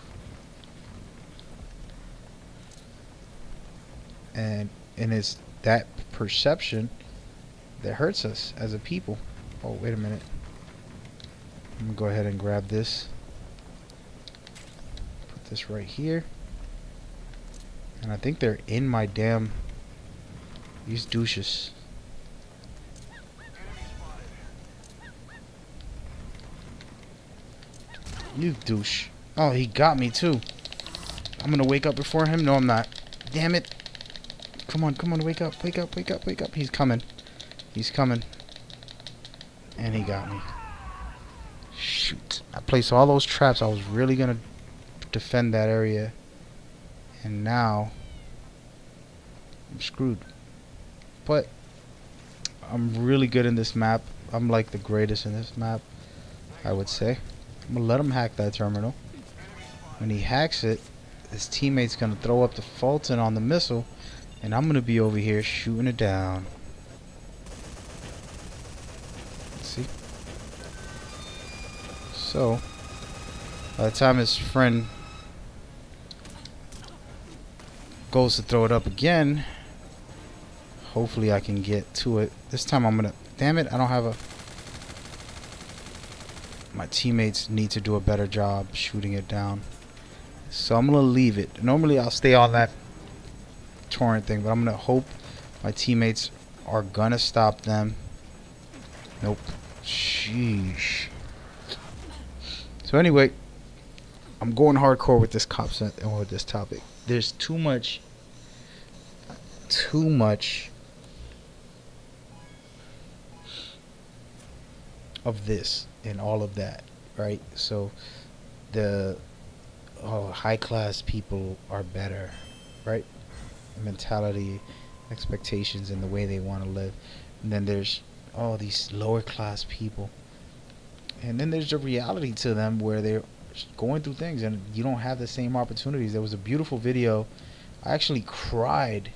Speaker 1: And it's that perception that hurts us as a people. Oh, wait a minute. I'm gonna go ahead and grab this. Put this right here. And I think they're in my damn... These douches. You douche. Oh, he got me too. I'm gonna wake up before him. No, I'm not. Damn it. Come on, come on, wake up, wake up, wake up, wake up. He's coming. He's coming. And he got me. Shoot. I placed all those traps. I was really gonna defend that area. And now I'm screwed. But I'm really good in this map. I'm like the greatest in this map, I would say. I'm gonna let him hack that terminal. When he hacks it, his teammate's gonna throw up the Fulton on the missile, and I'm gonna be over here shooting it down. See? So, by the time his friend goes to throw it up again, hopefully I can get to it. This time I'm gonna... Damn it, I don't have a... My teammates need to do a better job shooting it down. So I'm gonna leave it. Normally I'll stay on that torrent thing, but I'm gonna hope my teammates are gonna stop them. Nope. Sheesh. So anyway, I'm going hardcore with this cop set and with this topic. There's too much of this and all of that, right? So the high class people are better, right? Mentality, expectations, and the way they want to live. And then there's all these lower class people, and then there's the reality to them where they're going through things and you don't have the same opportunities. There was a beautiful video. I actually cried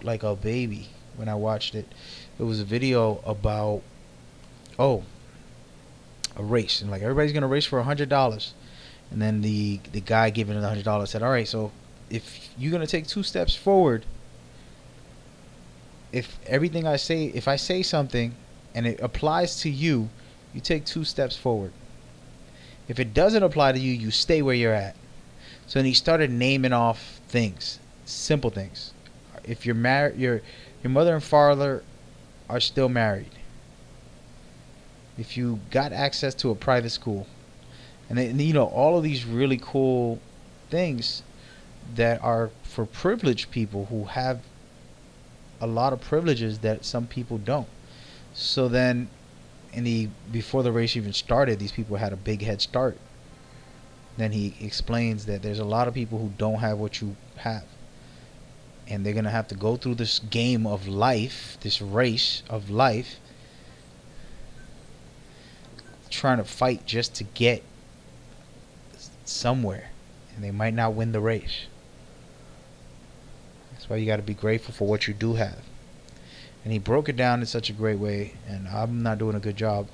Speaker 1: like a baby when I watched it. It was a video about a race, and like everybody's gonna race for $100, and then the guy giving it $100 said, all right, so if you're gonna take 2 steps forward, if everything I say, if I say something and it applies to you, you take 2 steps forward. If it doesn't apply to you, you stay where you're at. So then he started naming off things, simple things. If you're married, your mother and father are still married. If you got access to a private school, and then, you know, all of these really cool things that are for privileged people who have a lot of privileges that some people don't. So then, before the race even started, these people had a big head start. Then he explains that there's a lot of people who don't have what you have, and they're gonna have to go through this game of life, this race of life, trying to fight just to get somewhere, and they might not win the race. That's why you got to be grateful for what you do have. And he broke it down in such a great way, and I'm not doing a good job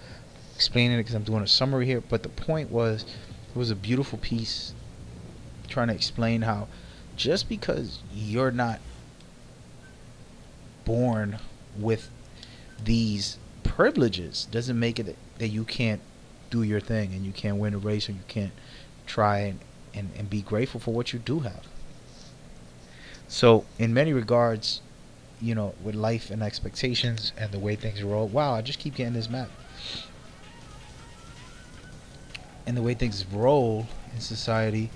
Speaker 1: explaining it because I'm doing a summary here, but the point was, it was a beautiful piece trying to explain how just because you're not born with these privileges doesn't make it that you can't do your thing and you can't win a race, or you can't try and be grateful for what you do have. So in many regards, you know, with life and expectations and the way things roll, wow, I just keep getting this map. And the way things roll in society,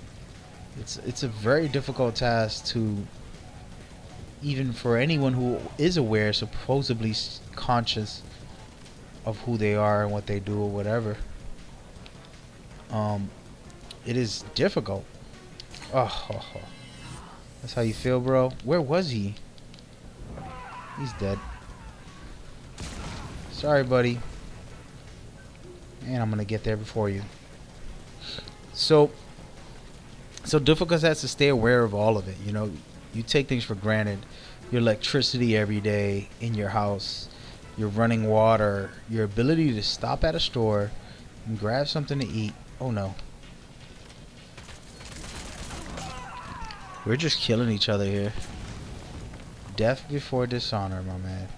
Speaker 1: it's a very difficult task to, even for anyone who is aware, supposedly conscious of who they are and what they do or whatever. It is difficult. Oh, that's how you feel, bro. Where was he? He's dead. Sorry, buddy. And I'm gonna get there before you. So difficult has to stay aware of all of it. You know, you take things for granted. Your electricity every day in your house, your running water, your ability to stop at a store and grab something to eat. Oh no. We're just killing each other here. Death before dishonor, my man.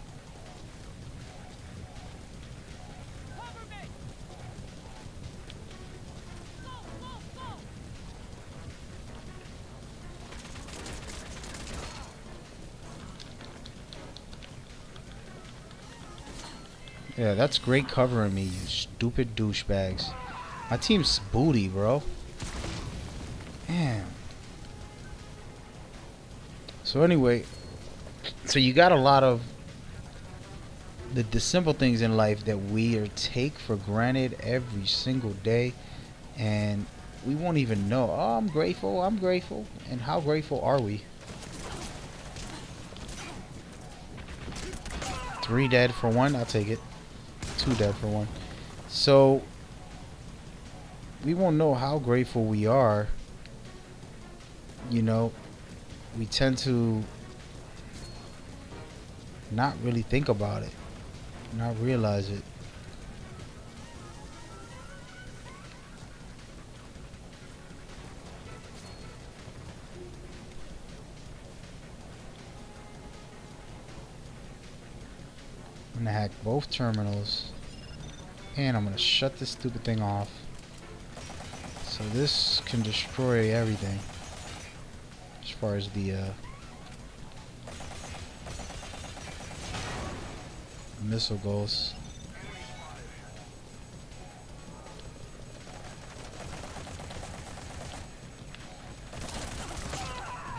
Speaker 1: Yeah, that's great covering me, you stupid douchebags. My team's booty, bro. Damn. So anyway, so you got a lot of the simple things in life that we take for granted every single day, and we won't even know. Oh, I'm grateful, I'm grateful. And how grateful are we? 3 dead for 1, I'll take it. 2 dead for 1. So we won't know how grateful we are. You know, we tend to not really think about it, not realize it. I'm gonna hack both terminals, and I'm gonna shut this stupid thing off so this can destroy everything as far as the missile goes.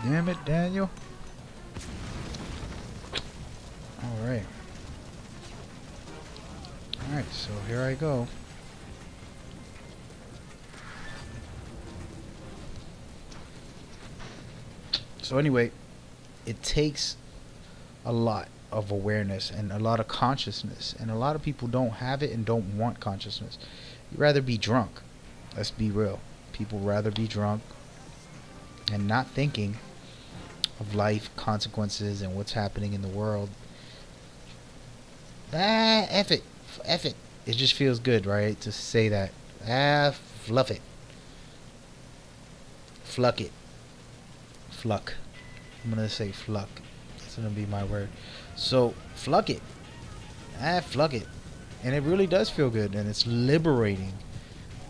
Speaker 1: Damn it, Daniel. Alright. Alright, so here I go. So anyway, it takes a lot of awareness and a lot of consciousness, and a lot of people don't have it and don't want consciousness. You'd rather be drunk. Let's be real. People rather be drunk and not thinking of life consequences and what's happening in the world. F it. F it. It just feels good, right? To say that. Fluff it. Fluck it. Fluck. I'm gonna say fluck. That's gonna be my word. So, fluck it. Fluck it. And it really does feel good, and it's liberating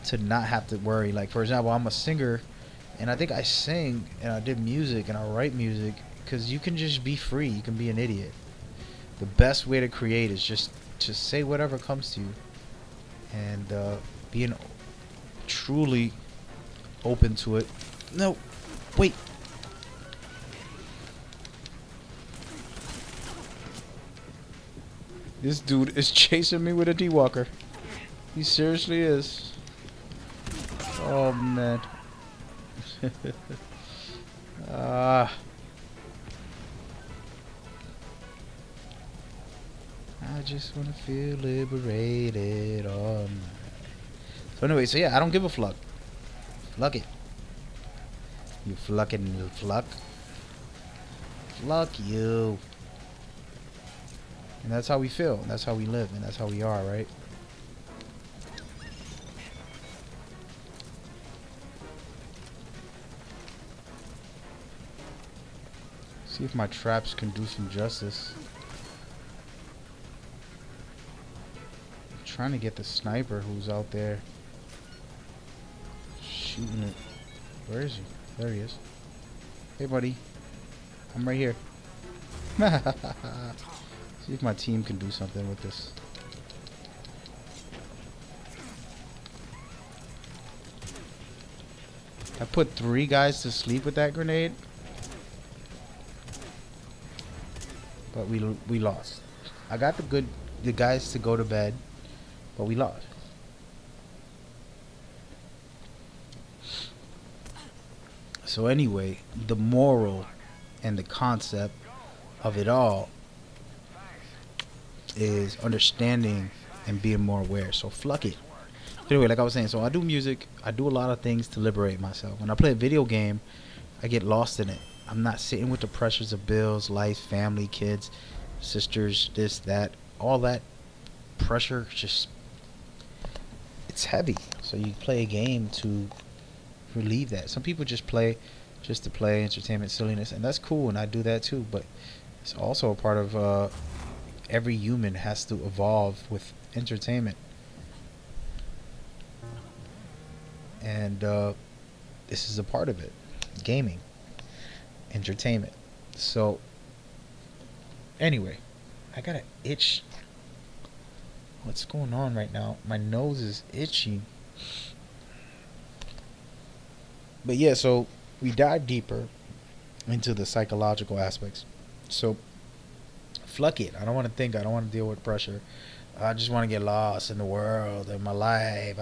Speaker 1: to not have to worry. Like, for example, I'm a singer, and I think I sing and I did music and I write music because you can just be free. You can be an idiot. The best way to create is just to say whatever comes to you, and being truly open to it. No, wait. This dude is chasing me with a D-Walker. He seriously is. Oh man. I just wanna feel liberated all night. So anyway, so yeah, I don't give a fluck. Fluck it. You flucking fluck. Fluck you. And that's how we feel. And that's how we live. And that's how we are, right? See if my traps can do some justice. I'm trying to get the sniper who's out there shooting it. Where is he? There he is. Hey, buddy. I'm right here. See if my team can do something with this. I put 3 guys to sleep with that grenade, but we lost. I got the guys to go to bed, but we lost. So anyway, the moral and the concept of it all is understanding and being more aware. So fluck it. Anyway, like I was saying, so I do music. I do a lot of things to liberate myself. When I play a video game, I get lost in it. I'm not sitting with the pressures of bills, life, family, kids, sisters, this, that. All that pressure, just, it's heavy. So you play a game to relieve that. Some people just play just to play, entertainment, silliness, and that's cool, and I do that too. But it's also a part of every human has to evolve with entertainment. And this is a part of it. Gaming. Entertainment. So anyway, I got an itch. What's going on right now? My nose is itchy. But yeah, so we dive deeper into the psychological aspects. So fluck it. I don't want to think. I don't want to deal with pressure. I just want to get lost in the world and my life.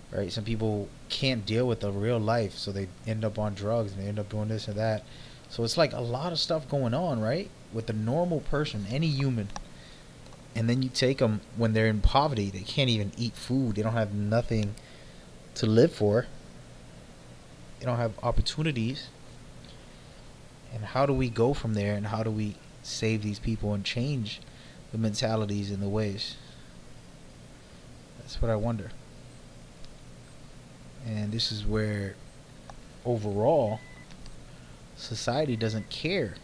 Speaker 1: Right? Some people can't deal with the real life, so they end up on drugs and they end up doing this and that. So it's like a lot of stuff going on, right? With the normal person, any human. And then you take them when they're in poverty. They can't even eat food. They don't have nothing to live for. They don't have opportunities. And how do we go from there, and how do we save these people and change the mentalities and the ways? That's what I wonder. And this is where overall society doesn't care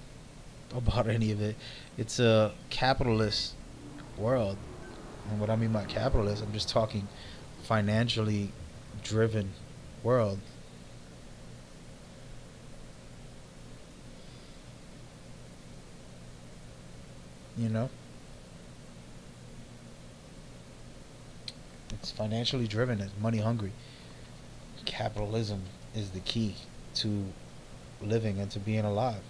Speaker 1: about any of it. It's a capitalist world. And what I mean by capitalist, I'm just talking financially driven world. You know? It's financially driven. It's money hungry. Capitalism is the key to living and to being alive.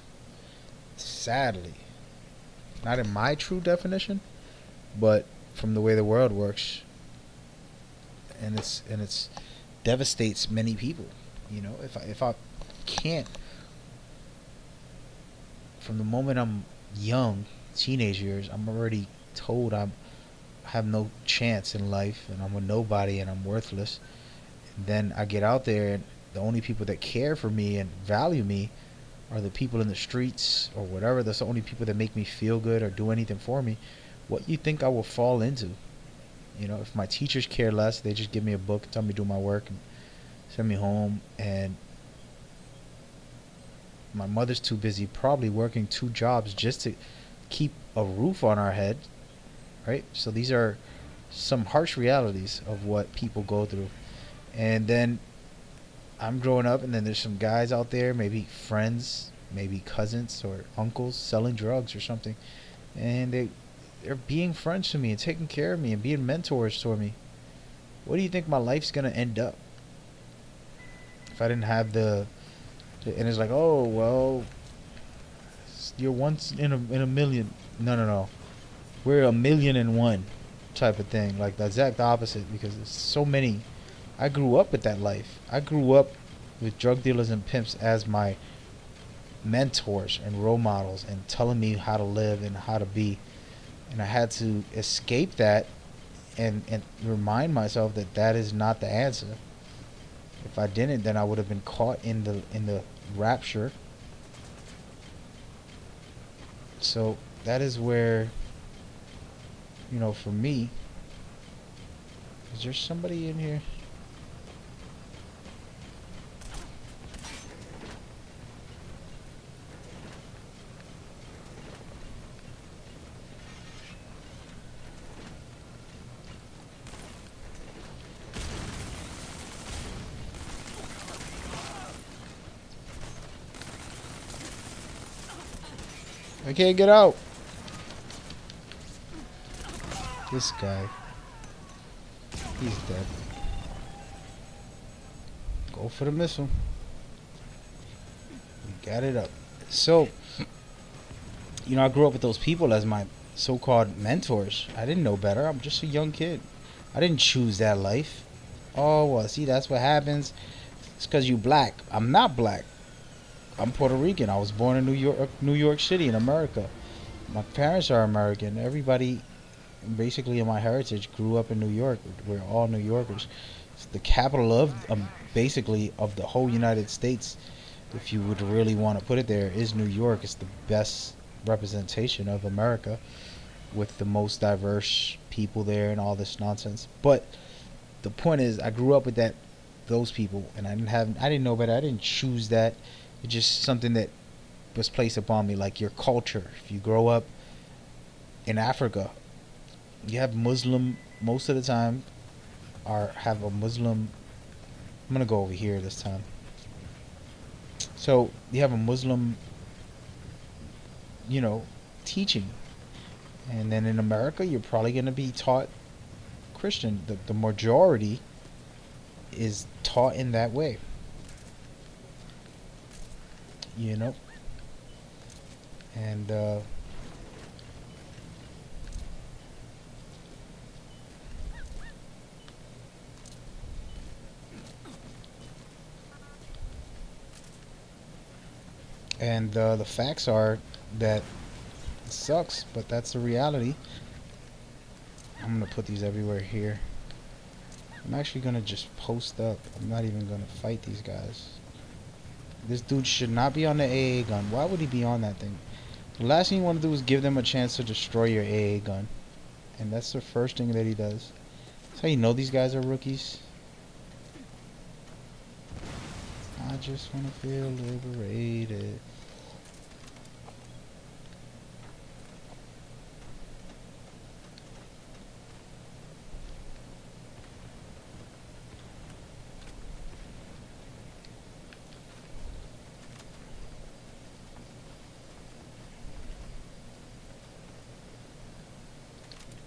Speaker 1: Sadly. Not in my true definition, but from the way the world works. And it's devastates many people. You know, if I can't, from the moment I'm young, teenage years, I'm already told I have no chance in life and I'm a nobody and I'm worthless. And then I get out there and the only people that care for me and value me are the people in the streets or whatever. That's the only people that make me feel good or do anything for me. What you think I will fall into? You know, if my teachers care less, they just give me a book, tell me to do my work and send me home, and my mother's too busy probably working 2 jobs just to keep a roof on our head, right? So these are some harsh realities of what people go through. And then I'm growing up, and then there's some guys out there, maybe friends, maybe cousins or uncles, selling drugs or something, and they're being friends to me and taking care of me and being mentors for me. What do you think my life's gonna end up if I didn't have and it's like, oh well, you're once in a million. No, no, no. We're a million and one type of thing. Like the exact opposite, because there's so many. I grew up with that life. I grew up with drug dealers and pimps as my mentors and role models and telling me how to live and how to be. And I had to escape that and remind myself that that is not the answer. If I didn't, then I would have been caught in the rapture. So that is where, for me, is there somebody in here? I can't get out. This guy. He's dead. Go for the missile. We got it up. So, I grew up with those people as my so-called mentors. I didn't know better. I'm just a young kid. I didn't choose that life. Oh, well, see, that's what happens. It's because you black. I'm not black. I'm Puerto Rican. I was born in New York City in America. My parents are American. Everybody basically in my heritage grew up in New York. We're all New Yorkers. It's the capital of basically of the whole United States. If you would really want to put it there, is New York. It's the best representation of America with the most diverse people there and all this nonsense. But the point is, I grew up with those people, and I didn't know better. I didn't choose that. It's just something that was placed upon me, like your culture. If you grow up in Africa, you have Muslim most of the time, or have a Muslim. I'm gonna go over here this time. So you have a Muslim, teaching, and then in America, you're probably gonna be taught Christian. The majority is taught in that way. And the facts are that it sucks, but that's the reality. I'm gonna put these everywhere here. I'm actually gonna just post up. I'm not even gonna fight these guys. This dude should not be on the AA gun. Why would he be on that thing? The last thing you want to do is give them a chance to destroy your AA gun. And that's the first thing that he does. That's how you know these guys are rookies. I just want to feel liberated.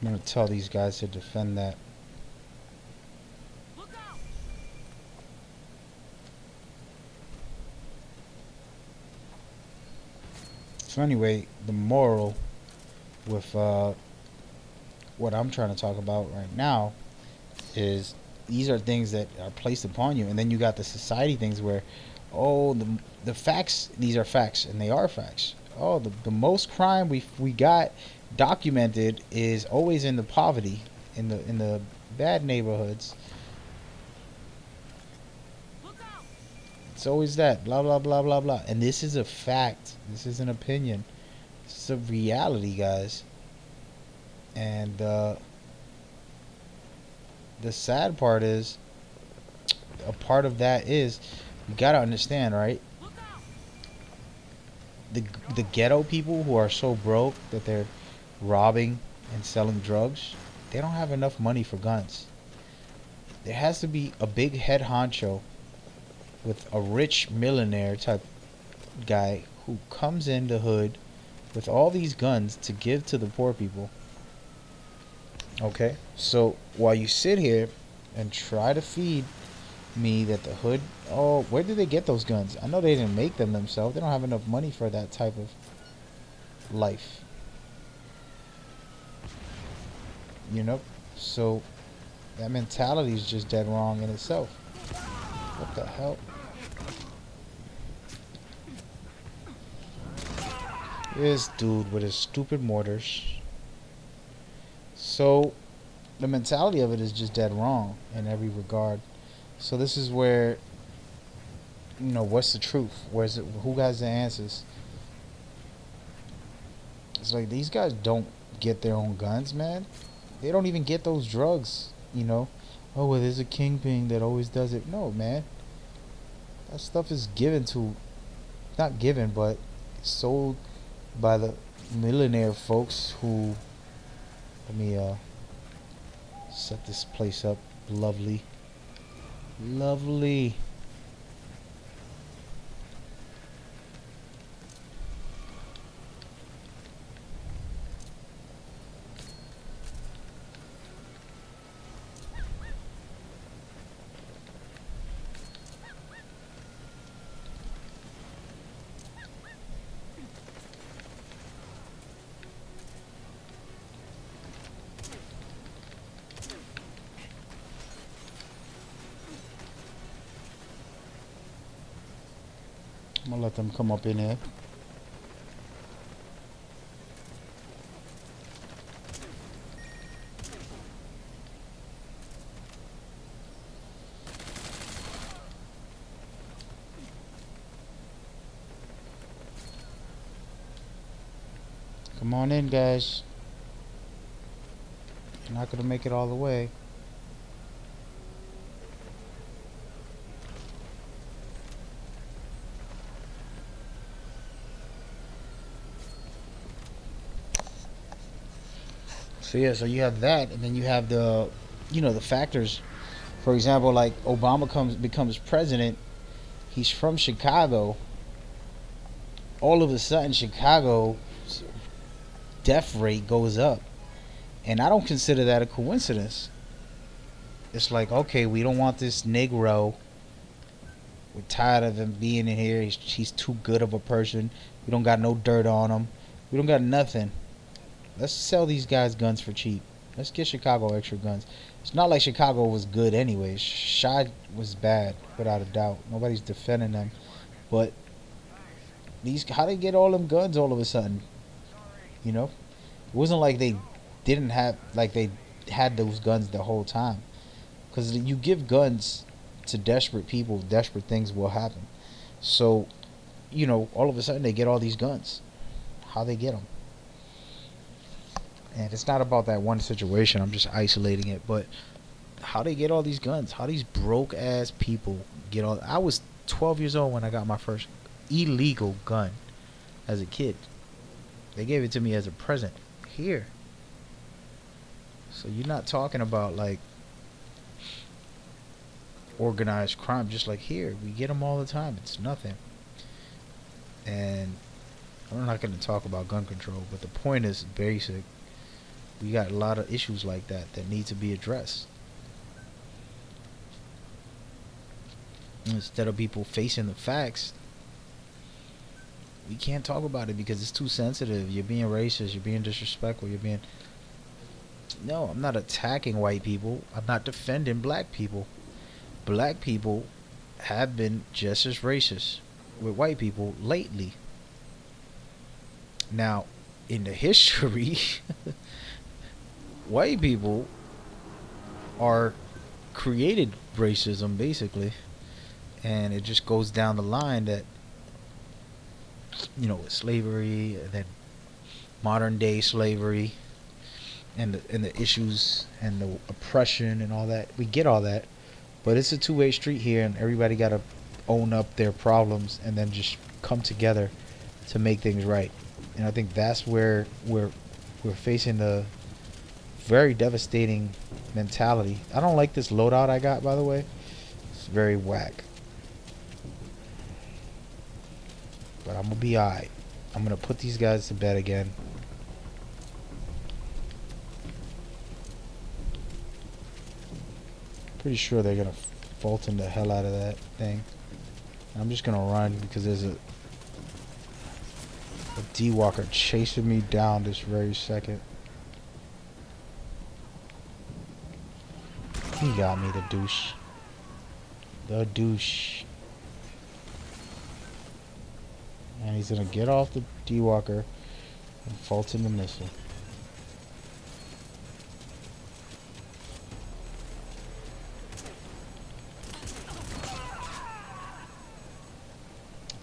Speaker 1: I'm gonna tell these guys to defend that. So anyway, the moral with what I'm trying to talk about right now is these are things that are placed upon you, and then you got the society things where, oh, the facts, these are facts, and they are facts. Oh, the most crime we got documented is always in the poverty, in the bad neighborhoods. It's always that blah blah blah blah blah, and this is a fact. This is an opinion. This is a reality, guys. And the sad part is, a part of that is, you gotta understand, right? The ghetto people who are so broke that they're robbing and selling drugs, they don't have enough money for guns. There has to be a big head honcho with a rich millionaire type guy who comes in the hood with all these guns to give to the poor people. Okay, so while you sit here and try to feed me that the hood, oh, where did they get those guns? I know they didn't make them themselves. They don't have enough money for that type of life. You know, so that mentality is just dead wrong in itself. What the hell? This dude with his stupid mortars. So the mentality of it is just dead wrong in every regard. So this is where, you know, what's the truth? Where's it? Who has the answers? It's like these guys don't get their own guns, man. They don't even get those drugs, you know. Oh, well, there's a kingpin that always does it. No, man. That stuff is given to, not given, but sold by the millionaire folks who, let me set this place up. Lovely. Lovely. I'm gonna let them come up in here. Come on in, guys. You're not gonna make it all the way. So yeah, so you have that, and then you have the, you know, the factors. For example, like Obama becomes president. He's from Chicago. All of a sudden, Chicago's death rate goes up, and I don't consider that a coincidence. It's like, okay, we don't want this Negro. We're tired of him being in here. He's too good of a person. We don't got no dirt on him. We don't got nothing. Let's sell these guys guns for cheap. Let's get Chicago extra guns. It's not like Chicago was good anyways. Shad was bad, without a doubt. Nobody's defending them. But these, how they get all them guns all of a sudden? You know? It wasn't like they didn't have, like they had those guns the whole time. Because you give guns to desperate people, desperate things will happen. So, you know, all of a sudden they get all these guns. How they get them? And it's not about that one situation. I'm just isolating it. But how they get all these guns? How these broke ass people get all? I was 12 years old when I got my first illegal gun as a kid. They gave it to me as a present here. So you're not talking about like organized crime. Just like here, we get them all the time. It's nothing. And I'm not going to talk about gun control, but the point is basic. We got a lot of issues like that that need to be addressed. Instead of people facing the facts, we can't talk about it because it's too sensitive. You're being racist, you're being disrespectful, you're being... No, I'm not attacking white people. I'm not defending black people. Black people have been just as racist with white people lately. Now, in the history... white people are created racism basically, and it just goes down the line that, you know, slavery, and then modern day slavery, and the issues and the oppression and all that. We get all that, but it's a two-way street here, and everybody got to own up their problems and then just come together to make things right. And I think that's where we're facing the very devastating mentality. I don't like this loadout I got, by the way. It's very whack. But I'm gonna be alright. I'm gonna put these guys to bed again. Pretty sure they're gonna Fulton the hell out of that thing. I'm just gonna run because there's a D-Walker chasing me down this very second. He got me, the douche. The douche. And he's gonna get off the D-Walker and Fulton the missile.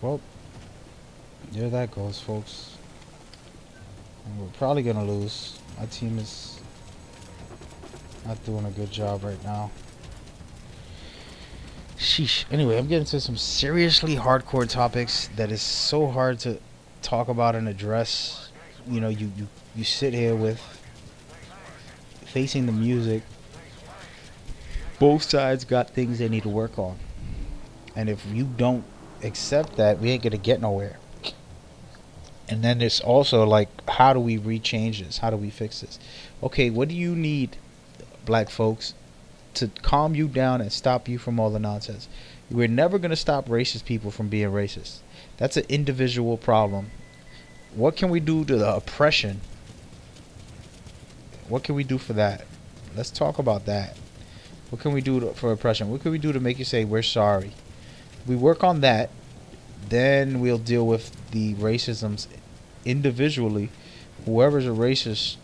Speaker 1: Well, there that goes, folks. And we're probably gonna lose. My team is not doing a good job right now. Sheesh. Anyway, I'm getting to some seriously hardcore topics that is so hard to talk about and address. You know, you sit here with facing the music. Both sides got things they need to work on. And if you don't accept that, we ain't gonna get nowhere. And then there's also like, how do we rechange this? How do we fix this? Okay, what do you need, black folks, to calm you down and stop you from all the nonsense? We're never gonna stop racist people from being racist. That's an individual problem. What can we do to the oppression? What can we do for that? Let's talk about that. What can we do for oppression? What can we do to make you say we're sorry? We work on that, then we'll deal with the racisms individually. Whoever's a racist,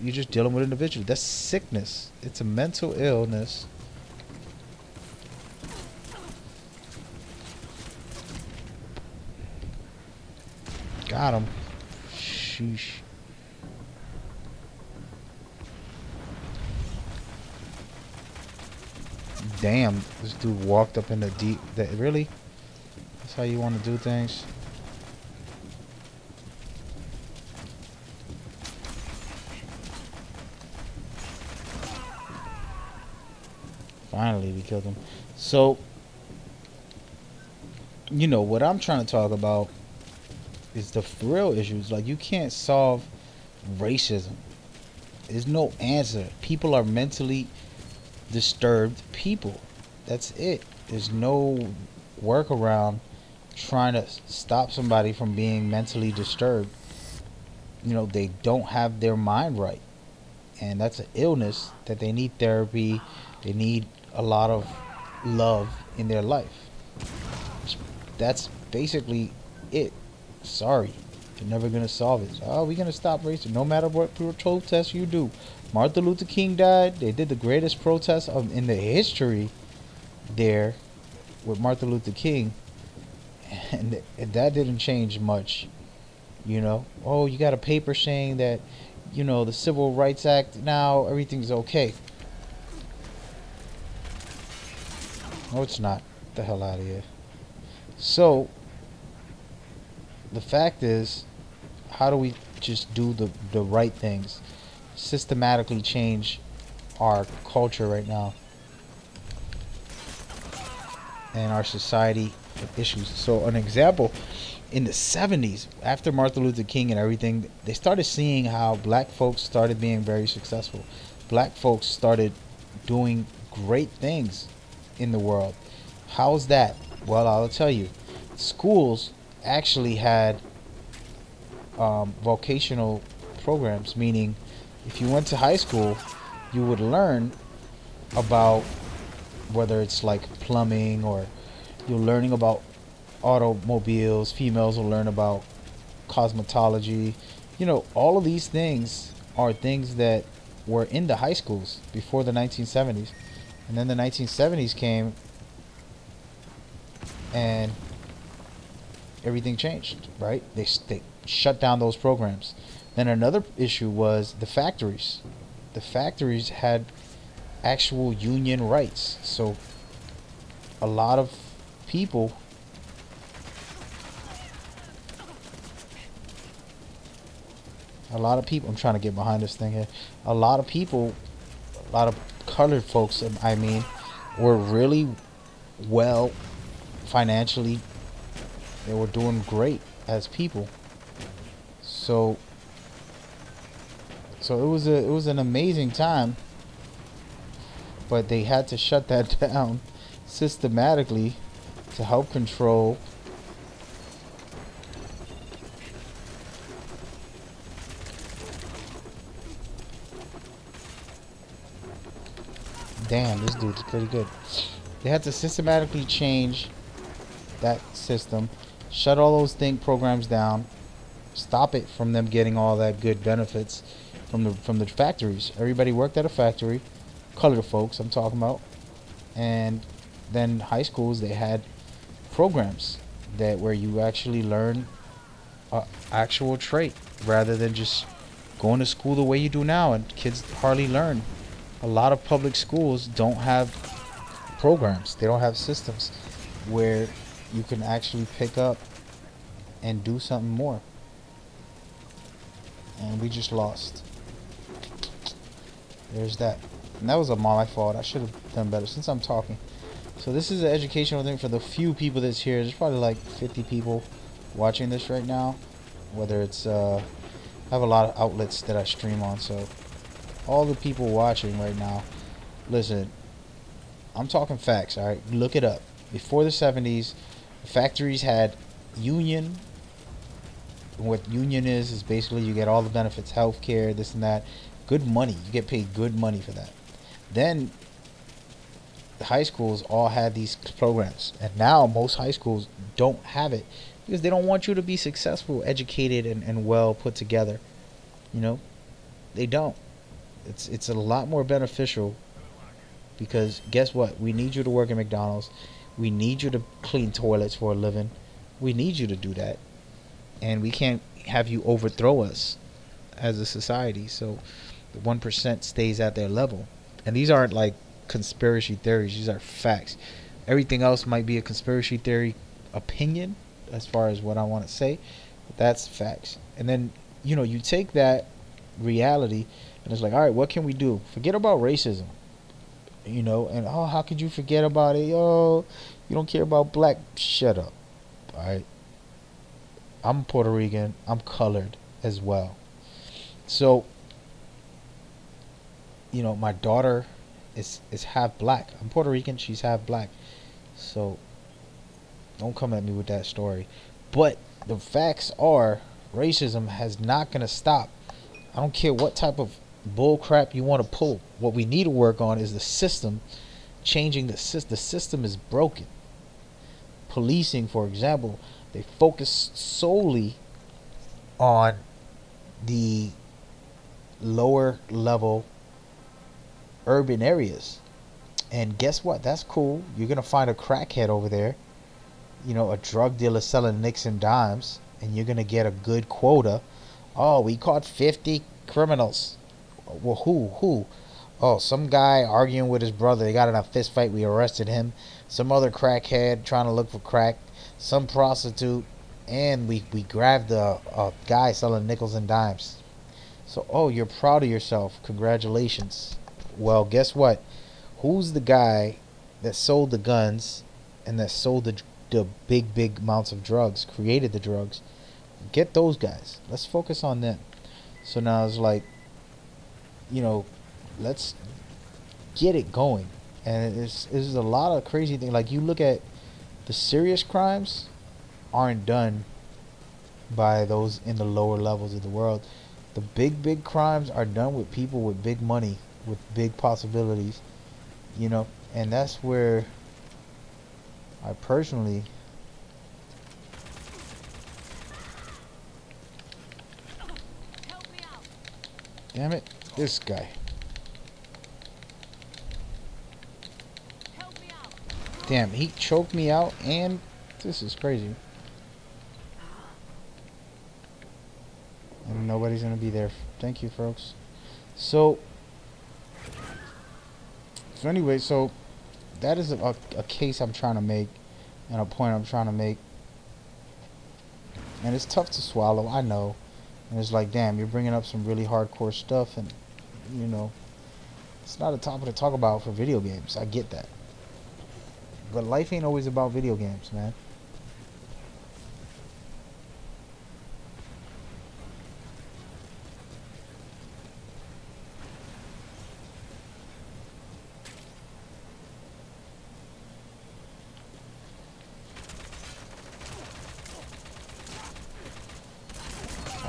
Speaker 1: you're just dealing with individuals. That's sickness. It's a mental illness. Got him. Sheesh. Damn, this dude walked up in the deep. Really? That's how you want to do things? Finally, we killed him. So, you know, what I'm trying to talk about is the real issues. Like, you can't solve racism. There's no answer. People are mentally disturbed people. That's it. There's no workaround trying to stop somebody from being mentally disturbed. You know, they don't have their mind right, and that's an illness that they need therapy. They need a lot of love in their life. That's basically it. Sorry, you're never gonna solve it. Oh, we're gonna stop racism no matter what protest you do. Martin Luther King died. They did the greatest protest in the history there with Martin Luther King, and that didn't change much. You know, oh, you got a paper saying that, you know, the Civil Rights Act, now everything's okay. No, it's not. Get the hell out of here. So the fact is, how do we just do the right things, systematically change our culture right now and our society issues? So an example, in the 70s, after Martin Luther King and everything, they started seeing how black folks started being very successful. Black folks started doing great things in the world. How's that? Well, I'll tell you. Schools actually had vocational programs, meaning if you went to high school, you would learn about whether it's like plumbing, or you're learning about automobiles. Females will learn about cosmetology. You know, all of these things are things that were in the high schools before the 1970s. And then the 1970s came and everything changed, right? They shut down those programs. Then another issue was the factories. The factories had actual union rights. So a lot of people A lot of people, I'm trying to get behind this thing here. A lot of people, a lot of colored folks, I mean, were really well financially. They were doing great as people. So it was an amazing time, but they had to shut that down systematically to help control damn, this dude's pretty good. They had to systematically change that system, shut all those think programs down, stop it from them getting all that good benefits from the factories. Everybody worked at a factory, colored folks I'm talking about, and then high schools, they had programs that where you actually learn a actual trait rather than just going to school the way you do now, and kids hardly learn. A lot of public schools don't have programs, they don't have systems where you can actually pick up and do something more. And we just lost. There's that. And that was my fault. I should have done better since I'm talking. So this is an educational thing for the few people that's here. There's probably like 50 people watching this right now. Whether it's I have a lot of outlets that I stream on, so all the people watching right now, listen, I'm talking facts, alright? Look it up. Before the 70s, factories had union. What union is basically you get all the benefits, healthcare, this and that. Good money. You get paid good money for that. Then the high schools all had these programs. And now most high schools don't have it because they don't want you to be successful, educated, and well put together. You know? They don't. It's a lot more beneficial because guess what? We need you to work at McDonald's. We need you to clean toilets for a living. We need you to do that. And we can't have you overthrow us as a society. So the 1% stays at their level. And these aren't like conspiracy theories. These are facts. Everything else might be a conspiracy theory opinion as far as what I want to say. But that's facts. And then, you know, you take that reality and it's like, all right, what can we do? Forget about racism. You know, and oh, how could you forget about it? Oh, you don't care about black. Shut up. All right. I'm Puerto Rican. I'm colored as well. So, you know, my daughter is half black. I'm Puerto Rican. She's half black. So, don't come at me with that story. But the facts are, racism has not gonna stop. I don't care what type of bull crap you want to pull. What we need to work on is the system. Changing the system. The system is broken. Policing, for example, they focus solely on the lower level urban areas. And guess what? That's cool. You're going to find a crackhead over there, you know, a drug dealer selling nicks and dimes, and you're going to get a good quota. Oh, we caught 50 criminals. Well, who? Oh, some guy arguing with his brother. They got in a fist fight. We arrested him. Some other crackhead trying to look for crack. Some prostitute. And we grabbed a guy selling nickels and dimes. So, oh, you're proud of yourself. Congratulations. Well, guess what? Who's the guy that sold the guns and that sold the big amounts of drugs, created the drugs? Get those guys. Let's focus on them. So now it's like, you know, let's get it going. And there's a lot of crazy things. Like, you look at the serious crimes aren't done by those in the lower levels of the world. The big crimes are done with people with big money, with big possibilities, you know. And that's where I personally damn it, this guy. Damn, he choked me out, and this is crazy. And nobody's gonna be there. Thank you, folks. So anyway, so that is a case I'm trying to make, and a point I'm trying to make. And it's tough to swallow, I know. And it's like, damn, you're bringing up some really hardcore stuff, and you know, it's not a topic to talk about for video games. I get that, but life ain't always about video games, man.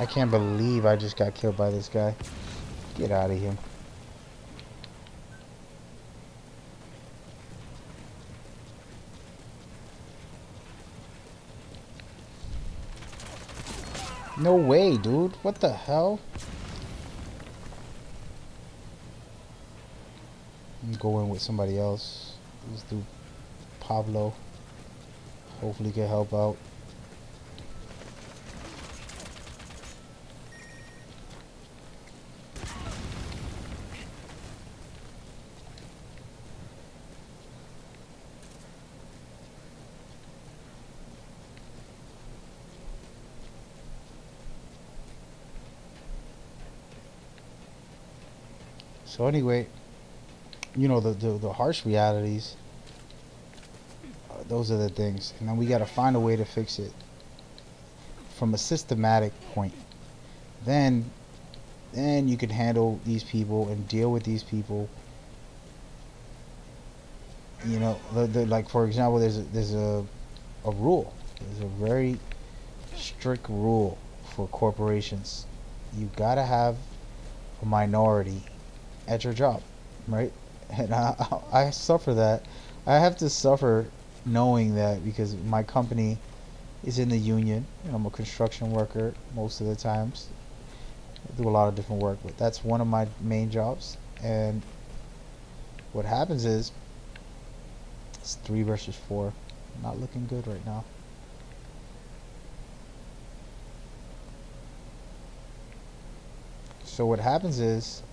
Speaker 1: I can't believe I just got killed by this guy. Get out of here. No way, dude. What the hell? I'm going with somebody else. Let's do Pablo. Hopefully he can help out. So anyway, you know, the harsh realities, those are the things, and then we got to find a way to fix it from a systematic point. Then you can handle these people and deal with these people. You know, like for example, there's a rule. There's a very strict rule for corporations. You gotta have a minority at your job, right? And I suffer that. I have to suffer knowing that because my company is in the union and I'm a construction worker most of the times. I do a lot of different work, but that's one of my main jobs. And what happens is it's 3 versus 4. Not looking good right now. So what happens is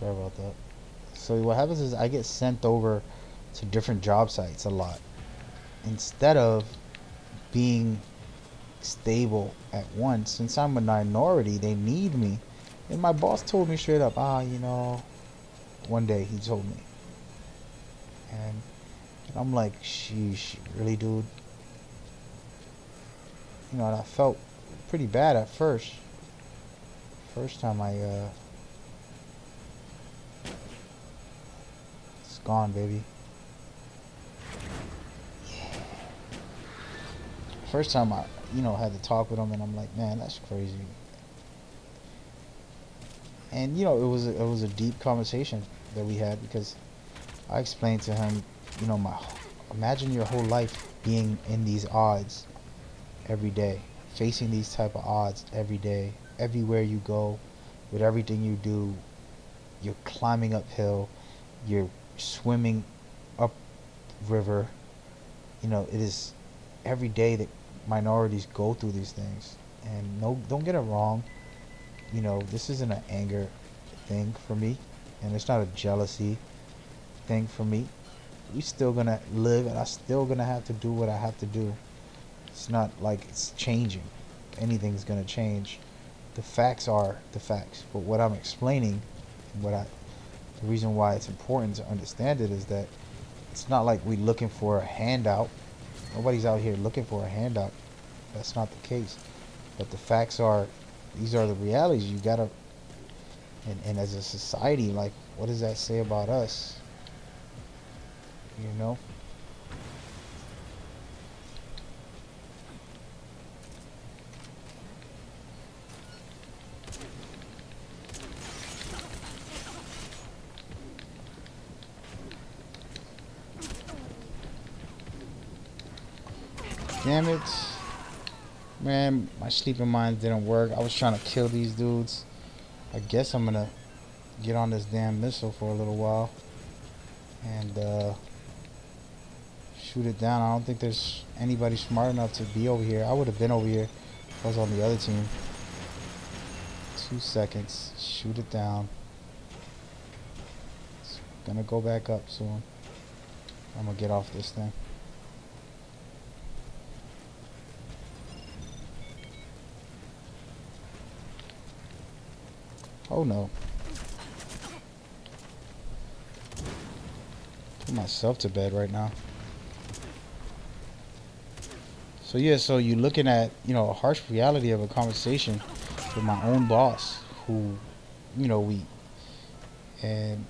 Speaker 1: sorry about that. So what happens is I get sent over to different job sites a lot. Instead of being stable at once, since I'm a minority, they need me. And my boss told me straight up, you know, one day he told me. And I'm like, sheesh, really, dude? You know, and I felt pretty bad at first. First time it's gone, baby. First time I, you know, had to talk with him, and I'm like, man, that's crazy. And you know, it was a deep conversation that we had because I explained to him, you know, imagine your whole life being in these odds every day, facing these type of odds every day, everywhere you go, with everything you do. You're climbing uphill, you're swimming up river. You know, it is every day that minorities go through these things. And no, don't get it wrong, you know, this isn't an anger thing for me, and it's not a jealousy thing for me. We still gonna live, and I still gonna have to do what I have to do. It's not like it's changing. Anything's gonna change. The facts are the facts. But what I'm explaining, the reason why it's important to understand it is that it's not like we're looking for a handout. Nobody's out here looking for a handout. That's not the case. But the facts are, these are the realities. You gotta, and as a society, like, what does that say about us? You know? Damn it. Man, my sleeping mind didn't work. I was trying to kill these dudes. I guess I'm gonna get on this damn missile for a little while. And, shoot it down. I don't think there's anybody smart enough to be over here. I would have been over here if I was on the other team. 2 seconds. Shoot it down. It's gonna go back up soon. I'm gonna get off this thing. Oh no. Put myself to bed right now. So yeah, so you're looking at, you know, a harsh reality of a conversation with my own boss who, you know, and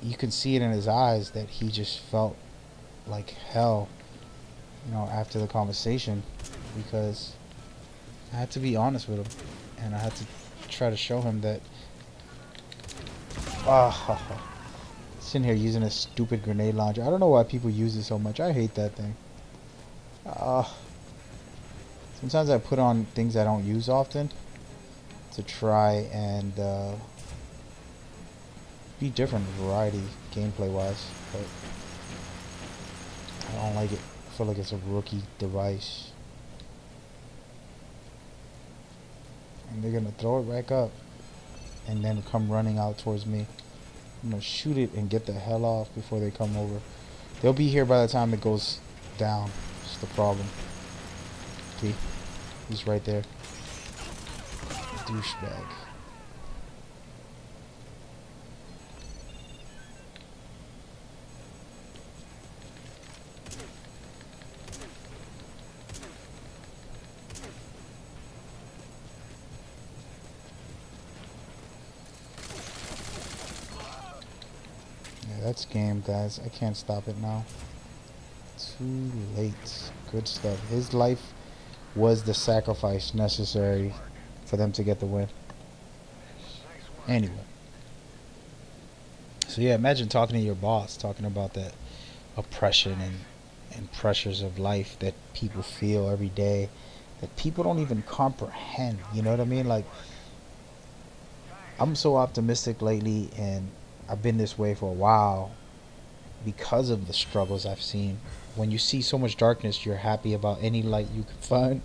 Speaker 1: you can see it in his eyes that he just felt like hell, you know, after the conversation, because I had to be honest with him and I had to try to show him that sitting here using a stupid grenade launcher. I don't know why people use it so much. I hate that thing. Sometimes I put on things I don't use often to try and be different, variety, gameplay wise, but I don't like it. I feel like it's a rookie device. And they're gonna throw it back up and then come running out towards me. I'm gonna shoot it and get the hell off before they come over. They'll be here by the time it goes down. That's the problem. See? He's right there. Douchebag. That's game, guys. I can't stop it now. Too late. Good stuff. His life was the sacrifice necessary for them to get the win. Anyway. So yeah, imagine talking to your boss, talking about that oppression and pressures of life that people feel every day, that people don't even comprehend. You know what I mean? Like, I'm so optimistic lately, and I've been this way for a while because of the struggles I've seen. When you see so much darkness, you're happy about any light you can find.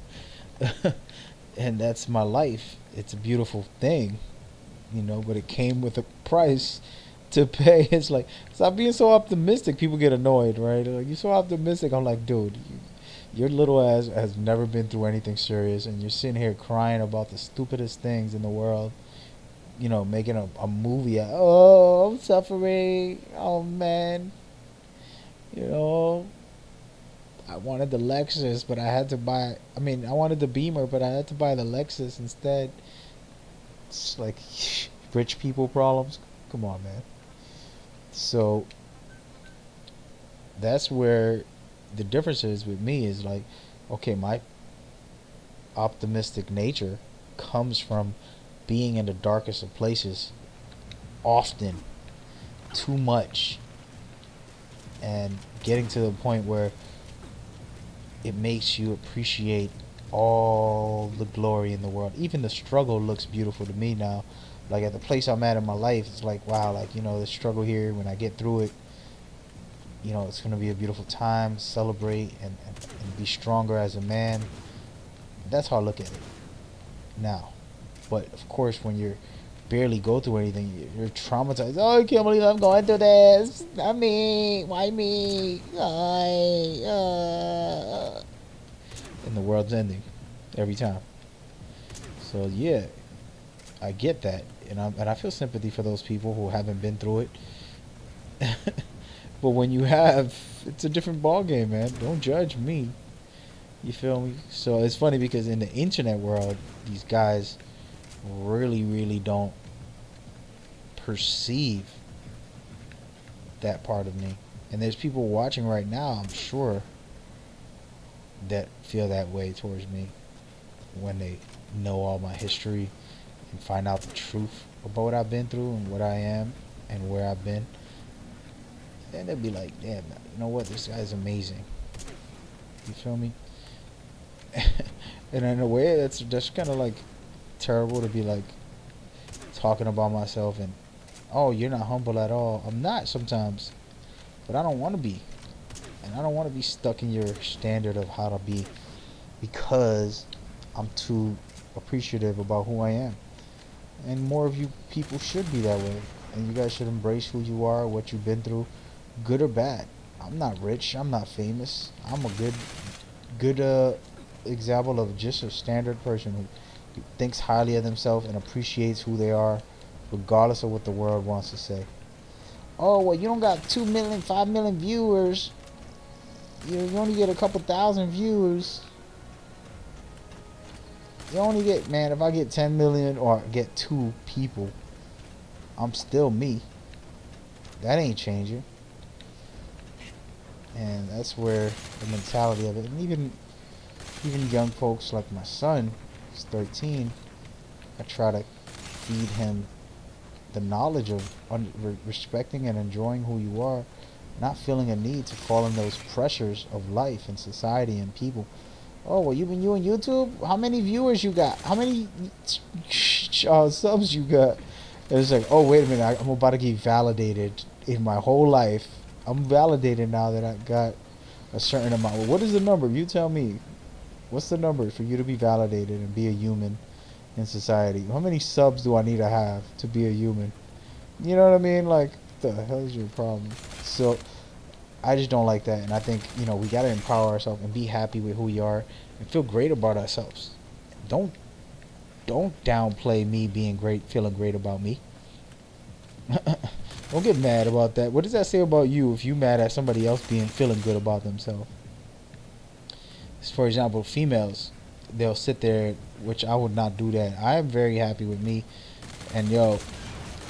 Speaker 1: And that's my life. It's a beautiful thing, you know, but it came with a price to pay. It's like, stop being so optimistic. People get annoyed, right? Like, you're so optimistic. I'm like, dude, your little ass has never been through anything serious, and you're sitting here crying about the stupidest things in the world. You know, making a movie. Oh, I'm suffering. Oh, man. You know, I wanted the Lexus, but I had to buy... I mean, I wanted the Beamer, but I had to buy the Lexus instead. It's like rich people problems. Come on, man. So, that's where the difference is with me is like, okay, my optimistic nature comes from being in the darkest of places often, too much, and getting to the point where it makes you appreciate all the glory in the world. Even the struggle looks beautiful to me now. Like, at the place I'm at in my life, it's like, wow, like, you know, the struggle here, when I get through it, you know, it's going to be a beautiful time, celebrate, and be stronger as a man. That's how I look at it now. But of course, when you're barely go through anything, you're traumatized. Oh, I can't believe I'm going through this. Not me. Why me? And the world's ending every time. So yeah, I get that, and I feel sympathy for those people who haven't been through it. But when you have, it's a different ball game, man. Don't judge me. You feel me? So it's funny because in the internet world, these guys really don't perceive that part of me. And there's people watching right now, I'm sure, that feel that way towards me when they know all my history and find out the truth about what I've been through and what I am and where I've been. Then they'll be like, damn, you know what, this guy's amazing. You feel me? And in a way, that's kind of like terrible to be like talking about myself and, oh, you're not humble at all. I'm not sometimes, but I don't want to be. And I don't want to be stuck in your standard of how to be because I'm too appreciative about who I am. And more of you people should be that way. And you guys should embrace who you are, what you've been through, good or bad. I'm not rich. I'm not famous. I'm a good example of just a standard person who thinks highly of themselves and appreciates who they are, regardless of what the world wants to say. Oh, well, you don't got 2 million, 5 million viewers. You only get a couple thousand views. You only get, man, if I get 10 million or get 2 people, I'm still me. That ain't changing. And that's where the mentality of it, and even young folks like my son, he's 13, I try to feed him the knowledge of respecting and enjoying who you are, not feeling a need to fall in those pressures of life and society and people. Oh, well, you on YouTube? How many viewers you got? How many subs you got? And it's like, oh, wait a minute, I'm about to get validated in my whole life. I'm validated now that I got a certain amount. Well, what is the number? You tell me. What's the number for you to be validated and be a human in society? How many subs do I need to have to be a human? You know what I mean? Like, what the hell is your problem? So I just don't like that, and I think, you know, we gotta empower ourselves and be happy with who we are and feel great about ourselves. Don't downplay me being great, feeling great about me. Don't get mad about that. What does that say about you if you mad at somebody else feeling good about themselves? For example, females, they'll sit there, which I would not do that. I am very happy with me, and yo,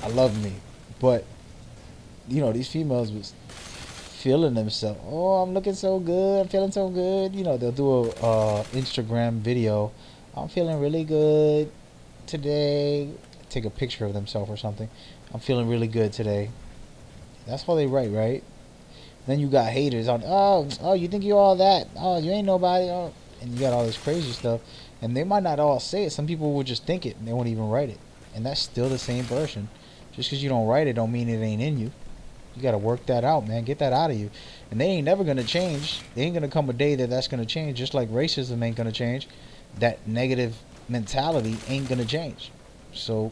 Speaker 1: I love me. But you know, these females was feeling themselves. Oh, I'm looking so good. I'm feeling so good. You know, they'll do a Instagram video. I'm feeling really good today. Take a picture of themselves or something. I'm feeling really good today. That's all they write, right? Then you got haters on, oh, you think you're all that? Oh, you ain't nobody. Oh. And you got all this crazy stuff. And they might not all say it. Some people will just think it and they won't even write it. And that's still the same person. Just because you don't write it don't mean it ain't in you. You got to work that out, man. Get that out of you. And they ain't never going to change. There ain't going to come a day that that's going to change. Just like racism ain't going to change. That negative mentality ain't going to change. So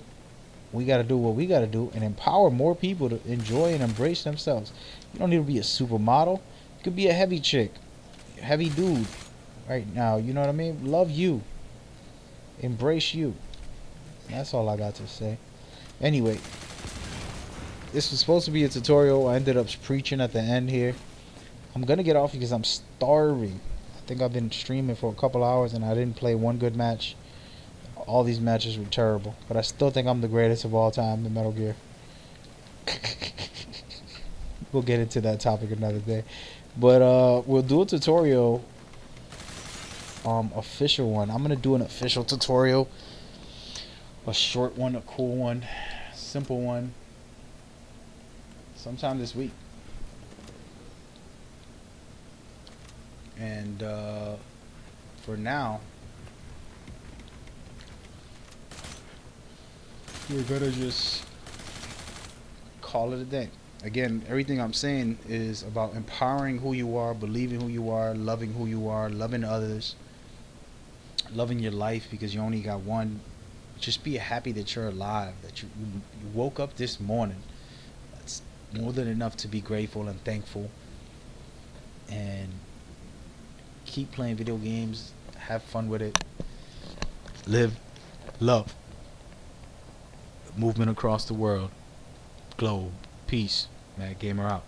Speaker 1: we got to do what we got to do and empower more people to enjoy and embrace themselves. You don't need to be a supermodel. You could be a heavy chick, heavy dude right now. You know what I mean? Love you. Embrace you. That's all I got to say. Anyway, this was supposed to be a tutorial. I ended up preaching at the end here. I'm going to get off because I'm starving. I think I've been streaming for a couple hours and I didn't play one good match. All these matches were terrible. But I still think I'm the greatest of all time in Metal Gear. We'll get into that topic another day. But we'll do a tutorial. Official one. I'm going to do an official tutorial. A short one, a cool one, simple one. Sometime this week. And for now, we're gonna just call it a day. Again, everything I'm saying is about empowering who you are, believing who you are, loving who you are, loving others, loving your life because you only got one. Just be happy that you're alive, that you woke up this morning. That's more than enough to be grateful and thankful. And keep playing video games, have fun with it, live, love. Movement across the world, globe, peace. Mad Gamer out.